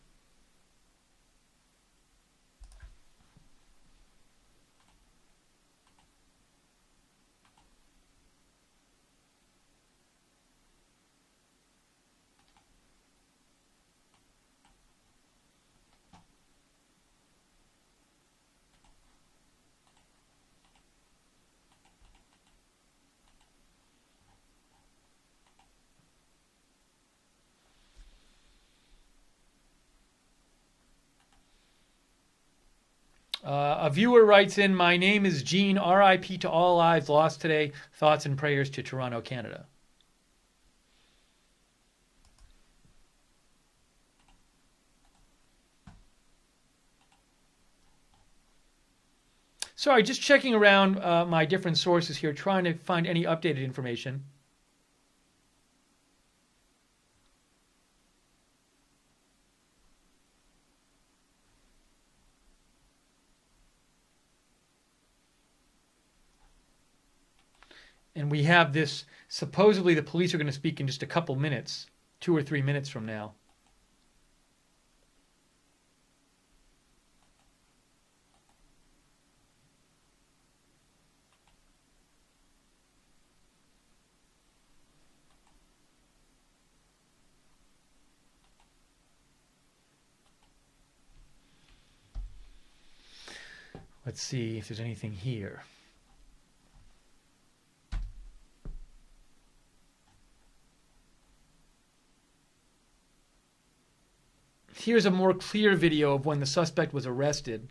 [SPEAKER 1] A viewer writes in, "My name is Gene. R.I.P. to all lives lost today. Thoughts and prayers to Toronto, Canada." Sorry, just checking around my different sources here, trying to find any updated information. And we have this, supposedly the police are going to speak in just a couple minutes, 2 or 3 minutes from now. Let's see if there's anything here. Here's a more clear video of when the suspect was arrested.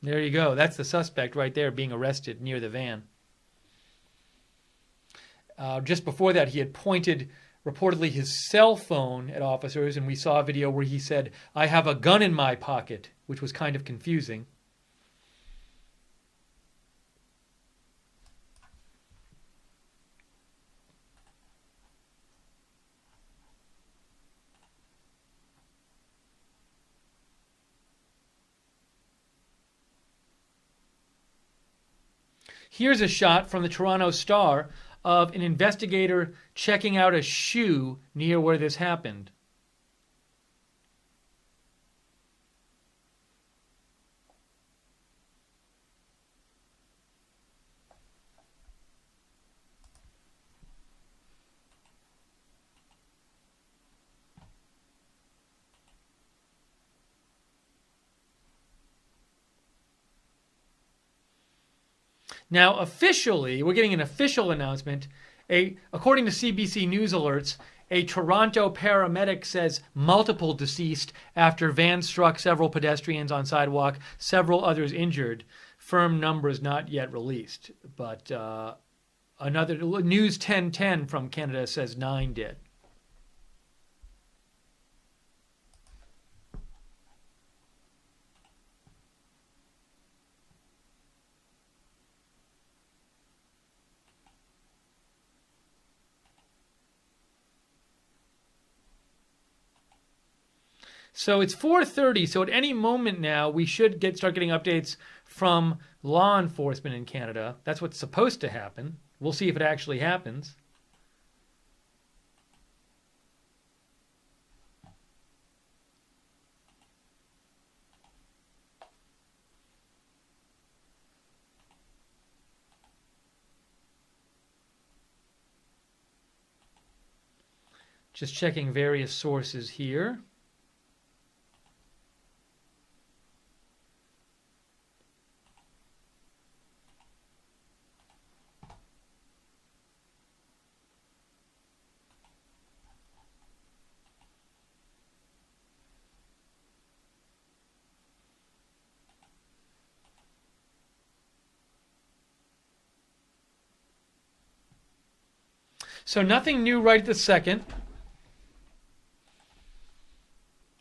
[SPEAKER 1] There you go. That's the suspect right there being arrested near the van. Just before that, he had pointed reportedly his cell phone at officers, and we saw a video where he said, "I have a gun in my pocket," which was kind of confusing. Here's a shot from the Toronto Star of an investigator checking out a shoe near where this happened. Now, officially, we're getting an official announcement. According to CBC News alerts, A Toronto paramedic says multiple deceased after van struck several pedestrians on sidewalk, several others injured. Firm numbers not yet released. But another News 1010 from Canada says 9 did. So it's 4:30. So at any moment now, we should start getting updates from law enforcement in Canada. That's what's supposed to happen. We'll see if it actually happens. Just checking various sources here. So nothing new right this second.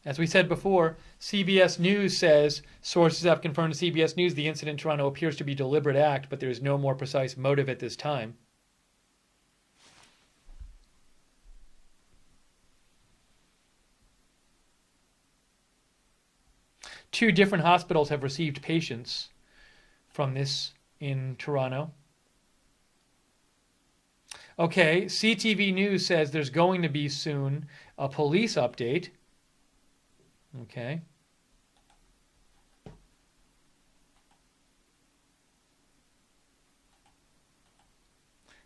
[SPEAKER 1] As we said before, CBS News says sources have confirmed to CBS News the incident in Toronto appears to be a deliberate act, but there is no more precise motive at this time. Two different hospitals have received patients from this in Toronto. Okay, CTV News says there's going to be soon a police update. Okay.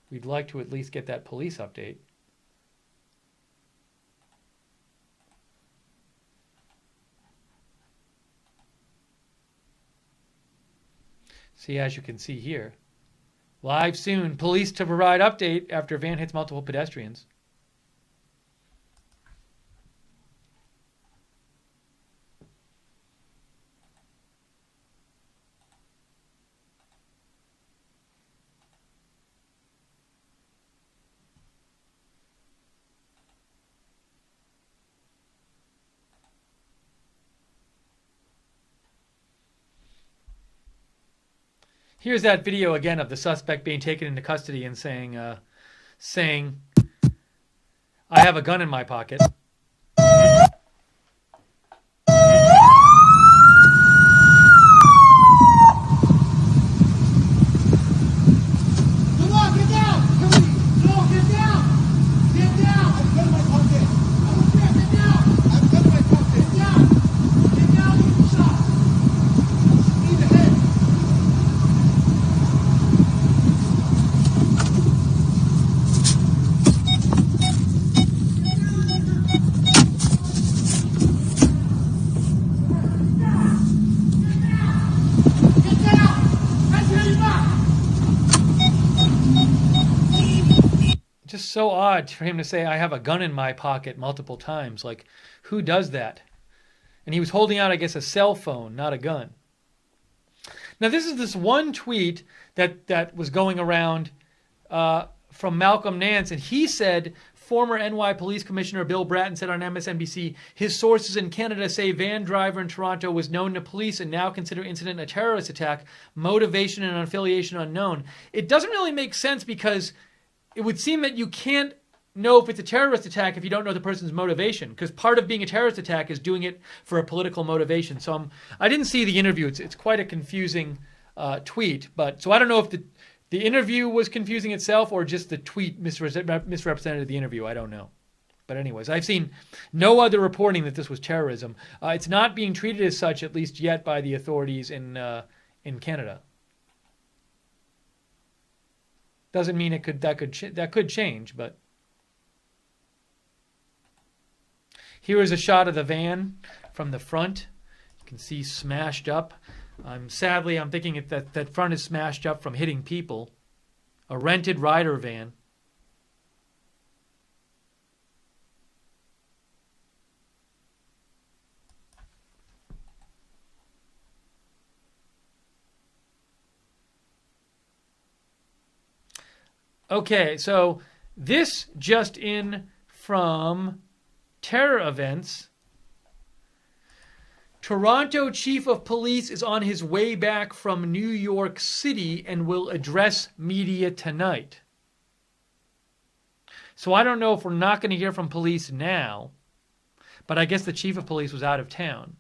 [SPEAKER 1] We'd like to at least get that police update. See, as you can see here. Live soon. Police to provide update after van hits multiple pedestrians. Here's that video again of the suspect being taken into custody and saying, I have a gun in my pocket. So odd for him to say, I have a gun in my pocket multiple times. Like, who does that? And he was holding out, I guess, a cell phone, not a gun. Now, this is this one tweet that was going around from Malcolm Nance, and he said, former NY Police Commissioner Bill Bratton said on MSNBC, his sources in Canada say van driver in Toronto was known to police and now consider incident a terrorist attack, motivation and affiliation unknown. It doesn't really make sense because it would seem that you can't know if it's a terrorist attack if you don't know the person's motivation, because part of being a terrorist attack is doing it for a political motivation. So I didn't see the interview. It's quite a confusing tweet. But so I don't know if the interview was confusing itself or just the tweet misrepresented the interview. I don't know. But anyways, I've seen no other reporting that this was terrorism. It's not being treated as such, at least yet, by the authorities in Canada. Doesn't mean that could change, but here is a shot of the van from the front. You can see smashed up. Sadly, I'm thinking that front is smashed up from hitting people. A rented rider van. Okay, so this just in from Terror Events. Toronto Chief of Police is on his way back from New York City and will address media tonight. So I don't know if we're not going to hear from police now, but I guess the Chief of Police was out of town.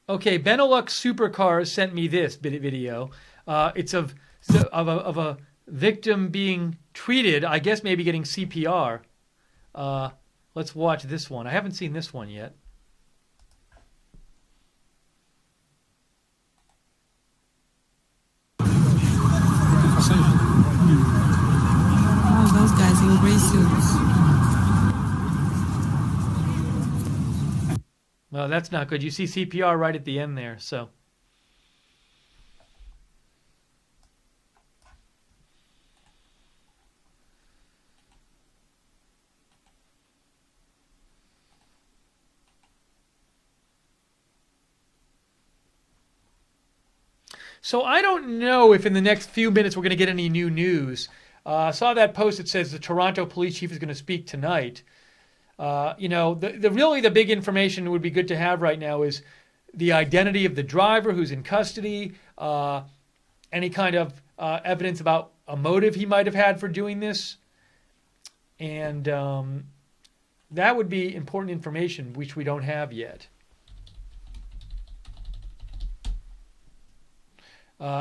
[SPEAKER 1] Okay, Benelux Supercars sent me this video. It's of a victim being treated, I guess maybe getting CPR. Let's watch this one. I haven't seen this one yet.
[SPEAKER 15] Oh, those guys in gray suits.
[SPEAKER 1] Well, that's not good. You see CPR right at the end there, so. So I don't know if in the next few minutes we're going to get any new news. I saw that post that says the Toronto police chief is going to speak tonight. The big information would be good to have right now is the identity of the driver who's in custody, any kind of evidence about a motive he might have had for doing this. And that would be important information, which we don't have yet.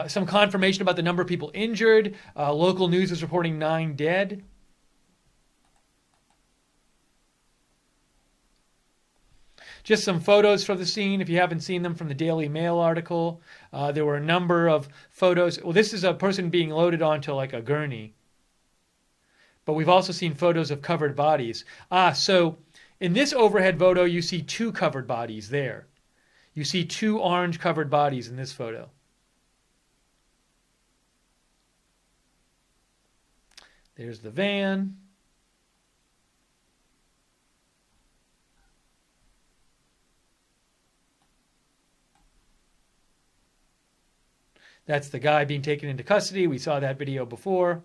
[SPEAKER 1] Some confirmation about the number of people injured. Local news is reporting 9 dead. Just some photos from the scene, if you haven't seen them, from the Daily Mail article. There were a number of photos. Well, this is a person being loaded onto like a gurney. But we've also seen photos of covered bodies. So in this overhead photo, you see 2 covered bodies there. You see 2 orange covered bodies in this photo. There's the van. That's the guy being taken into custody. We saw that video before.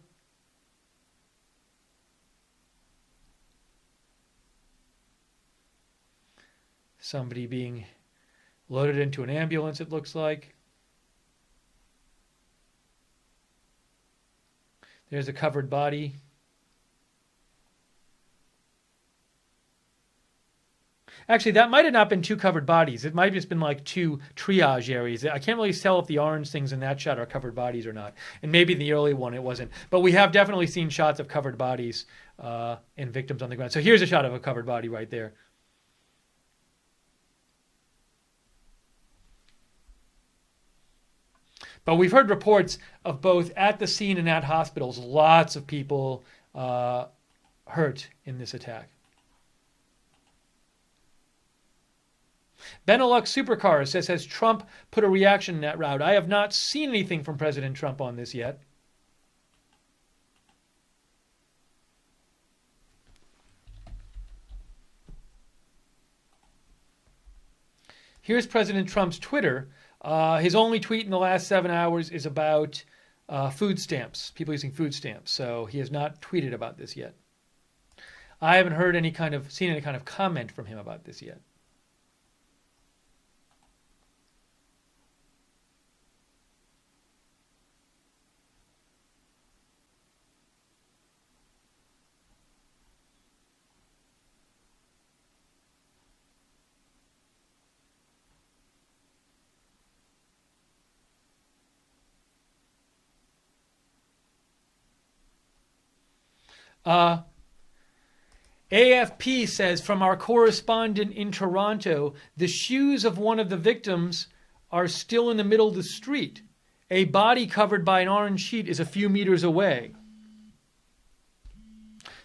[SPEAKER 1] Somebody being loaded into an ambulance, it looks like. There's a covered body. Actually, that might have not been 2 covered bodies. It might have just been like 2 triage areas. I can't really tell if the orange things in that shot are covered bodies or not. And maybe in the early one it wasn't. But we have definitely seen shots of covered bodies and victims on the ground. So here's a shot of a covered body right there. But we've heard reports of both at the scene and at hospitals, lots of people hurt in this attack. Benelux Supercars says, has Trump put a reaction in that route? I have not seen anything from President Trump on this yet. Here's President Trump's Twitter. His only tweet in the last 7 hours is about food stamps, people using food stamps. So he has not tweeted about this yet. I haven't heard seen any kind of comment from him about this yet. AFP says, from our correspondent in Toronto, the shoes of one of the victims are still in the middle of the street. A body covered by an orange sheet is a few meters away.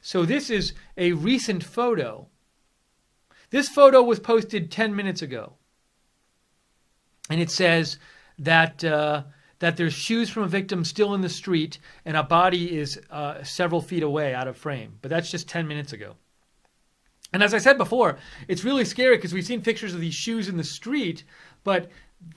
[SPEAKER 1] So this is a recent photo. This photo was posted 10 minutes ago. And it says, that that there's shoes from a victim still in the street and a body is several feet away out of frame. But that's just 10 minutes ago. And as I said before, it's really scary because we've seen pictures of these shoes in the street, but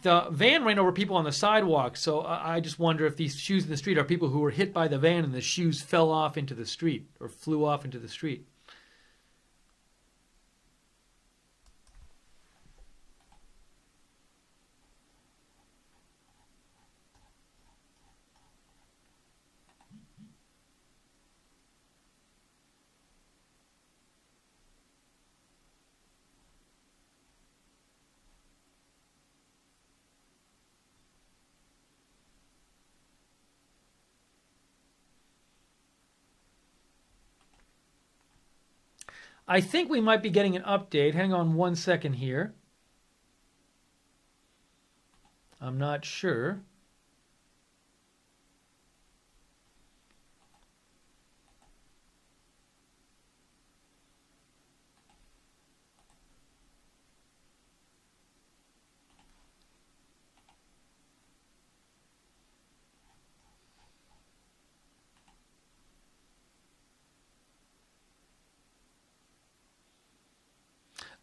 [SPEAKER 1] the van ran over people on the sidewalk. So I just wonder if these shoes in the street are people who were hit by the van and the shoes fell off into the street or flew off into the street. I think we might be getting an update. Hang on one second here. I'm not sure.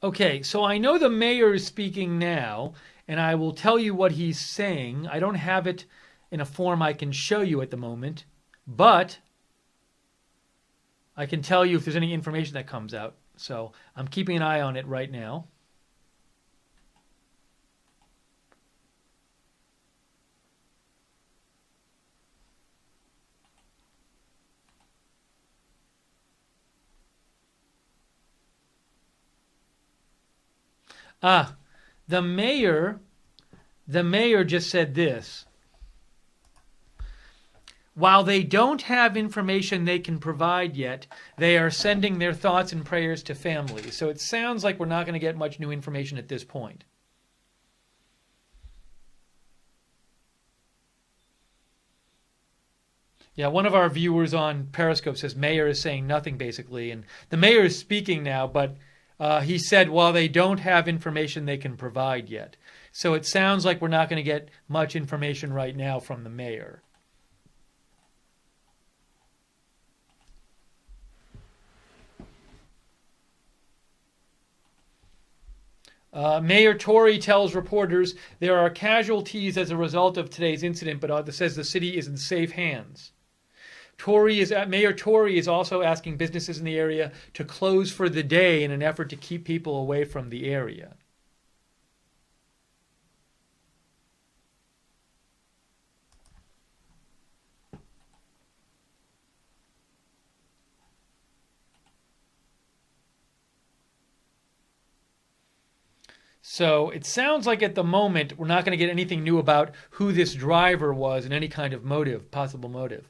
[SPEAKER 1] Okay, so I know the mayor is speaking now, and I will tell you what he's saying. I don't have it in a form I can show you at the moment, but I can tell you if there's any information that comes out. So I'm keeping an eye on it right now. The mayor just said this. While they don't have information they can provide yet, they are sending their thoughts and prayers to families. So it sounds like we're not going to get much new information at this point. Yeah, one of our viewers on Periscope says mayor is saying nothing basically, and the mayor is speaking now, but he said, while they don't have information they can provide yet. So it sounds like we're not going to get much information right now from the mayor. Mayor Tory tells reporters there are casualties as a result of today's incident, but says the city is in safe hands. Mayor Tory is also asking businesses in the area to close for the day in an effort to keep people away from the area. So it sounds like at the moment we're not going to get anything new about who this driver was and any kind of motive, possible motive.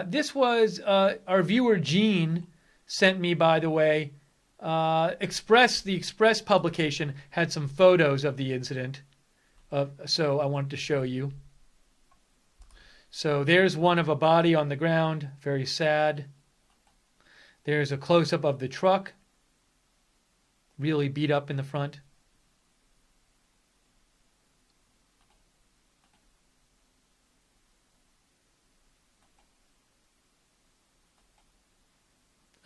[SPEAKER 1] This was our viewer Gene sent me, by the way. The Express publication had some photos of the incident, so I wanted to show you. So there's one of a body on the ground, very sad. There's a close-up of the truck, really beat up in the front.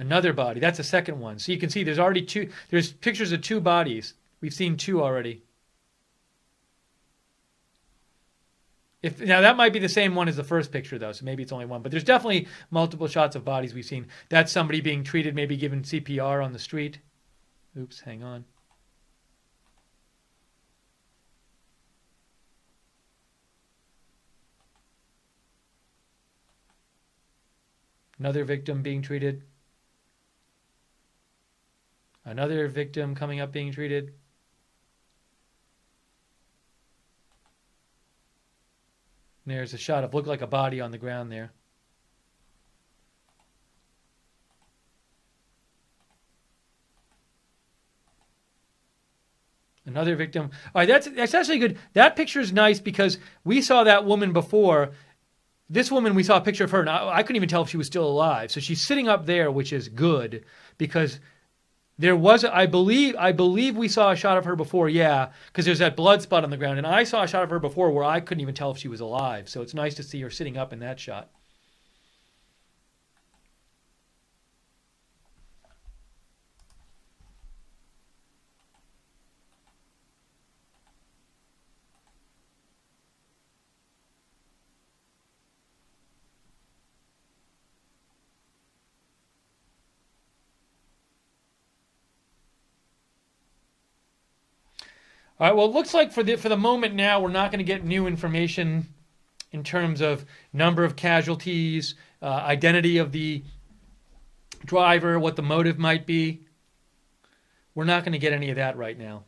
[SPEAKER 1] Another body. That's the second one. So you can see there's already two. There's pictures of two bodies. We've seen two already. Now that might be the same one as the first picture though, so maybe it's only one. But there's definitely multiple shots of bodies we've seen. That's somebody being treated, maybe given CPR on the street. Oops, hang on. Another victim being treated. Another victim coming up being treated. And there's a shot of looked like a body on the ground there. Another victim. All right, that's actually good. That picture is nice because we saw that woman before. This woman, we saw a picture of her, and I couldn't even tell if she was still alive. So she's sitting up there, which is good because there was, I believe we saw a shot of her before, yeah, because there's that blood spot on the ground, and I saw a shot of her before where I couldn't even tell if she was alive. So it's nice to see her sitting up in that shot. All right, well, it looks like for the moment now, we're not going to get new information in terms of number of casualties, identity of the driver, what the motive might be. We're not going to get any of that right now.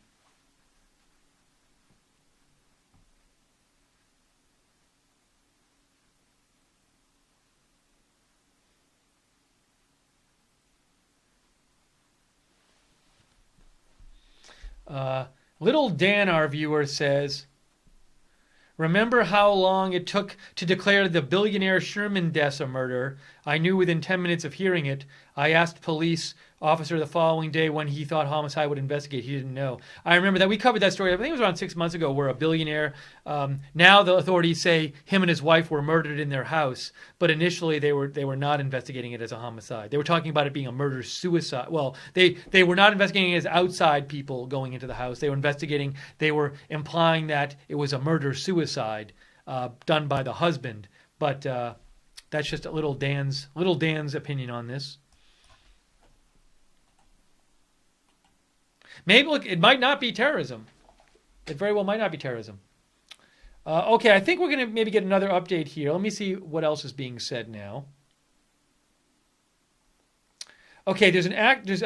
[SPEAKER 1] Little Dan, our viewer, says, remember how long it took to declare the billionaire Sherman death a murder? I knew within 10 minutes of hearing it. I asked police officer the following day when he thought homicide would investigate. He didn't know. I remember that we covered that story. I think it was around 6 months ago where a billionaire, now the authorities say him and his wife were murdered in their house. But initially they were not investigating it as a homicide. They were talking about it being a murder-suicide. Well, they were not investigating it as outside people going into the house. They were implying that it was a murder-suicide done by the husband. But that's just little Dan's opinion on this. Maybe, look, it might not be terrorism. It very well might not be terrorism. Okay, I think we're going to maybe get another update here. Let me see what else is being said now. Okay, there's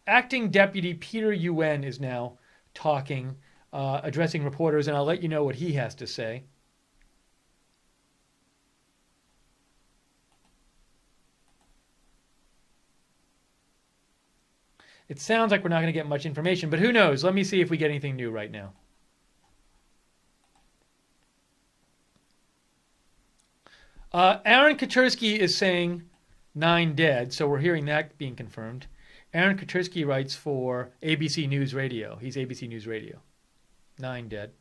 [SPEAKER 1] acting deputy Peter Yuen is now talking, addressing reporters, and I'll let you know what he has to say. It sounds like we're not going to get much information, but who knows? Let me see if we get anything new right now. Aaron Katersky is saying 9 dead, so we're hearing that being confirmed. Aaron Katersky writes for ABC News Radio. He's ABC News Radio. 9 dead.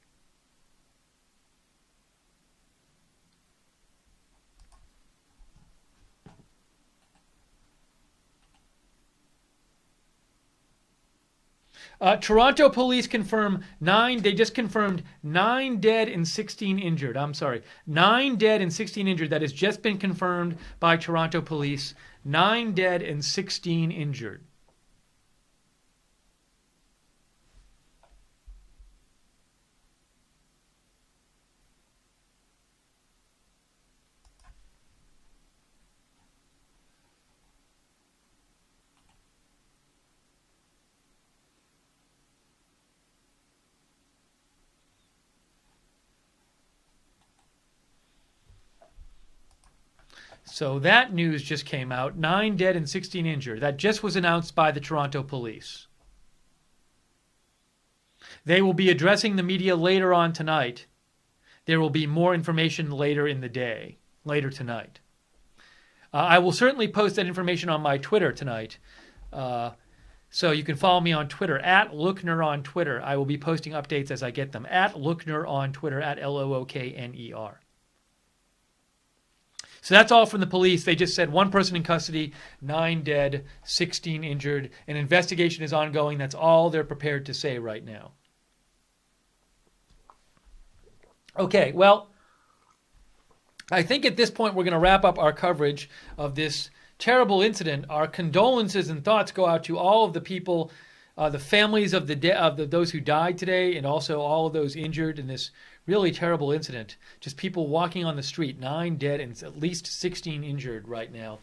[SPEAKER 1] Toronto police confirm 9. They just confirmed 9 dead and 16 injured. I'm sorry, 9 dead and 16 injured. That has just been confirmed by Toronto police. 9 dead and 16 injured. So that news just came out. 9 dead and 16 injured. That just was announced by the Toronto police. They will be addressing the media later on tonight. There will be more information later in the day, later tonight. I will certainly post that information on my Twitter tonight. So you can follow me on Twitter, at Lookner on Twitter. I will be posting updates as I get them. At Lookner on Twitter, at Lookner. So that's all from the police. They just said 1 person in custody, 9 dead, 16 injured. An investigation is ongoing. That's all they're prepared to say right now. Okay, well, I think at this point we're going to wrap up our coverage of this terrible incident. Our condolences and thoughts go out to all of the people, the families of those who died today, and also all of those injured in this really terrible incident. Just people walking on the street, 9 dead and at least 16 injured right now.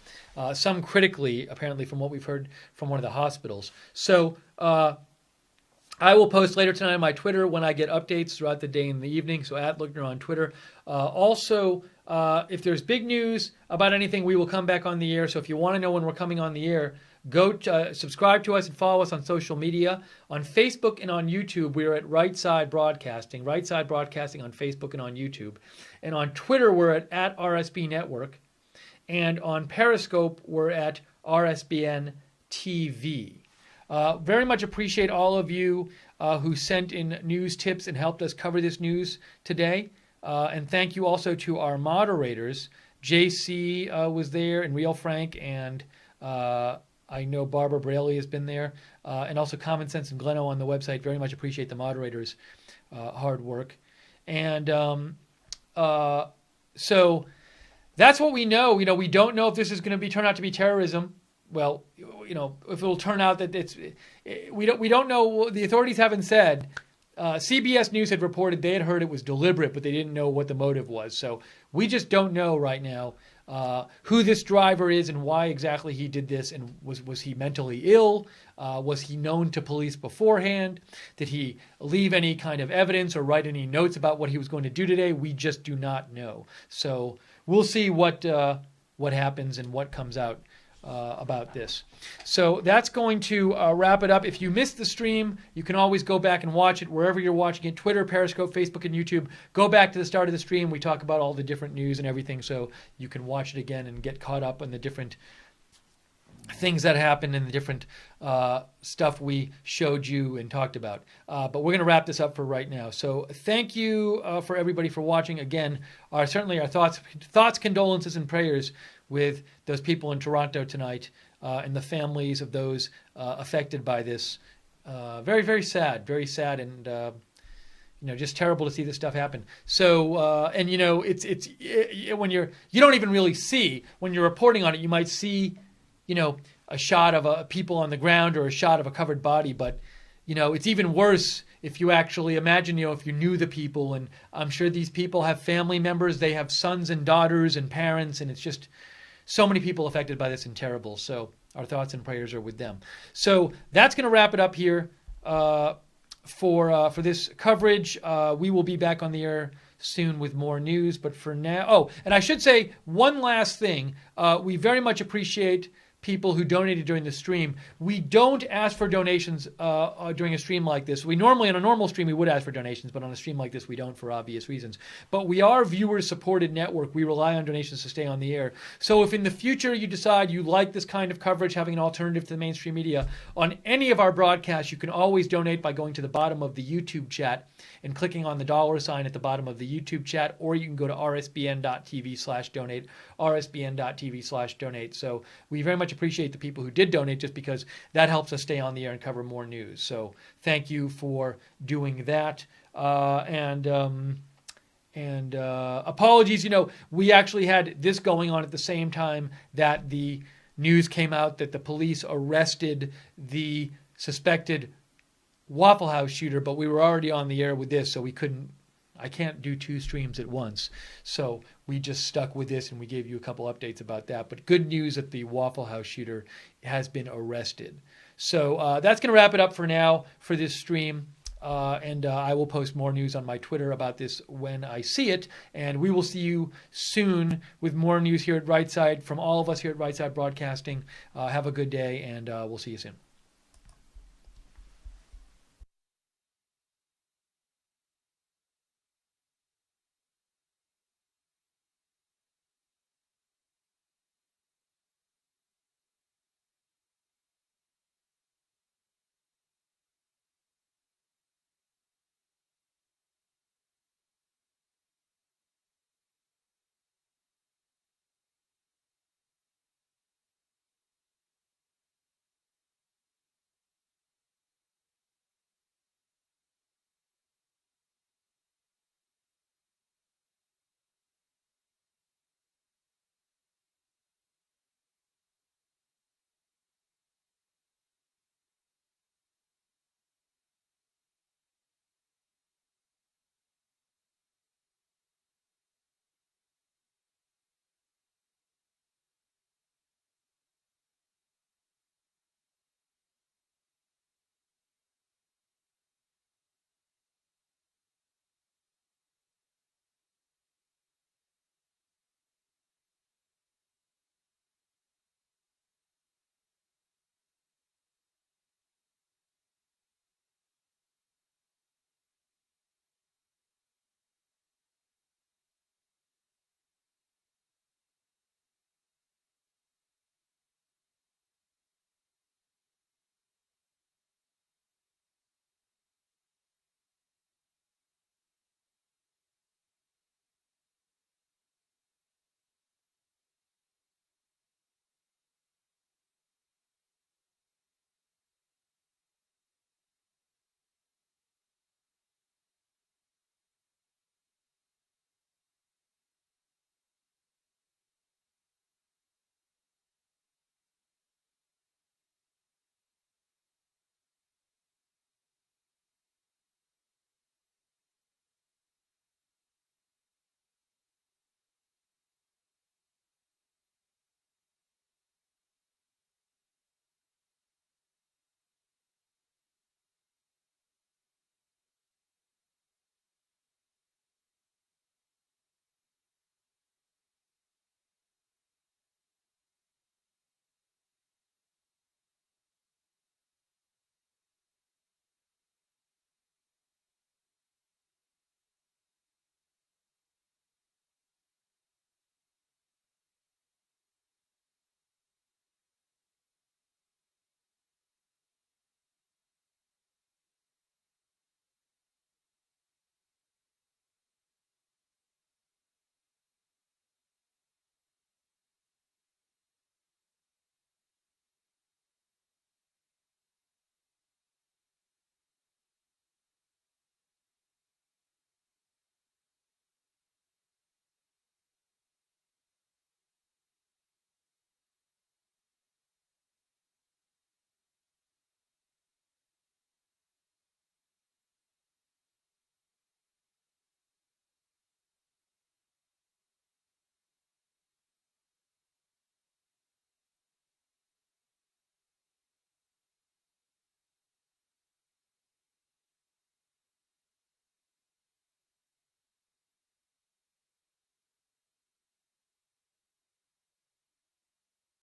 [SPEAKER 1] Some critically, apparently, from what we've heard from one of the hospitals. So I will post later tonight on my Twitter when I get updates throughout the day and the evening. So at Lookner on Twitter. Also, if there's big news about anything, we will come back on the air. So if you want to know when we're coming on the air, Go subscribe to us and follow us on social media. On Facebook and on YouTube, we are at Right Side Broadcasting. Right Side Broadcasting on Facebook and on YouTube. And on Twitter, we're at RSB Network. And on Periscope, we're at RSBN TV. Very much appreciate all of you who sent in news tips and helped us cover this news today. And thank you also to our moderators. JC was there, and Real Frank, and I know Barbara Braley has been there, and also Common Sense and Gleno on the website. Very much appreciate the moderators' hard work. And so that's what we know. We don't know if this is going to turn out to be terrorism. Well, if it'll turn out that we don't know. The authorities haven't said. CBS News had reported they had heard it was deliberate, but they didn't know what the motive was. So we just don't know right now who this driver is and why exactly he did this. And was he mentally ill? Was he known to police beforehand? Did he leave any kind of evidence or write any notes about what he was going to do today? We just do not know. So we'll see what happens and what comes out about this. So that's going to wrap it up. If you missed the stream, you can always go back and watch it wherever you're watching it, Twitter, Periscope, Facebook, and YouTube. Go back to the start of the stream. We talk about all the different news and everything, so you can watch it again and get caught up on the different things that happened and the different stuff we showed you and talked about. But we're going to wrap this up for right now. So thank you for everybody for watching. Again, certainly our thoughts, condolences, and prayers with those people in Toronto tonight and the families of those affected by this. Very, very sad, and just terrible to see this stuff happen. So, and it's when you don't even really see when you're reporting on it. You might see, a shot of people on the ground or a shot of a covered body, but it's even worse if you actually imagine, if you knew the people, and I'm sure these people have family members, they have sons and daughters and parents, and it's just so many people affected by this and terrible. So our thoughts and prayers are with them. So that's going to wrap it up here for this coverage. We will be back on the air soon with more news. But for now, and I should say one last thing. We very much appreciate people who donated during the stream. We don't ask for donations during a stream like this. We normally, on a normal stream, we would ask for donations, but on a stream like this, we don't for obvious reasons. But we are viewer-supported network. We rely on donations to stay on the air. So if in the future you decide you like this kind of coverage, having an alternative to the mainstream media, on any of our broadcasts, you can always donate by going to the bottom of the YouTube chat and clicking on the $ at the bottom of the YouTube chat, or you can go to rsbn.tv/donate, rsbn.tv/donate. So we very much appreciate the people who did donate, just because that helps us stay on the air and cover more news. So thank you for doing that. And apologies, we actually had this going on at the same time that the news came out that the police arrested the suspected Waffle House shooter, but we were already on the air with this, so I can't do two streams at once. So we just stuck with this, and we gave you a couple updates about that. But good news that the Waffle House shooter has been arrested. So that's going to wrap it up for now for this stream. And I will post more news on my Twitter about this when I see it. And we will see you soon with more news here at Right Side from all of us here at Right Side Broadcasting. Have a good day, and we'll see you soon.